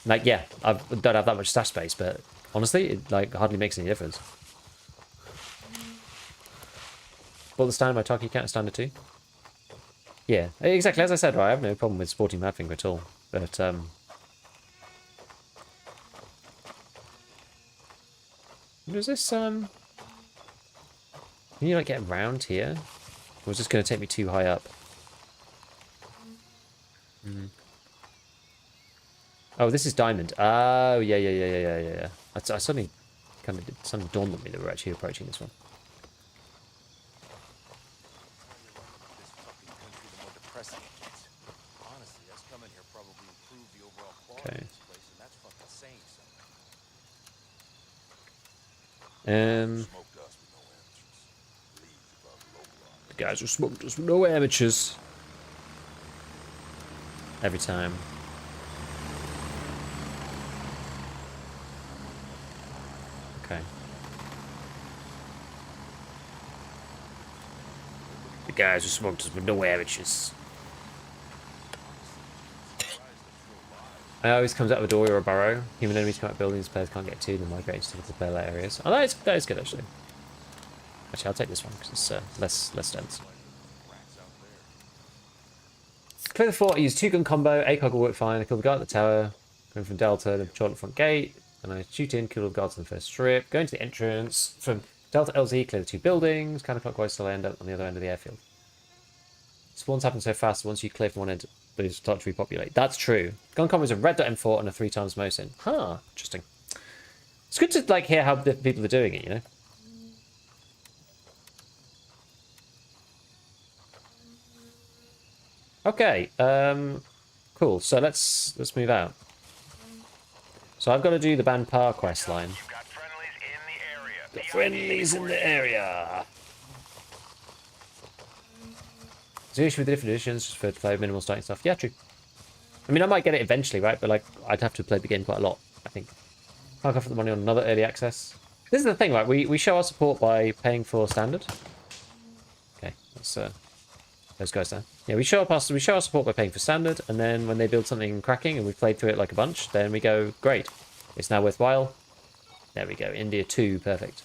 Like, yeah, I don't have that much stash space, but honestly, it like hardly makes any difference. Bought the standard, my Taki count standard too. Yeah, exactly as I said, right, I have no problem with sporting Madfinger at all. But was this can you like get around here? Or was this going to take me too high up? Oh, this is diamond. Oh, yeah. I suddenly kind of something dawned on me that we're actually approaching this one. Okay. The guys who smoked us with no amateurs. Every time. Okay. The guys who smoked us with no amateurs. It always comes out of a doorway or a burrow. Human enemies come out of buildings players can't get to, then migrate to the player areas. Oh, that is good actually. Actually, I'll take this one because it's less dense. Clear the fort. I use 2-gun combo. ACOG will work fine. I kill the guard at the tower. Going from Delta, then patrol at the front gate. And I shoot in, kill all the guards on the first strip. Going to the entrance. From Delta LZ, clear the 2 buildings. Counterclockwise till I end up on the other end of the airfield. Spawns happen so fast. Once you clear from one end, they start to repopulate. That's true. Gun combo is a red dot M4 and a 3 times Mosin. Huh. Interesting. It's good to like hear how the people are doing it, you know? Okay, cool. So let's move out. So I've got to do the Banpar quest line. You've got friendlies in the area. The friendlies in the area. Is the issue with the different editions just for play minimal starting stuff? Yeah, true. I mean, I might get it eventually, right? But like, I'd have to play the game quite a lot, I think. Can't go for the money on another early access. This is the thing, right? We show our support by paying for standard. Okay, that's those guys there. Yeah, we show our support by paying for standard, and then when they build something cracking and we've played through it like a bunch, then we go, great, it's now worthwhile. There we go, India 2, perfect.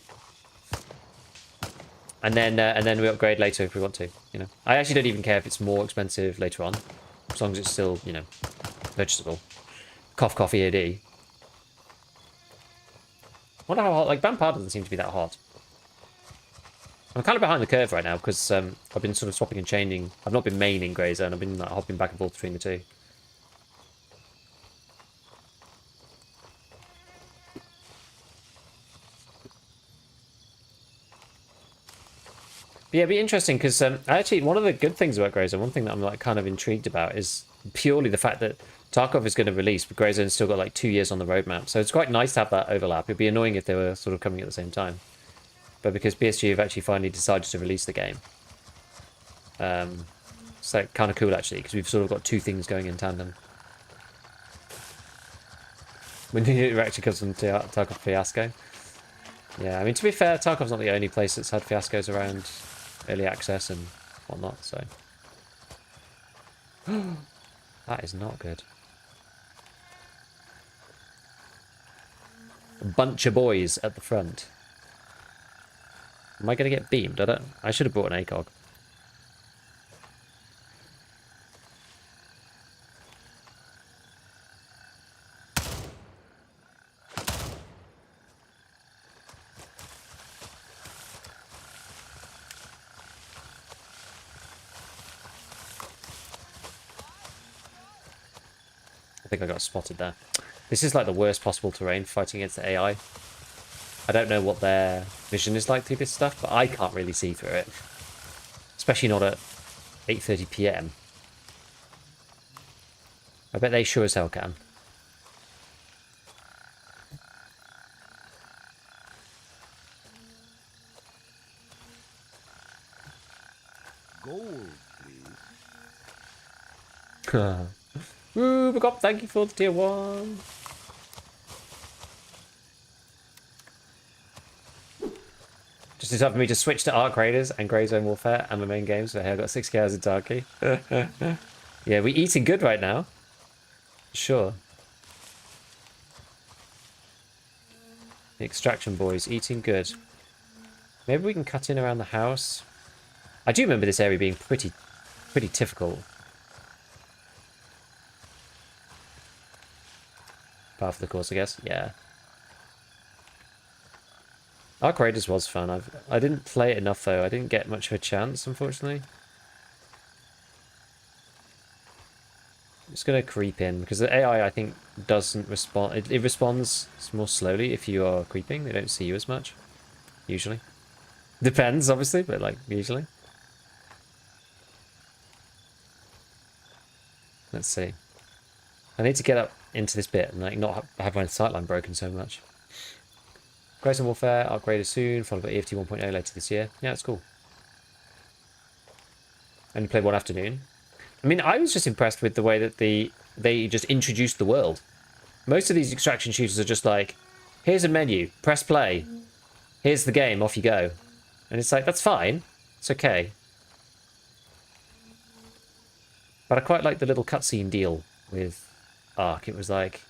And then we upgrade later if we want to, you know. I actually don't even care if it's more expensive later on, as long as it's still, you know, purchasable. Cough, coffee, AD. I wonder how hot, like, Banpar doesn't seem to be that hot. I'm kind of behind the curve right now because I've been sort of swapping and changing. I've not been maining Grey Zone. I've been like, hopping back and forth between the two. But yeah, it'd be interesting because actually one of the good things about Grey Zone, one thing that I'm like kind of intrigued about is purely the fact that Tarkov is going to release, but Grey Zone's still got like 2 years on the roadmap. So it's quite nice to have that overlap. It'd be annoying if they were sort of coming at the same time. But because PSG have actually finally decided to release the game. It's like kind of cool actually, because we've sort of got 2 things going in tandem. When it actually comes from Tarkov Fiasco. Yeah, I mean, to be fair, Tarkov's not the only place that's had fiascos around early access and whatnot, so. That is not good. A bunch of boys at the front. Am I going to get beamed? I should have brought an ACOG. I think I got spotted there. This is like the worst possible terrain for fighting against the AI. I don't know what their vision is like through this stuff, but I can't really see through it. Especially not at 8:30 PM. I bet they sure as hell can. Gold, please. Woo, Backup, thank you for the tier 1. Just in time for me to switch to Arc Raiders and Grey Zone Warfare and my main games. So hey, I've got 6 hours in Darky. Yeah, we're eating good right now. Sure. The Extraction boys, eating good. Maybe we can cut in around the house. I do remember this area being pretty difficult. Part of the course, I guess. Yeah. Arc Raiders was fun. I didn't play it enough though. I didn't get much of a chance, unfortunately. I'm just gonna creep in because the AI I think doesn't respond. It responds more slowly if you are creeping. They don't see you as much, usually. Depends, obviously, but like usually. Let's see. I need to get up into this bit and like not have my sightline broken so much. Grey Zone Warfare, Arc Raiders soon, followed by EFT 1.0 later this year. Yeah, it's cool. Only played one afternoon. I mean, I was just impressed with the way that they just introduced the world. Most of these extraction shooters are just like, here's a menu, press play. Here's the game, off you go. And it's like, that's fine. It's okay. But I quite like the little cutscene deal with Ark. It was like,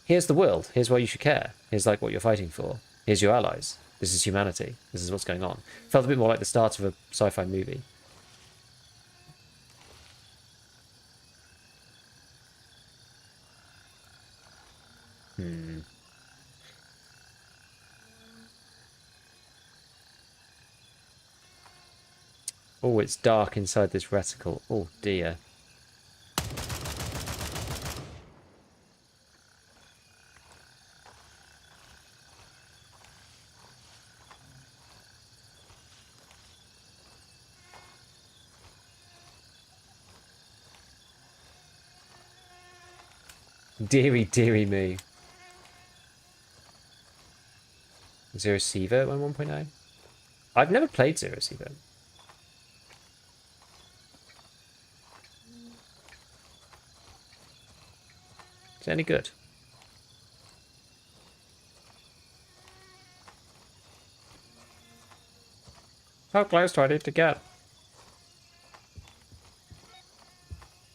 here's the world. Here's why you should care. Here's like what you're fighting for. Here's your allies. This is humanity. This is what's going on. Felt a bit more like the start of a sci-fi movie. Oh, it's dark inside this reticle. Oh, dear. Deary, deary me. Zero Siva at 1.9? I've never played Zero Siva. Is it any good? How close do I need to get?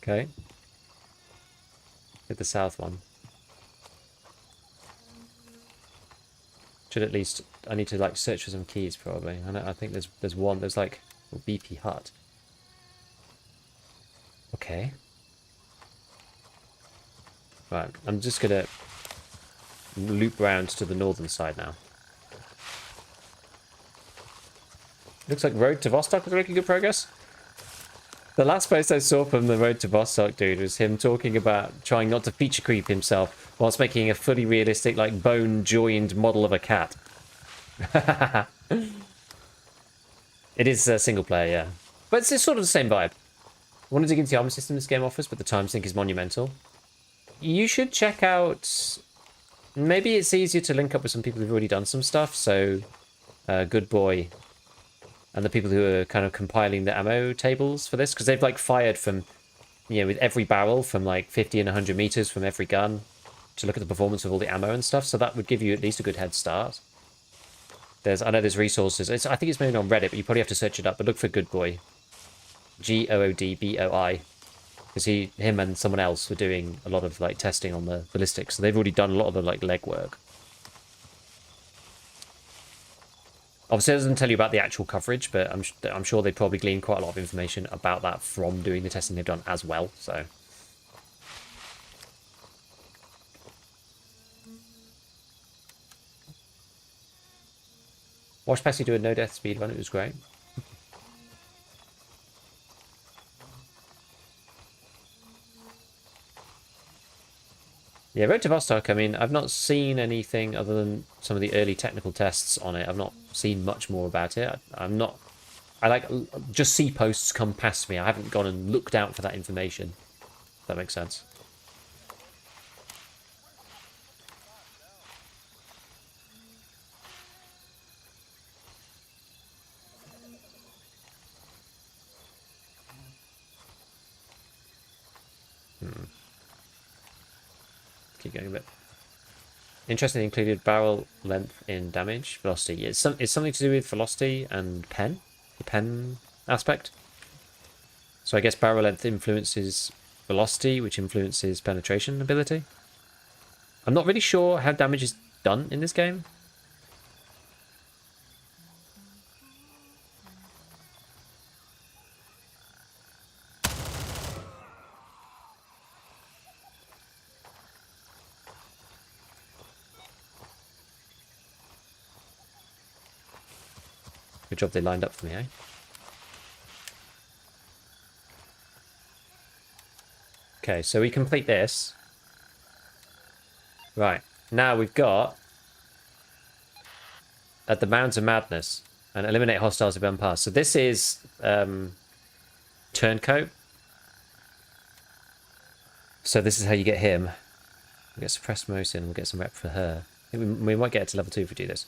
Okay. Hit the south one. Should at least... I need to like search for some keys probably. I think there's one. There's like a BP hut. Okay. Right, I'm just gonna loop round to the northern side now. Looks like Road to Vostok is making good progress. The last post I saw from the Road to Vostok dude was him talking about trying not to feature creep himself whilst making a fully realistic, like, bone-joined model of a cat. It is a single player, yeah. But it's sort of the same vibe. I want to dig into the armor system this game offers, but the time sink is monumental. You should check out... Maybe it's easier to link up with some people who've already done some stuff, so... Good Boy... and the people who are kind of compiling the ammo tables for this, because they've like fired from, you know, with every barrel from like 50 and 100 meters from every gun to look at the performance of all the ammo and stuff. So that would give you at least a good head start. I know there's resources. I think it's maybe on Reddit, but you probably have to search it up. But look for Good Boy, Goodboi, because him and someone else were doing a lot of like testing on the ballistics. So they've already done a lot of the like legwork. Obviously, it doesn't tell you about the actual coverage, but I'm sure they probably gleaned quite a lot of information about that from doing the testing they've done as well. So, watched Passy do a no-death speed run. It was great. Yeah, Road to Vostok, I mean, I've not seen anything other than some of the early technical tests on it. I've not seen much more about it. I like, just see posts come past me. I haven't gone and looked out for that information. If that makes sense. Keep going a bit. Interesting, included barrel length in damage, velocity. It's something to do with velocity and pen, the pen aspect. So I guess barrel length influences velocity, which influences penetration ability. I'm not really sure how damage is done in this game. Good job they lined up for me, eh? Okay, so we complete this. Right, now we've got at the Mounds of Madness and eliminate hostiles at Ben Pass. So this is Turncoat. So this is how you get him. We get suppressed Mosin, we'll get some rep for her. I think we might get it to level 2 if we do this.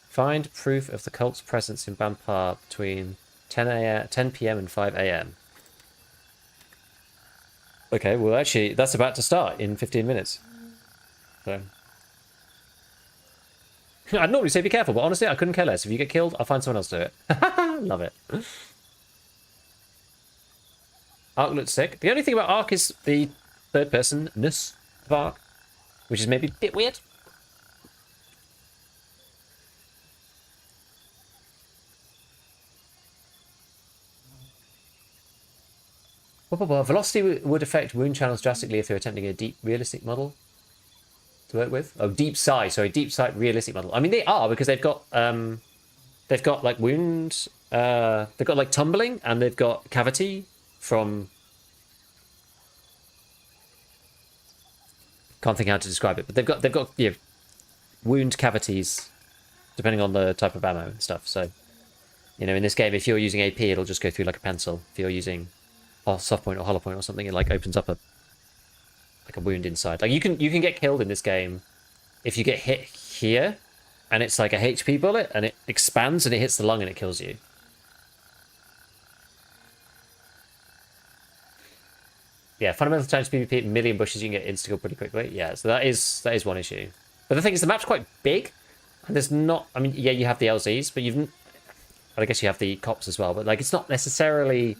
Find proof of the cult's presence in Bampar between 10 p.m. and 5 a.m. Okay, well actually that's about to start in 15 minutes. So I'd normally say be careful, but honestly I couldn't care less. If you get killed, I'll find someone else to do it. Love it. Ark looks sick. The only thing about Ark is the third-person-ness of Ark, which is maybe a bit weird. Velocity would affect wound channels drastically if they're attempting a deep realistic model to work with. Oh, deep sight. Sorry, deep sight realistic model. I mean, they are because they've got like wound. They've got like tumbling and they've got cavity from. Can't think how to describe it, but they've got wound cavities, depending on the type of ammo and stuff. So, in this game, if you're using AP, it'll just go through like a pencil. If you're using soft point or hollow point or something, it like opens up a wound inside. Like you can get killed in this game if you get hit here, and it's like a HP bullet, and it expands and it hits the lung and it kills you. Yeah, fundamental times PvP at million bushes, you can get insta-kill pretty quickly. Yeah, so that is one issue. But the thing is, the map's quite big, and there's not. I mean, yeah, you have the LZs, but I guess you have the cops as well. But like, it's not necessarily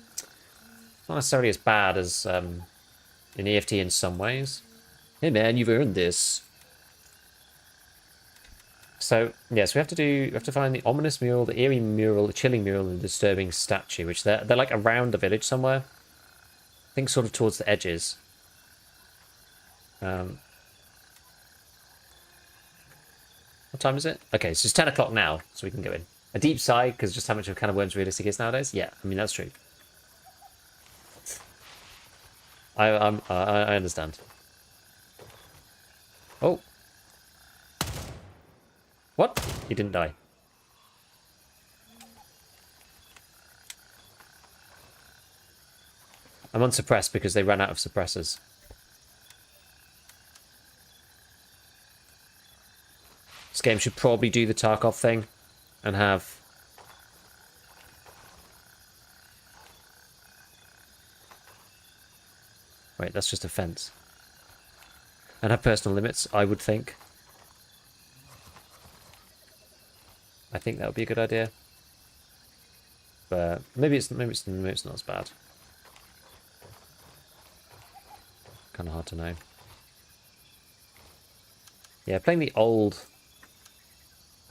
as bad as in EFT in some ways. Hey man, you've earned this. So yeah, so we have to find the ominous mural, the eerie mural, the chilling mural, and the disturbing statue, which they're like around the village somewhere. I think sort of towards the edges. What time is it? Okay, so it's 10 o'clock now, so we can go in. A deep sigh, because just how much of a can of worms realistic is nowadays? Yeah, I mean, that's true. I understand. Oh. What? He didn't die. I'm unsuppressed because they ran out of suppressors. This game should probably do the Tarkov thing and have... Wait, that's just a fence. And have personal limits, I would think. I think that would be a good idea. But maybe it's not as bad. Kind of hard to know. Yeah, playing the old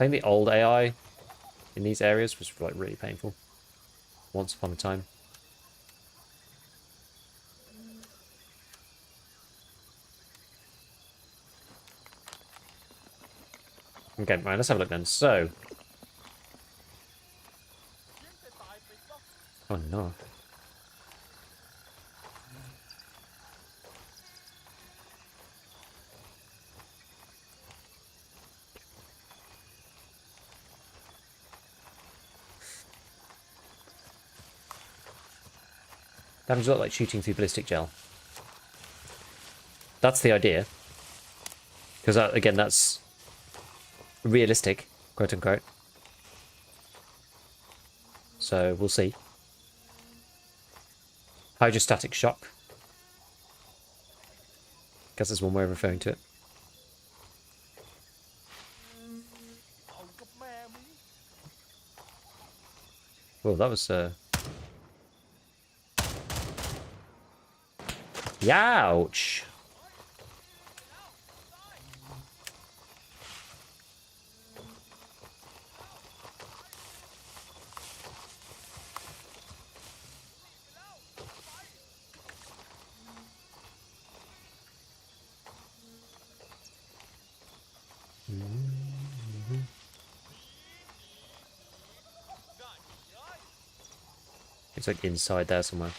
AI in these areas was like really painful. Once upon a time. Okay, right, let's have a look then. So. Oh no. Damage a lot like shooting through ballistic gel. That's the idea. Because, again, that's realistic, quote-unquote. So, we'll see. Hydrostatic shock. Guess that's one way of referring to it. Well, that was... Youch! It's like inside there somewhere.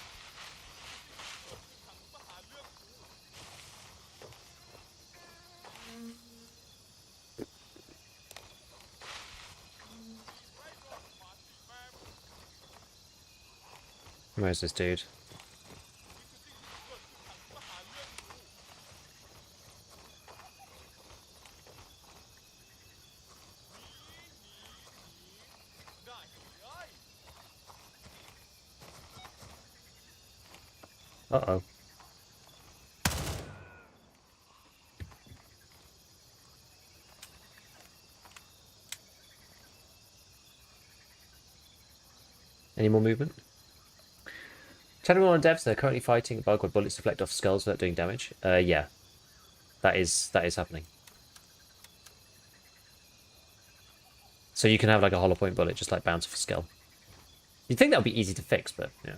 Where's this dude? Uh-oh. Any more movement? Channel on devs, they're currently fighting a bug where bullets deflect off skulls without doing damage. Yeah. That is happening. So you can have like a hollow point bullet just like bounce off a skull. You'd think that would be easy to fix, but yeah.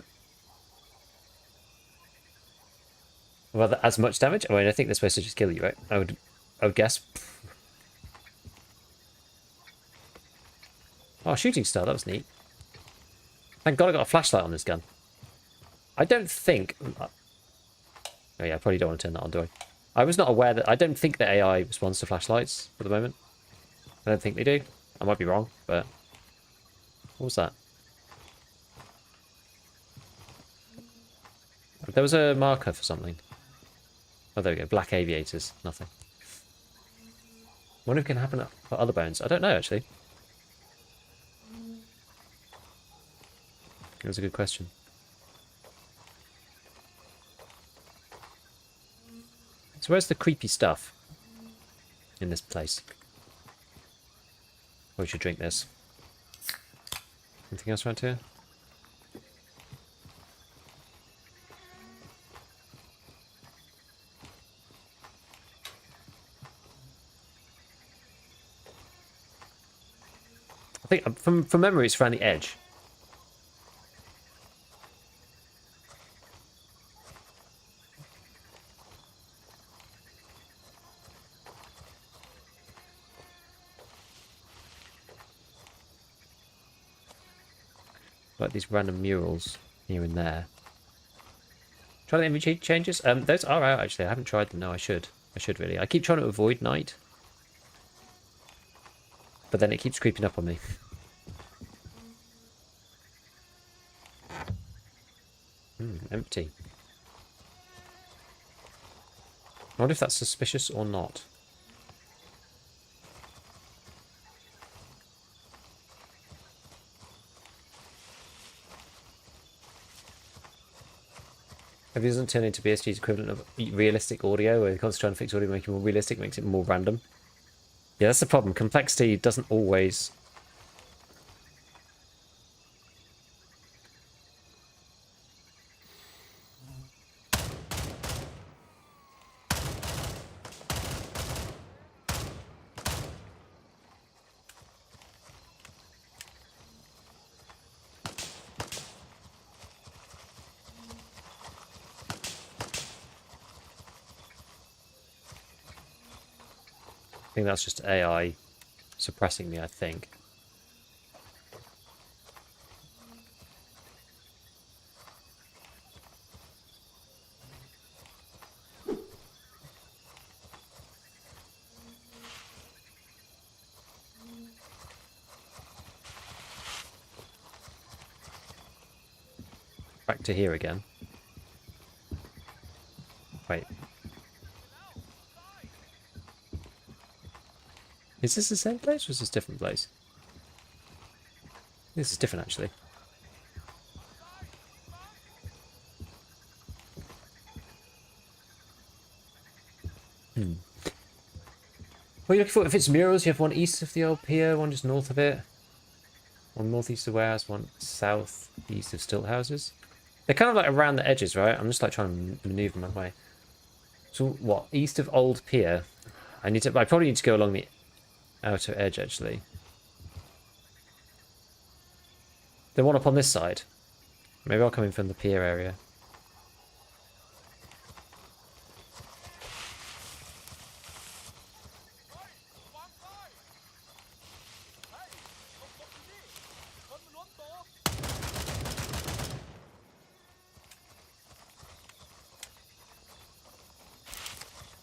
Well, as much damage? I mean, I think they're supposed to just kill you, right? I would guess. Oh, shooting star, that was neat. Thank God I got a flashlight on this gun. I don't think... Oh yeah, I probably don't want to turn that on, do I? I was not aware that... I don't think that AI responds to flashlights for the moment. I don't think they do. I might be wrong, but... What was that? There was a marker for something. Oh, there we go. Black aviators. Nothing. Wonder if it can happen for other bones. I don't know, actually. That was a good question. So where's the creepy stuff in this place? Oh, we should drink this. Anything else around here? I think from memory it's around the edge. Like these random murals here and there. Try the image changes. Those are out actually. I haven't tried them. No, I should. I should really. I keep trying to avoid night, but then it keeps creeping up on me. Empty. I wonder if that's suspicious or not. If it doesn't turn into BSG's equivalent of realistic audio, where they're constantly trying to fix audio, make it more realistic, makes it more random. Yeah, that's the problem. Complexity doesn't always... I think that's just AI suppressing me, I think. Back to here again. Wait. Is this the same place or is this a different place? This is different actually. What are you looking for? If it's murals, you have one east of the old pier, one just north of it. One northeast of warehouse, one southeast of stilt houses. They're kind of like around the edges, right? I'm just like trying to maneuver my way. So what? East of old pier. I probably need to go along the outer edge actually. There's one up on this side. Maybe I'll come in from the pier area.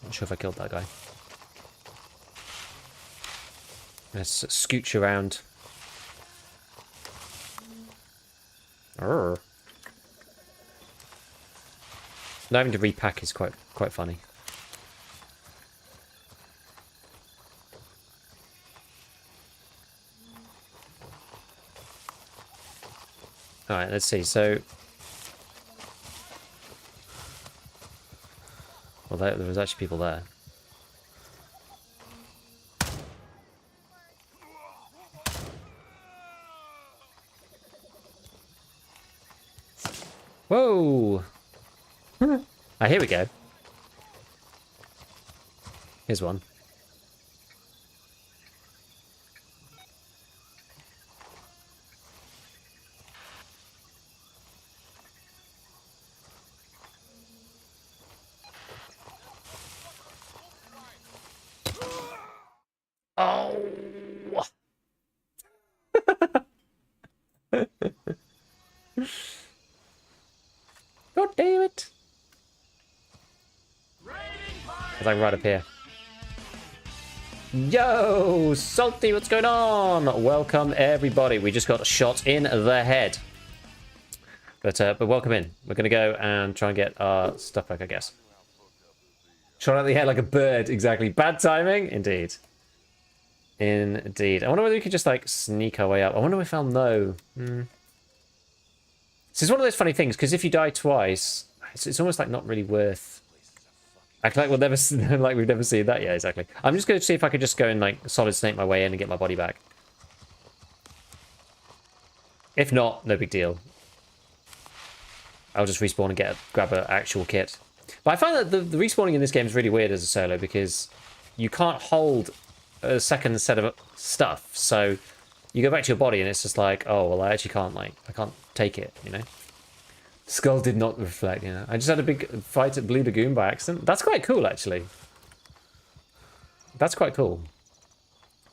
Not sure if I killed that guy. Let's scooch around. Not having to repack is quite funny. All right, let's see. So, well, there was actually people there. Whoa! Ah, here we go. Here's one. God damn it. It's like right up here. Yo, Salty, what's going on? Welcome, everybody. We just got shot in the head. But welcome in. We're going to go and try and get our stuff back, I guess. Shot out the head like a bird, exactly. Bad timing, indeed. Indeed. I wonder whether we could just, like, sneak our way up. I wonder if I'll know. This is one of those funny things, because if you die twice, it's almost, like, not really worth... Act like we'll never, like we've never seen that yet, exactly. I'm just going to see if I could just go and, like, solid snake my way in and get my body back. If not, no big deal. I'll just respawn and grab an actual kit. But I find that the respawning in this game is really weird as a solo because you can't hold a second set of stuff. So you go back to your body and it's just like, oh, well, I actually can't, like, I can't take it, you know? Skull did not reflect, you know? I just had a big fight at Blue Lagoon by accident. That's quite cool, actually. That's quite cool.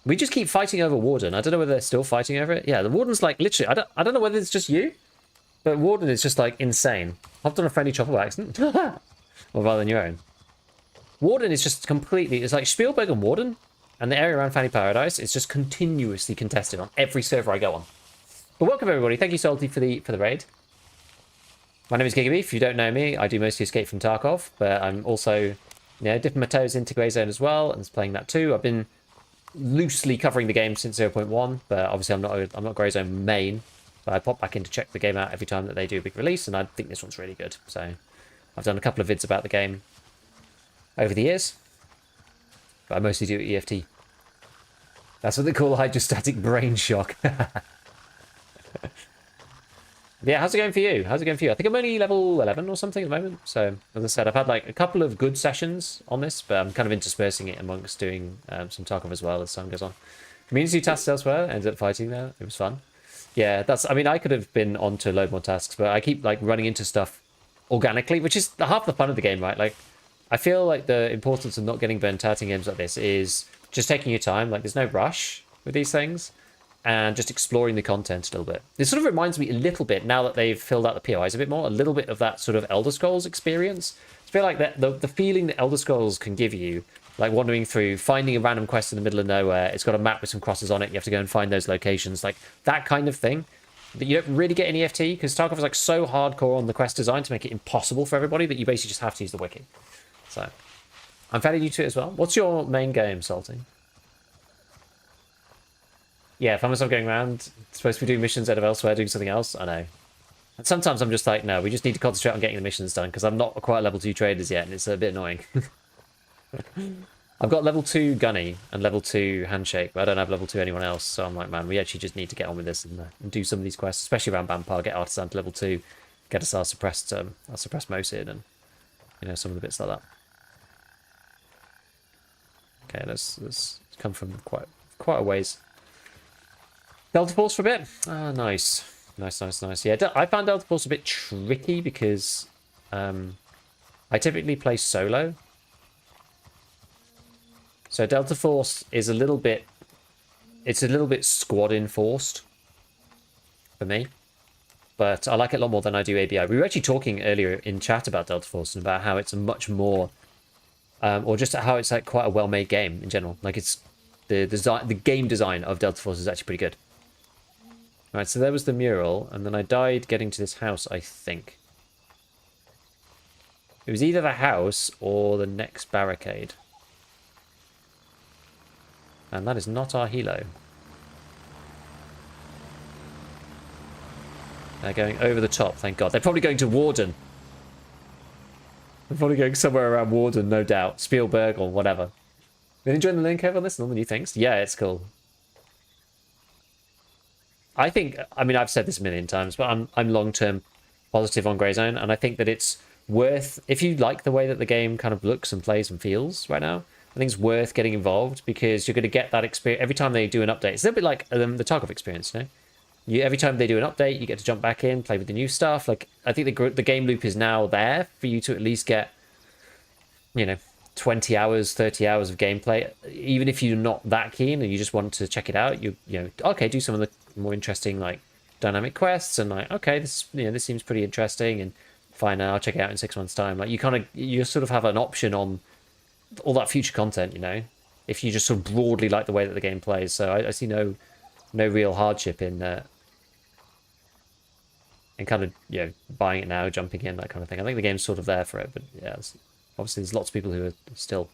We just keep fighting over Warden. I don't know whether they're still fighting over it. Yeah, the Warden's like, literally, I don't know whether it's just you. But Warden is just, like, insane. Hopped on a friendly chopper by accident. Or rather than your own. Warden is just completely... It's like Spielberg and Warden. And the area around Fanny Paradise is just continuously contested on every server I go on. But welcome, everybody. Thank you, Salty, for the raid. My name is Gigabeef. If you don't know me, I do mostly Escape from Tarkov. But I'm also, you know, dipping my toes into Grey Zone as well. And playing that too. I've been loosely covering the game since 0.1. But obviously I'm not Grey Zone main. But I pop back in to check the game out every time that they do a big release, and I think this one's really good. So I've done a couple of vids about the game over the years, but I mostly do EFT. That's what they call hydrostatic brain shock. Yeah, how's it going for you? How's it going for you? I think I'm only level 11 or something at the moment. So as I said, I've had like a couple of good sessions on this, but I'm kind of interspersing it amongst doing some Tarkov as well as time goes on. Community tasks elsewhere, ended up fighting there. It was fun. Yeah, I mean, I could have been on to load more tasks, but I keep, like, running into stuff organically, which is half the fun of the game, right? Like, I feel like the importance of not getting burnt out in games like this is just taking your time. Like, there's no rush with these things, and just exploring the content a little bit. It sort of reminds me a little bit, now that they've filled out the POIs a bit more, a little bit of that sort of Elder Scrolls experience. I feel like that the feeling that Elder Scrolls can give you, like wandering through, finding a random quest in the middle of nowhere, it's got a map with some crosses on it, you have to go and find those locations, like that kind of thing that you don't really get in EFT, because Tarkov is like so hardcore on the quest design to make it impossible for everybody that you basically just have to use the wiki. So I'm fairly new to it as well. What's your main game, Salty? Yeah, I find myself going around, supposed to be doing missions out of elsewhere, doing something else. I know. And sometimes I'm just like, no, we just need to concentrate on getting the missions done, because I'm not quite level 2 traders yet, and it's a bit annoying. I've got level 2 Gunny and level 2 Handshake, but I don't have level 2 anyone else, so I'm like, man, we actually just need to get on with this and do some of these quests, especially around Bampar, get Artisan to level 2, get us our suppressed Mosid, and, you know, some of the bits like that. Okay, let's come from quite a ways. Delta Force for a bit? Ah, nice. Nice. Yeah, I found Delta Force a bit tricky because I typically play solo. So Delta Force is a little bit squad enforced for me, but I like it a lot more than I do ABI. We were actually talking earlier in chat about Delta Force and about how it's a much more, or just how it's like quite a well-made game in general. Like it's the game design of Delta Force is actually pretty good. Right, so there was the mural, and then I died getting to this house, I think. It was either the house or the next barricade. And that is not our helo. They're going over the top, thank God. They're probably going to Warden. They're probably going somewhere around Warden, no doubt. Spielberg or whatever. Been enjoying the learning curve on this and all the new things? Yeah, it's cool. I think, I mean, I've said this a million times, but I'm long-term positive on Grey Zone, and I think that it's worth, if you like the way that the game kind of looks and plays and feels right now, I think it's worth getting involved, because you're going to get that experience every time they do an update. It's a little bit like the Tarkov experience, you know? Every time they do an update, you get to jump back in, play with the new stuff. Like, I think the game loop is now there for you to at least get, you know, 20 hours, 30 hours of gameplay. Even if you're not that keen and you just want to check it out, you know, okay, do some of the more interesting, like, dynamic quests, and like, okay, this seems pretty interesting, and fine, I'll check it out in 6 months' time. Like you sort of have an option on all that future content, you know, if you just sort of broadly like the way that the game plays. So I see no real hardship in kind of, you know, buying it now, jumping in, that kind of thing. I think the game's sort of there for it, but yeah, obviously there's lots of people who are still,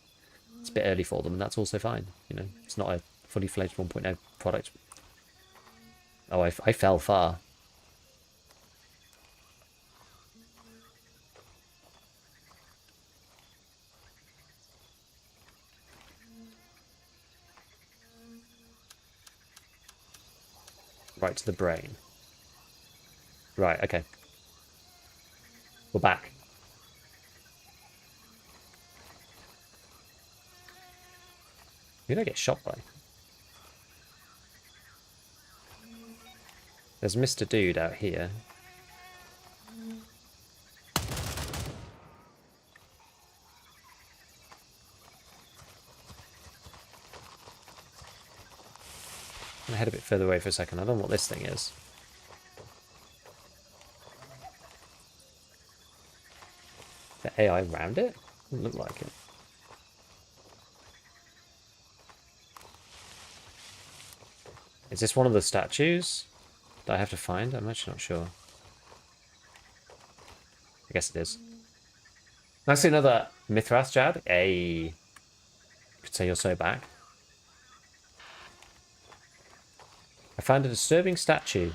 it's a bit early for them, and that's also fine. You know, it's not a fully fledged 1.0 product. Oh, I fell far. Right to the brain. Right, okay. We're back. Who did I get shot by? There's Mr. Dude out here. I'm gonna head a bit further away for a second. I don't know what this thing is. The AI around it? Doesn't look like it. Is this one of the statues that I have to find? I'm actually not sure. I guess it is. Nice to know that Mithras, Jad. Hey. Could say you're so back. I found a disturbing statue.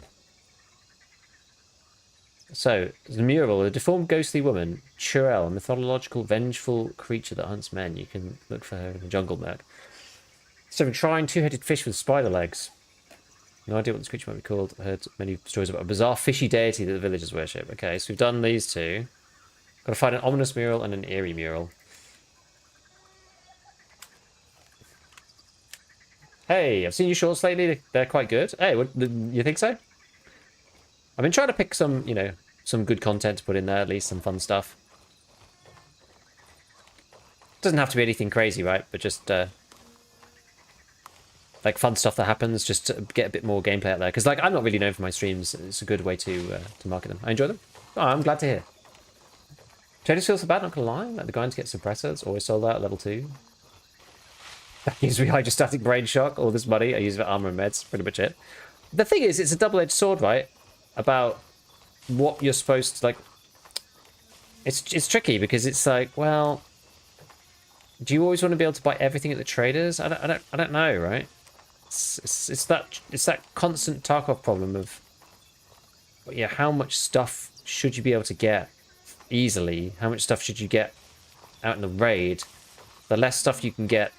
So, there's a mural, a deformed ghostly woman, Churel, a mythological vengeful creature that hunts men. You can look for her in the jungle map. So, a shrine, two-headed fish with spider legs. No idea what this creature might be called. I heard many stories about a bizarre fishy deity that the villagers worship. Okay, so we've done these two. Got to find an ominous mural and an eerie mural. Hey, I've seen your shorts lately. They're quite good. Hey, what, you think so? I've been trying to pick some, you know, some good content to put in there, at least some fun stuff. Doesn't have to be anything crazy, right? But just like fun stuff that happens, just to get a bit more gameplay out there. Because like I'm not really known for my streams. It's a good way to market them. I enjoy them. Oh, I'm glad to hear. Traders feel so bad, not gonna lie. Like the grind to get suppressors, always sold out at level 2. That gives me hydrostatic brain shock. All this money I use for armor and meds. Pretty much it. The thing is, it's a double-edged sword, right? About what you're supposed to like. It's tricky because it's like, well, do you always want to be able to buy everything at the traders? I don't know, right? It's that constant Tarkov problem of, yeah, how much stuff should you be able to get easily? How much stuff should you get out in the raid? The less stuff you can get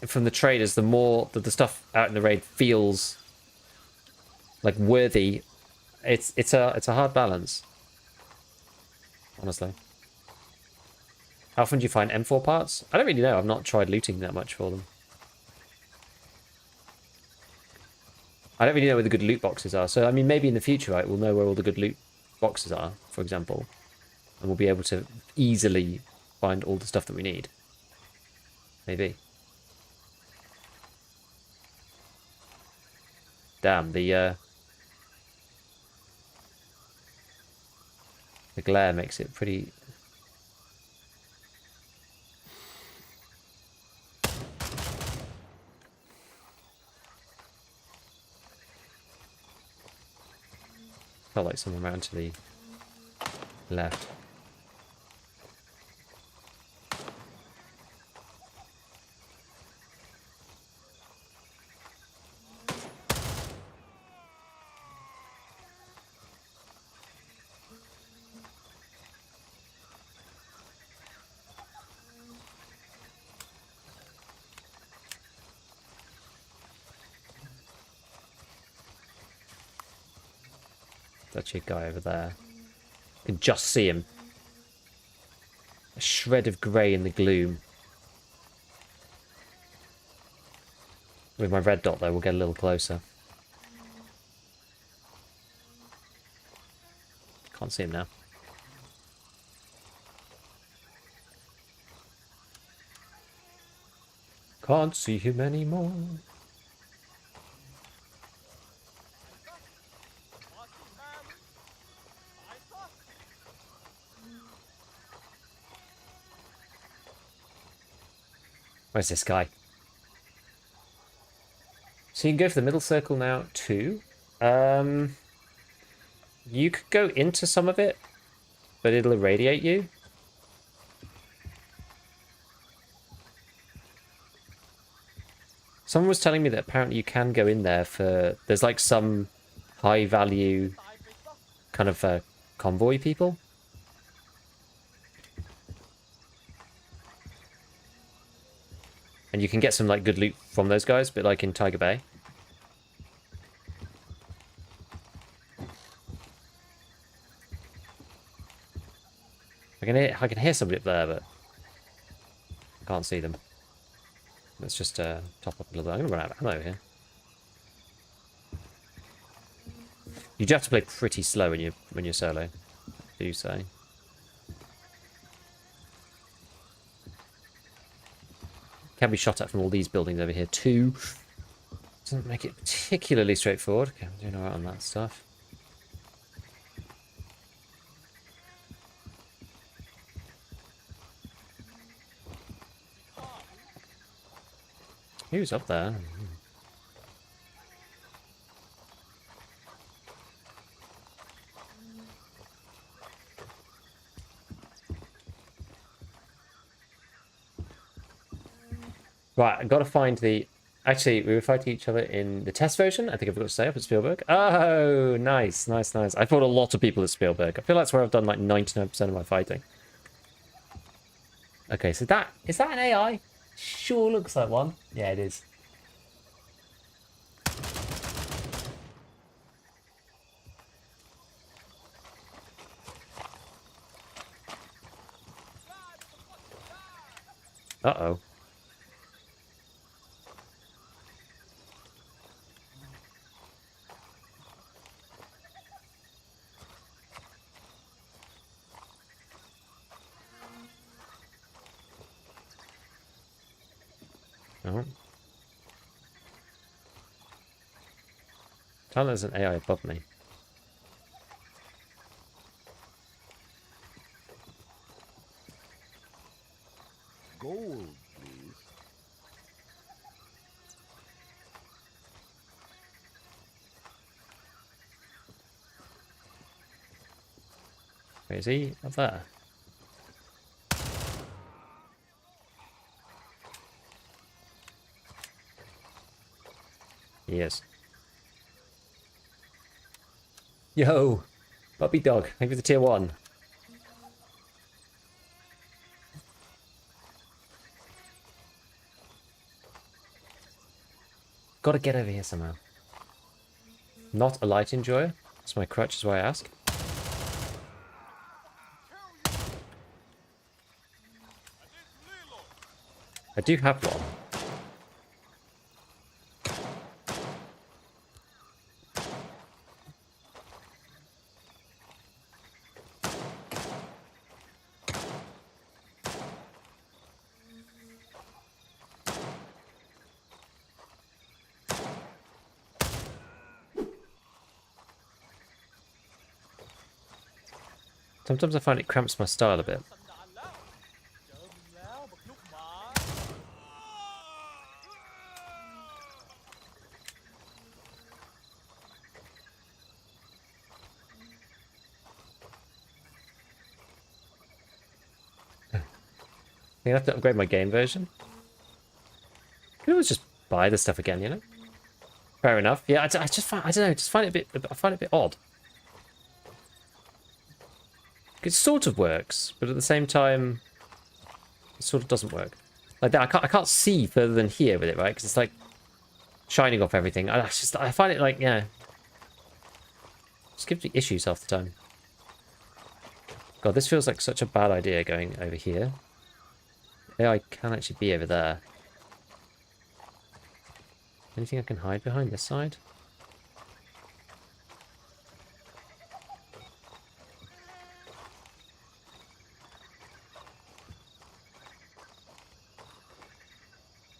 from the traders, the more that the stuff out in the raid feels like worthy. It's a hard balance, honestly. How often do you find M4 parts? I don't really know. I've not tried looting that much for them. I don't really know where the good loot boxes are. So, I mean, maybe in the future, right, we'll know where all the good loot boxes are, for example. And we'll be able to easily find all the stuff that we need. Maybe. Damn, the glare makes it pretty... Felt like someone around to the left. That's your guy over there. You can just see him. A shred of grey in the gloom. With my red dot though, we'll get a little closer. Can't see him now. Can't see him anymore. Where's this guy? So you can go for the middle circle now, too. You could go into some of it, but it'll irradiate you. Someone was telling me that apparently you can go in there for... There's like some high-value kind of convoy people. And you can get some like good loot from those guys, but like in Tiger Bay. I can hear somebody up there, but I can't see them. Let's just top up a little bit. I'm gonna run out of ammo here. You do have to play pretty slow when you're solo, do you say? Can be shot at from all these buildings over here too. Doesn't make it particularly straightforward. Okay, I'm doing alright on that stuff. Who's up there? Right, I've got to find the... Actually, we were fighting each other in the test version. I think I've got to say up at Spielberg. Oh, nice, nice, nice. I fought a lot of people at Spielberg. I feel that's where I've done like 99% of my fighting. Okay, so that... Is that an AI? Sure looks like one. Yeah, it is. Uh-oh. Oh. Tell there's an AI above me. Gold, please. Where is he? Up there. He is. Yo! Puppy dog. Thank you for the tier 1. Gotta get over here somehow. Not a light enjoyer. That's my crutch, is why I ask. I do have one. Sometimes I find it cramps my style a bit. I have to upgrade my game version. I can always just buy the stuff again, you know? Fair enough. Yeah, I just find, I don't know, just find it a bit, I find it a bit odd. It sort of works, but at the same time, it sort of doesn't work. Like that, I can't see further than here with it, right? Because it's like shining off everything. I find it like, yeah, just gives me issues half the time. God, this feels like such a bad idea going over here. AI can actually be over there. Anything I can hide behind this side?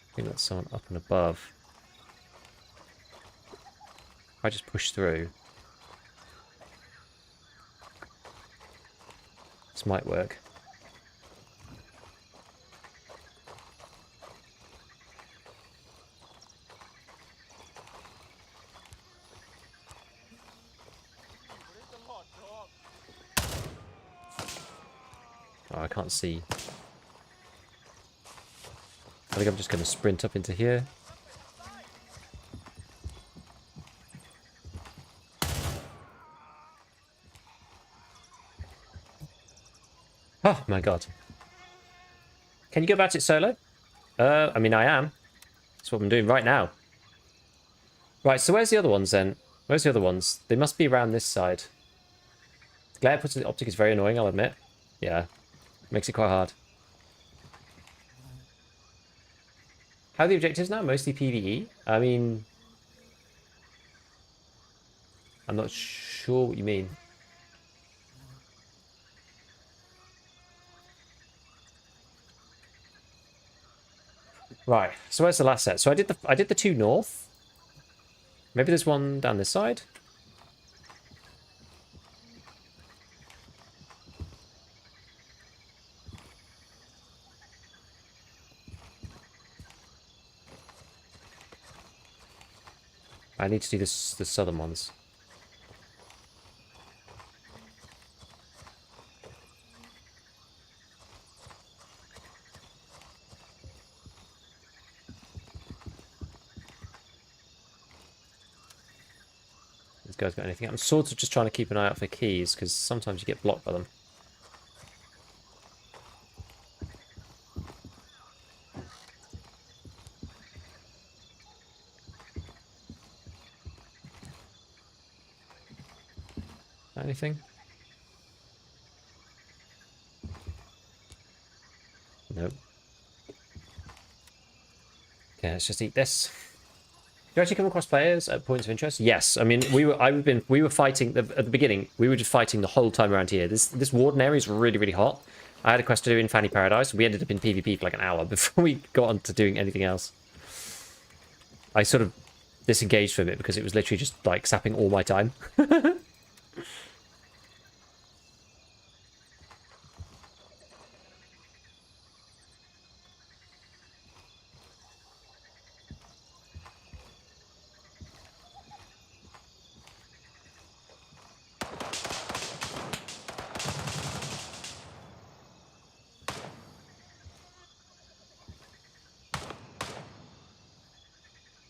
I think that's someone up and above. If I just push through, this might work. Oh, I can't see. I think I'm just going to sprint up into here. Oh my god. Can you go about it solo? I mean, I am. That's what I'm doing right now. Right, so where's the other ones then? Where's the other ones? They must be around this side. The glare puts in the optic is very annoying, I'll admit. Yeah, makes it quite hard. How are the objectives now? Mostly PvE? I mean... I'm not sure what you mean. Right, so where's the last set? So I did the two north. Maybe there's one down this side. I need to do this the southern ones. This guy's got anything. I'm sort of just trying to keep an eye out for keys because sometimes you get blocked by them. Anything? Nope. Okay, let's just eat this. Do you actually come across players at points of interest? Yes. I mean, we were fighting at the beginning. We were just fighting the whole time around here. This Warden area is really, really hot. I had a quest to do in Fanny Paradise. We ended up in PvP for like an hour before we got on to doing anything else. I sort of disengaged from it because it was literally just like sapping all my time.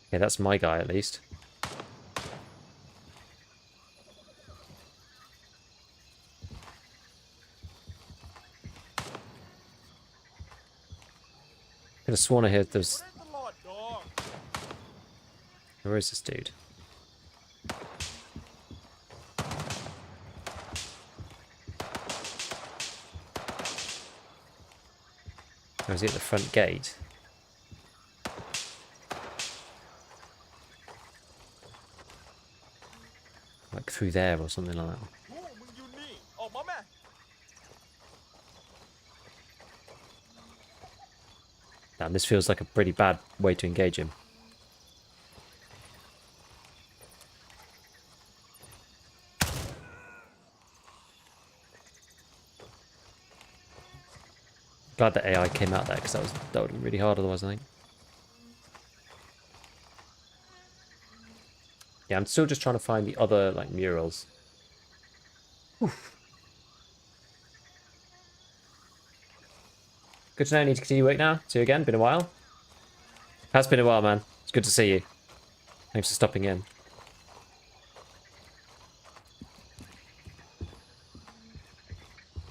Okay, that's my guy at least. Could have sworn I heard there's... Where is this dude? Or is he at the front gate? Like through there or something like that. Damn, this feels like a pretty bad way to engage him. Glad that AI came out there because that would have been really hard otherwise, I think. Yeah, I'm still just trying to find the other like murals. Oof. Good to know. I need to continue work now. See you again. Been a while. Has been a while, man. It's good to see you. Thanks for stopping in.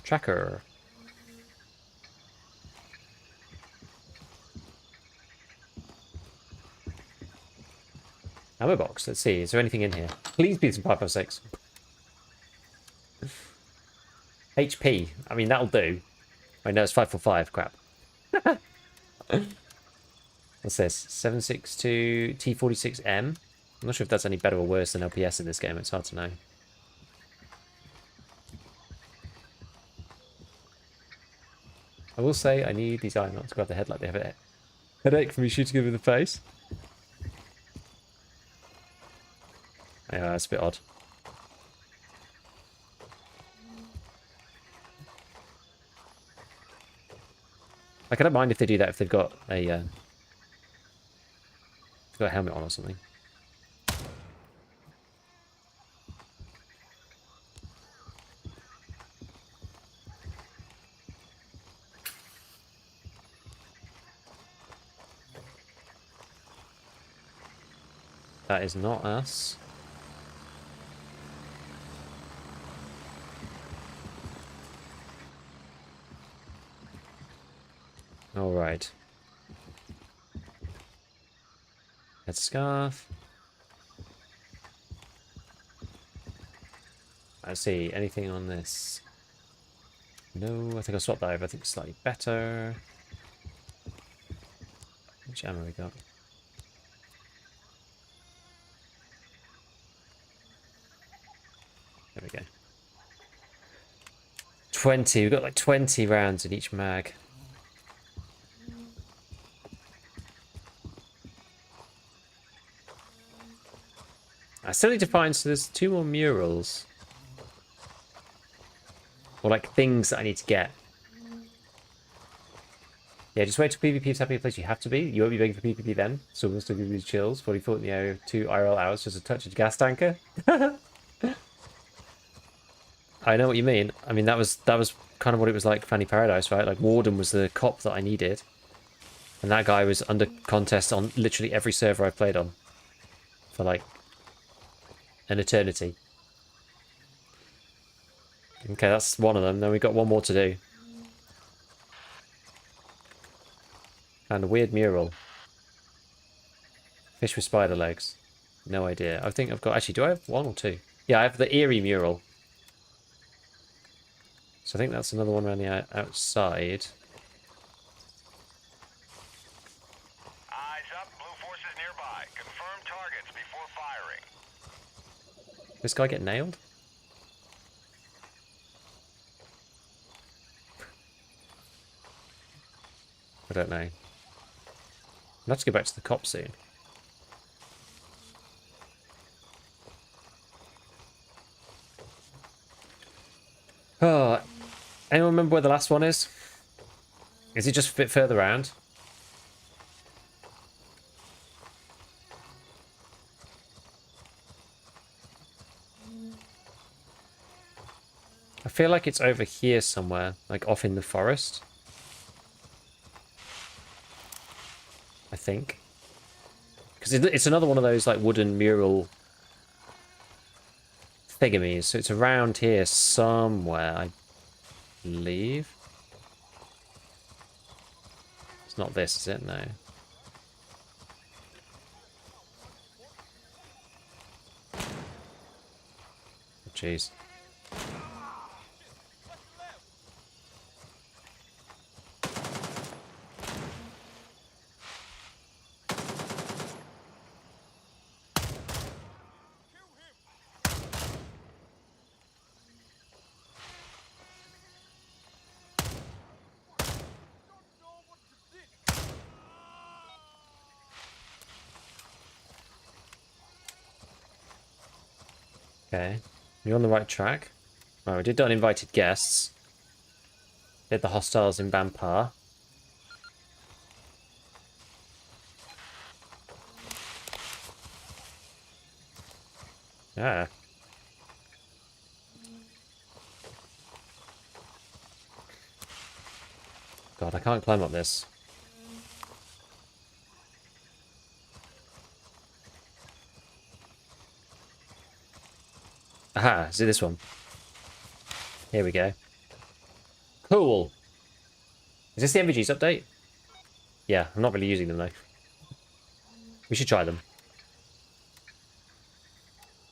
Tracker. Ammo box. Let's see. Is there anything in here? Please be some 556. HP. I mean, that'll do. I know it's 545. Crap. What's this? 762 T46M. I'm not sure if that's any better or worse than LPS in this game. It's hard to know. I will say I need these eye knots to grab the head like they have a headache from me shooting them in the face. Yeah, that's a bit odd. Like, I don't mind if they do that if they've got a helmet on or something. That is not us. All right. Head scarf. Let's see. Anything on this? No, I think I'll swap that over. I think it's slightly better. Which ammo we got? There we go. 20. We've got like 20 rounds in each mag. I still need to find, so there's 2 more murals. Or like things that I need to get. Yeah, just wait till PvP is happy a place you have to be. You won't be begging for PvP then, so we'll still give you chills. 44 in the area, 2 IRL hours, just a touch of gas tanker. I know what you mean. I mean, that was kind of what it was like for Fanny Paradise, right? Like, Warden was the cop that I needed. And that guy was under contest on literally every server I played on. For like an eternity. Okay, that's one of them. Then we've got one more to do. And a weird mural. Fish with spider legs. No idea. I think I've got... Actually, do I have 1 or 2? Yeah, I have the eerie mural. So I think that's another one around the outside. Eyes up, blue forces nearby. Confirm targets before firing. This guy get nailed? I don't know. I'll have to go back to the cop soon. Oh, anyone remember where the last one is? Is it just a bit further around? I feel like it's over here somewhere, like off in the forest. I think. Because it's another one of those like wooden mural thingamies, so it's around here somewhere, I believe. It's not this, is it? No. Oh, jeez. Okay, you're on the right track. Right, we did uninvited guests. Did the hostiles in Vampire. Yeah. God, I can't climb up this. Aha, is it this one? Here we go. Cool. Is this the MVG's update? Yeah, I'm not really using them though. We should try them.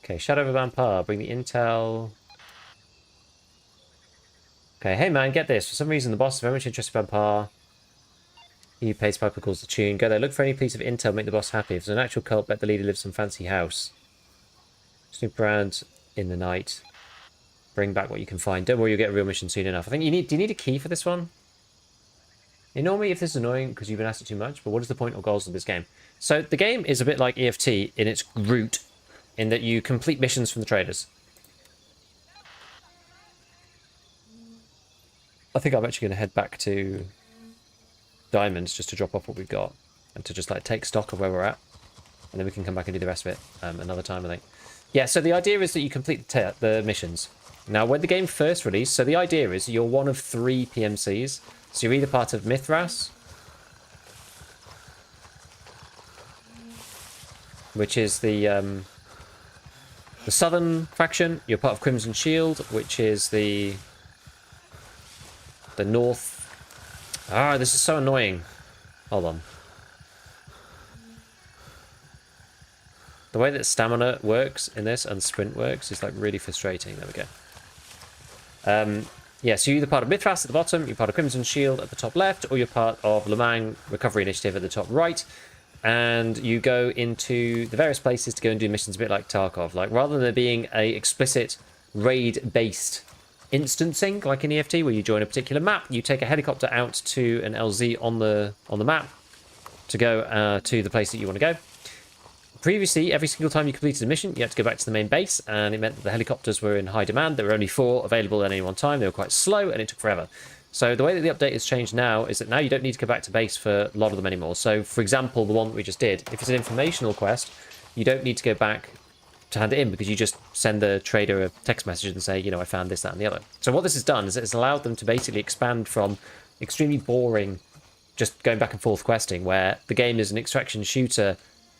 Okay, Shadow of a Vampire. Bring the intel. Okay, hey man, get this. For some reason, the boss is very much interested in Vampire. He pays Piper calls the tune. Go there, look for any piece of intel, make the boss happy. If there's an actual cult, bet the leader lives in some fancy house. Snoop around in the night. Bring back what you can find. Don't worry, you'll get a real mission soon enough. I think you need... Do you need a key for this one? Ignore me if this is annoying because you've been asked it too much, but what is the point or goals of this game? So the game is a bit like EFT in its root, in that you complete missions from the traders. I think I'm actually going to head back to Diamonds just to drop off what we've got and to just like take stock of where we're at, and then we can come back and do the rest of it another time, I think. Yeah, so the idea is that you complete the missions. Now, when the game first released, so the idea is you're one of 3 PMCs. So you're either part of Mithras, which is the southern faction. You're part of Crimson Shield, which is the north. Ah, this is so annoying. Hold on. The way that stamina works in this and sprint works is like really frustrating. There we go. Yeah, so you're either part of Mithras at the bottom, you're part of Crimson Shield at the top left, or you're part of Le Mans Recovery Initiative at the top right. And you go into the various places to go and do missions a bit like Tarkov. Like, rather than there being a explicit raid-based instancing, like in EFT, where you join a particular map, you take a helicopter out to an LZ on the map to go to the place that you want to go. Previously, every single time you completed a mission, you had to go back to the main base, and it meant that the helicopters were in high demand. There were only 4 available at any one time. They were quite slow, and it took forever. So the way that the update has changed now is that now you don't need to go back to base for a lot of them anymore. So, for example, the one that we just did, if it's an informational quest, you don't need to go back to hand it in, because you just send the trader a text message and say, you know, I found this, that, and the other. So what this has done is it's allowed them to basically expand from extremely boring, just going back and forth questing, where the game is an extraction shooter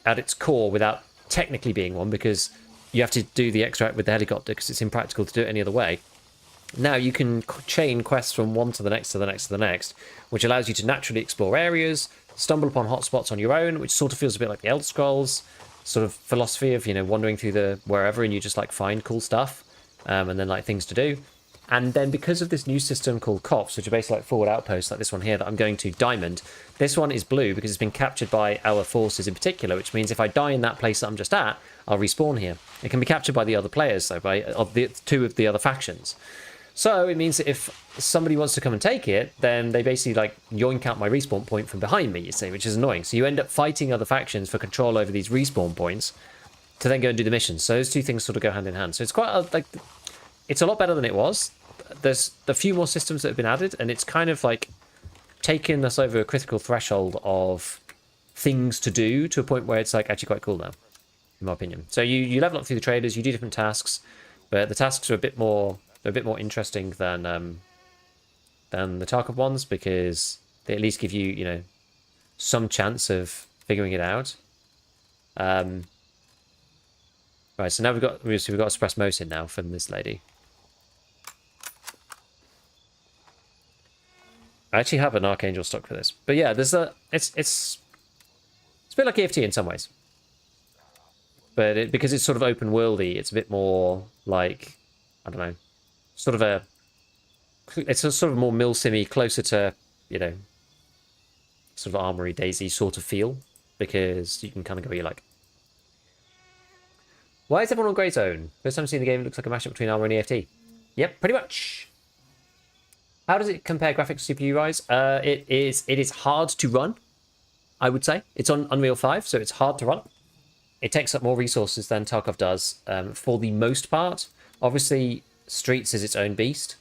at its core without technically being one, because you have to do the extract with the helicopter because it's impractical to do it any other way. Now you can chain quests from one to the next to the next to the next, which allows you to naturally explore areas, stumble upon hotspots on your own, which sort of feels a bit like the Elder Scrolls sort of philosophy of, you know, wandering through the wherever and you just like find cool stuff and then like things to do. And then because of this new system called COPS, which are basically like forward outposts, like this one here that I'm going to Diamond, this one is blue because it's been captured by our forces in particular, which means if I die in that place that I'm just at, I'll respawn here. It can be captured by the other players, though, by the 2 of the other factions. So it means that if somebody wants to come and take it, then they basically like yoink out my respawn point from behind me, you see, which is annoying. So you end up fighting other factions for control over these respawn points to then go and do the missions. So those 2 things sort of go hand in hand. So it's quite like, it's a lot better than it was. There's a few more systems that have been added, and it's kind of like taken us over a critical threshold of things to do to a point where it's like actually quite cool now, in my opinion. So you level up through the traders, you do different tasks, but the tasks are a bit more interesting than the Tarkov ones, because they at least give you, you know, some chance of figuring it out. Right, so now we've got Espresso Mosin now from this lady. I actually have an Archangel stock for this, but yeah, there's it's a bit like EFT in some ways, but because it's sort of open worldy, it's a bit more like, I don't know, sort of it's a sort of more milsimmy, closer to, you know, sort of Armory Daisy sort of feel, because you can kind of go, you're like, why is everyone on Grey Zone? First time seeing the game, it looks like a mashup between Armour and EFT. Yep, pretty much. How does it compare graphics to CPU rise? It is hard to run, I would say. It's on Unreal 5, so it's hard to run. It takes up more resources than Tarkov does for the most part. Obviously, Streets is its own beast,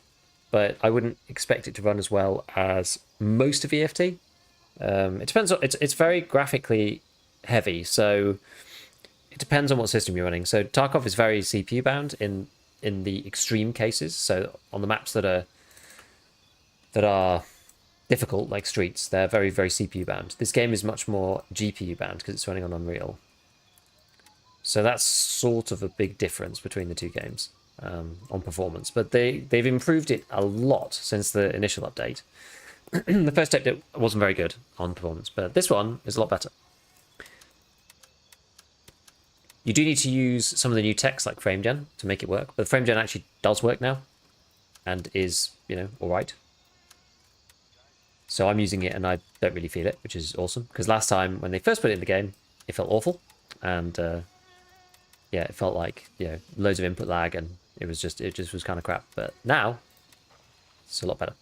but I wouldn't expect it to run as well as most of EFT. It depends on, it's very graphically heavy, so it depends on what system you're running. So Tarkov is very CPU bound in the extreme cases. So on the maps that are difficult, like Streets, they're very, very CPU bound. This game is much more GPU bound because it's running on Unreal. So that's sort of a big difference between the 2 games on performance. But they've improved it a lot since the initial update. The first update wasn't very good on performance, but this one is a lot better. You do need to use some of the new techs like FrameGen to make it work, but FrameGen actually does work now and is, you know, all right. So I'm using it and I don't really feel it, which is awesome, because last time when they first put it in the game, it felt awful, and yeah, it felt like, you know, loads of input lag, and it just was kind of crap. But now it's a lot better.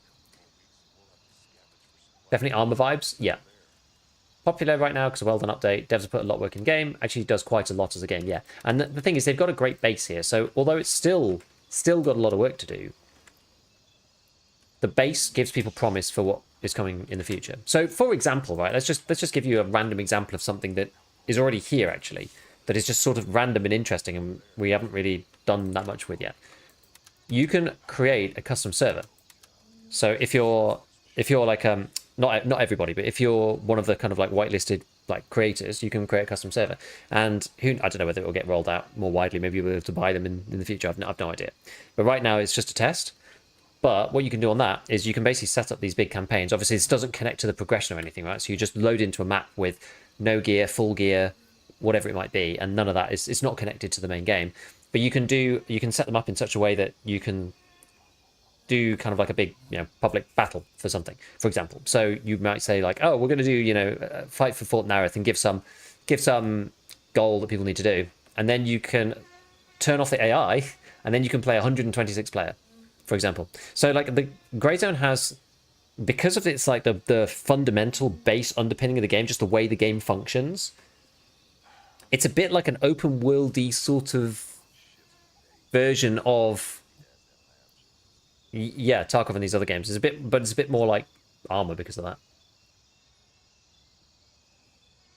Definitely Armour vibes, yeah. Popular right now because of well-done update. Devs have put a lot of work in the game. Actually does quite a lot as a game, yeah. And the thing is, they've got a great base here. So although it's still got a lot of work to do, the base gives people promise for what is coming in the future. So for example, right, let's just give you a random example of something that is already here, actually, that is just sort of random and interesting, and we haven't really done that much with yet. You can create a custom server. So if you're like not everybody, but if you're one of the kind of like whitelisted like creators, you can create a custom server. And I don't know whether it will get rolled out more widely. Maybe you'll be able to buy them in the future. I've no idea. But right now it's just a test. But what you can do on that is you can basically set up these big campaigns. Obviously, this doesn't connect to the progression or anything, right? So you just load into a map with no gear, full gear, whatever it might be, and none of that is, it's not connected to the main game. But you can set them up in such a way that you can do kind of like a big, public battle for something, for example. So you might say like, oh, we're going to do, fight for Fort Nareth and give some goal that people need to do, and then you can turn off the AI, and then you can play 126 player, for example. So like the Grey Zone has, because of its like the fundamental base underpinning of the game, just the way the game functions, it's a bit like an open worldy sort of version of Tarkov and these other games. It's a bit more like Armor because of that.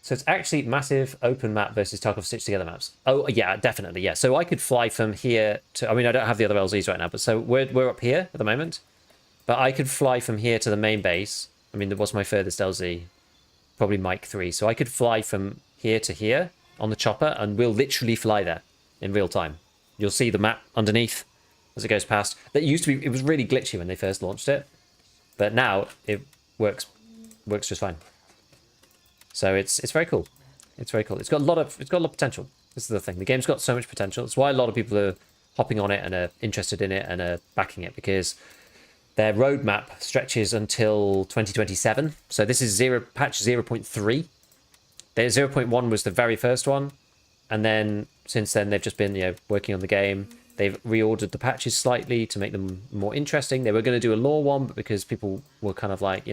So it's actually massive open map versus Tarkov stitched together maps. Oh yeah, definitely, yeah. So I could fly from here to, I mean, I don't have the other LZs right now, but so we're up here at the moment. But I could fly from here to the main base. I mean, what's my furthest LZ? Probably Mike 3. So I could fly from here to here on the chopper, and we'll literally fly there in real time. You'll see the map underneath as it goes past. That used to be, it was really glitchy when they first launched it, but now it works just fine. So it's very cool. It's very cool. It's got a lot of potential. This is the thing. The game's got so much potential. It's why a lot of people are hopping on it and are interested in it and are backing it, because their roadmap stretches until 2027. So this is patch 0.3. Their 0.1 was the very first one, and then since then they've just been working on the game. They've reordered the patches slightly to make them more interesting. They were going to do a lore one, but because people were kind of like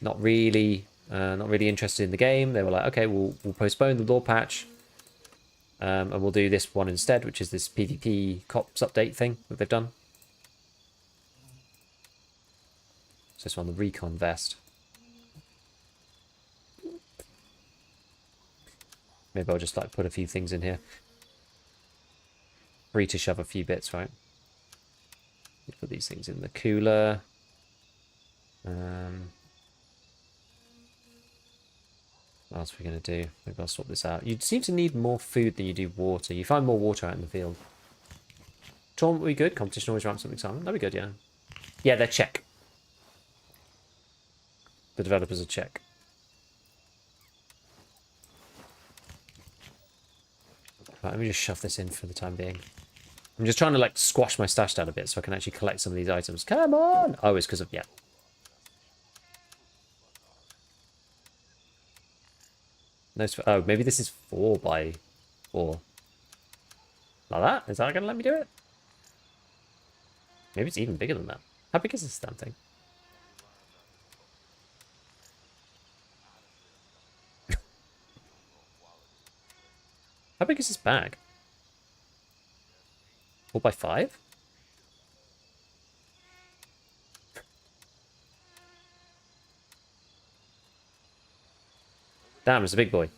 not really interested in the game, they were like, okay, we'll postpone the lore patch, and we'll do this one instead, which is this PvP cops update thing that they've done. So this one, the recon vest. Maybe I'll just like put a few things in here. Free to shove a few bits, right? Put these things in the cooler. What else are we going to do? Maybe I'll swap this out. You seem to need more food than you do water. You find more water out in the field. Tournament will be good. Competition always ramps up excitement. That'd be good, yeah. Yeah, they're Czech. The developers are Czech. Right, let me just shove this in for the time being. I'm just trying to like squash my stash down a bit so I can actually collect some of these items. Come on! Oh, it's because of, No, oh, maybe this is 4x4. Like that? Is that going to let me do it? Maybe it's even bigger than that. How big is this damn thing? How big is this bag? 4x5? Damn, it's a big boy.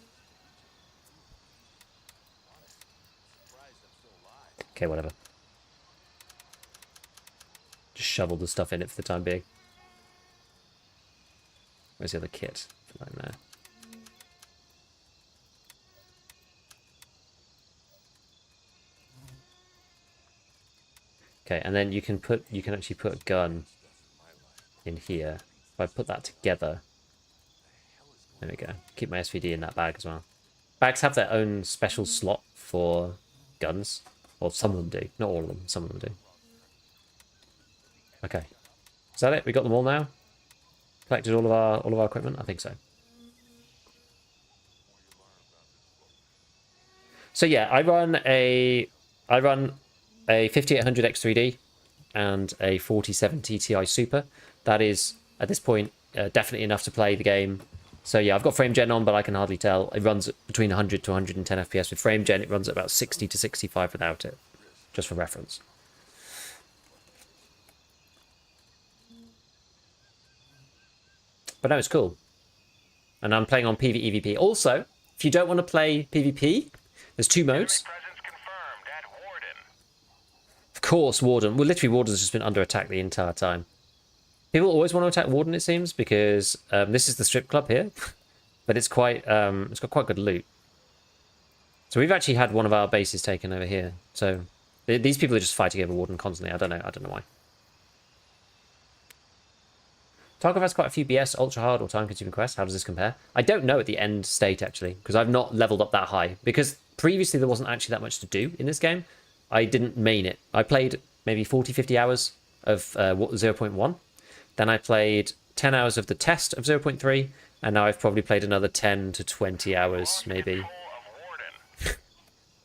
Okay, whatever. Just shovel the stuff in it for the time being. Where's the other kit? Right there. Okay, and then you can actually put a gun in here. If I put that together, there we go. Keep my SVD in that bag as well. Bags have their own special slot for guns, or some of them do. Not all of them. Some of them do. Okay, is that it? We got them all now. Collected all of our equipment. I think so. So yeah, I run a 5800 X3D and a 4070 Ti Super. That is, at this point, definitely enough to play the game. So yeah, I've got frame gen on, but I can hardly tell. It runs between 100 to 110 FPS with frame gen. It runs at about 60 to 65 without it, just for reference. But no, it's cool. And I'm playing on PvEVP. Also, if you don't want to play PvP, there's 2 modes. Presence confirmed at Warden. Of course, Warden. Well, literally, Warden's just been under attack the entire time. People always want to attack Warden, it seems, because this is the strip club here. but it's got quite good loot. So we've actually had one of our bases taken over here. So these people are just fighting over Warden constantly. I don't know why. Tarkov has quite a few BS, ultra hard, or time-consuming quests. How does this compare? I don't know at the end state, actually, because I've not leveled up that high. Because previously there wasn't actually that much to do in this game. I didn't main it. I played maybe 40, 50 hours of 0.1. Then I played 10 hours of the test of 0.3. And now I've probably played another 10 to 20 hours, maybe,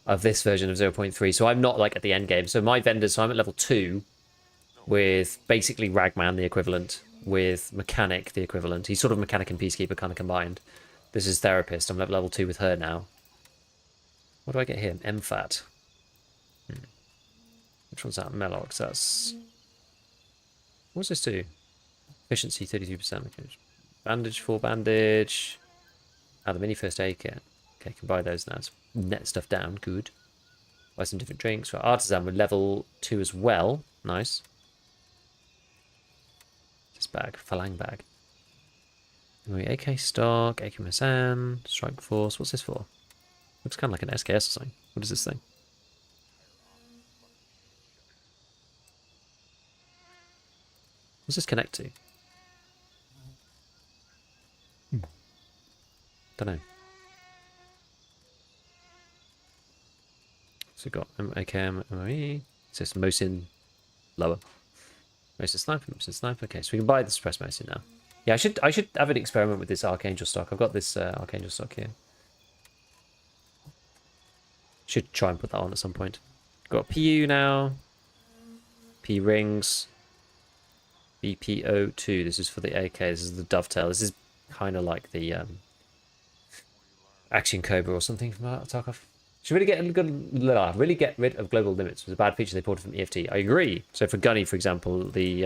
of this version of 0.3. So I'm not, like, at the end game. So my vendors, so I'm at level 2 with basically Ragman, the equivalent, with Mechanic, the equivalent. He's sort of Mechanic and Peacekeeper kind of combined. This is Therapist. I'm level 2 with her now. What do I get here? MFAT. Which one's that? Melox. That's... What does this do? Efficiency 33%. Okay. Bandage, full bandage. The mini first aid kit. Okay, can buy those now. Let's net stuff down. Good. Buy some different drinks. For Artisan, we're level 2 as well. Nice. This bag. Falang bag. AK stock. AK Masan. Strike Force. What's this for? Looks kind of like an SKS or something. What is this thing? What's this connect to? Don't know. So we've got AKM, MOE. So it's Mosin lower. Mosin sniper, Mosin sniper. Okay, so we can buy the suppressed Mosin now. Yeah, I should have an experiment with this Archangel stock. I've got this Archangel stock here. Should try and put that on at some point. Got PU now. P rings. BPO2. This is for the AK. This is the dovetail. This is kind of like the Action Cobra or something from Tarkov. Should really get rid of global limits. It was a bad feature they ported from EFT. I agree. So for Gunny, for example, the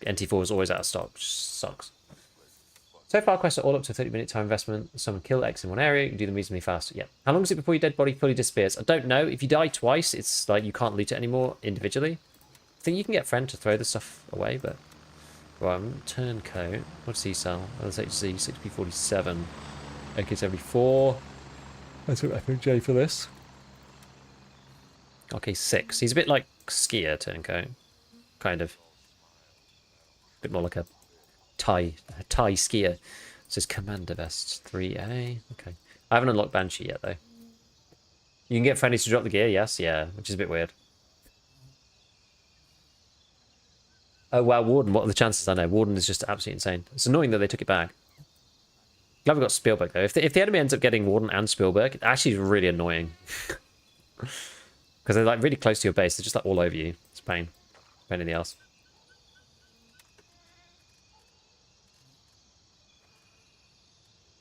NT4 is always out of stock, which sucks. So far, quests are all up to a 30-minute time investment. Someone kill X in one area, you can do them reasonably fast. Yeah. How long is it before your dead body fully disappears? I don't know. If you die twice, it's like you can't loot it anymore individually. I think you can get friend to throw the stuff away, but... Right, turncoat. What does he sell? LSHC 6P47. AK-74. I took FMJ for this. Okay, 6. He's a bit like Skier turncoat. Kind of. A bit more like a Thai skier. It says Commander Vest 3A. Okay. I haven't unlocked Banshee yet, though. You can get friendlies to drop the gear, yes? Yeah, which is a bit weird. Oh, wow, Warden. What are the chances? I know. Warden is just absolutely insane. It's annoying that they took it back. Glad we got Spielberg, though. If the enemy ends up getting Warden and Spielberg, it actually is really annoying. Because they're, like, really close to your base. They're just, like, all over you. It's a pain. Pain in the ass.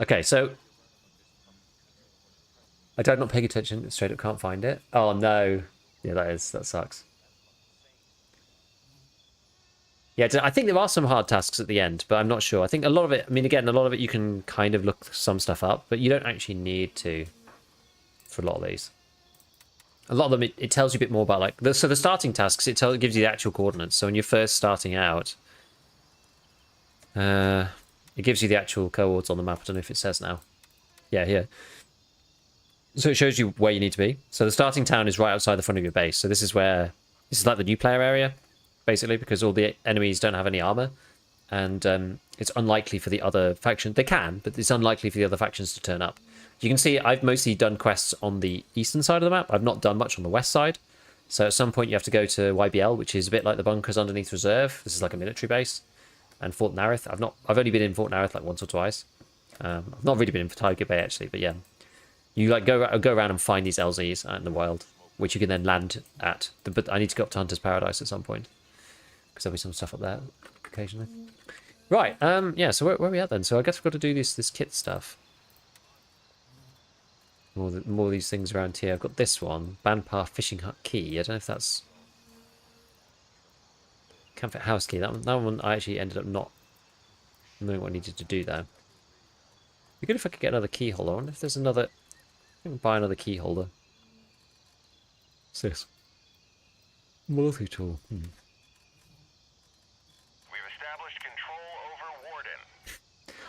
Okay, so... I died not paying attention. Straight up can't find it. Oh, no. Yeah, that sucks. Yeah, I think there are some hard tasks at the end, but I'm not sure. I think a lot of it, I mean, again, a lot of it you can kind of look some stuff up, but you don't actually need to for a lot of these. A lot of them, it tells you a bit more about, like, so the starting tasks, it gives you the actual coordinates. So when you're first starting out, it gives you the actual coordinates on the map. I don't know if it says now. Yeah, here. So it shows you where you need to be. So the starting town is right outside the front of your base. So this is like the new player area. Basically, because all the enemies don't have any armor, and it's unlikely for the other faction. They can, but it's unlikely for the other factions to turn up. You can see I've mostly done quests on the eastern side of the map. I've not done much on the west side. So at some point you have to go to YBL, which is a bit like the bunkers underneath reserve. This is like a military base, and Fort Narith. I've only been in Fort Narith like once or twice. I've not really been in Tiger Bay actually, but yeah, you like go around and find these LZs out in the wild, which you can then land at. But I need to go up to Hunter's Paradise at some point. Because there'll be some stuff up there occasionally. Right, yeah, so where are we at then? So I guess we've got to do this kit stuff. More of these things around here. I've got this one. Banpar Fishing Hut Key. I don't know if that's... Campfit House Key. That one I actually ended up not knowing what I needed to do there. It'd be good if I could get another key holder. I wonder if there's another... I can buy another key holder. What's this? Multi-tool.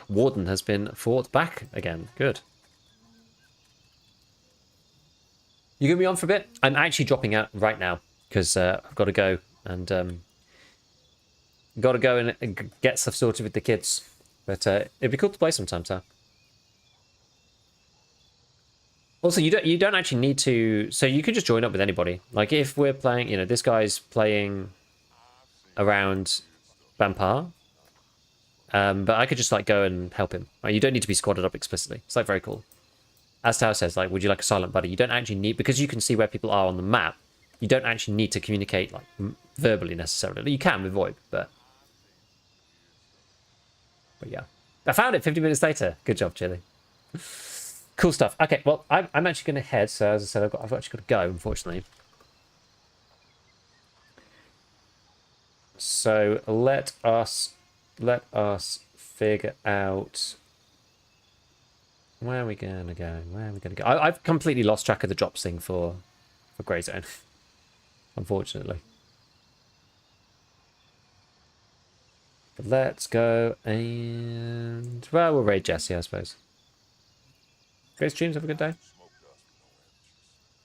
Warden has been fought back again. Good. You gonna be on for a bit? I'm actually dropping out right now because I've got to go and get stuff sorted with the kids. But it'd be cool to play sometime, so. Also, you don't actually need to. So you could just join up with anybody. Like if we're playing, you know, this guy's playing around Vampire, but I could just like go and help him. Like, you don't need to be squadded up explicitly. It's like very cool. As Tao says, like, would you like a silent buddy? You don't actually need, because you can see where people are on the map. You don't actually need to communicate like verbally necessarily. You can with VoIP, but yeah. I found it 50 minutes later. Good job, Chili. Cool stuff. Okay, well, I'm actually going to head. So as I said, I've actually got to go, unfortunately. So let us figure out. Where are we gonna go? Where are we gonna go? I've completely lost track of the drops thing for Grey Zone, unfortunately. But let's go and well, we'll raid Jesse, I suppose. Great streams. Have a good day.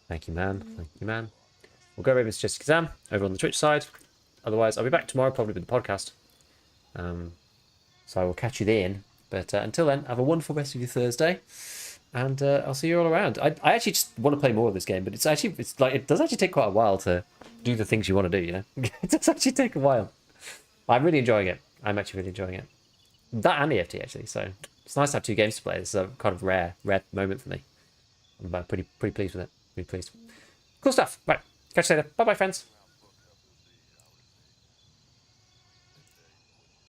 Thank you, man. Thank you, man. We'll go raid Mr. Jesse Kazam over on the Twitch side. Otherwise, I'll be back tomorrow, probably with the podcast. So I will catch you then. But until then, have a wonderful rest of your Thursday, and I'll see you all around. I actually just want to play more of this game, but it's like it does actually take quite a while to do the things you want to do. You know, it does actually take a while. I'm really enjoying it. I'm actually really enjoying it. That and EFT actually. So it's nice to have two games to play. It's a kind of rare moment for me. I'm pretty pleased with it. Pretty pleased. Cool stuff. Right, catch you later. Bye bye, friends.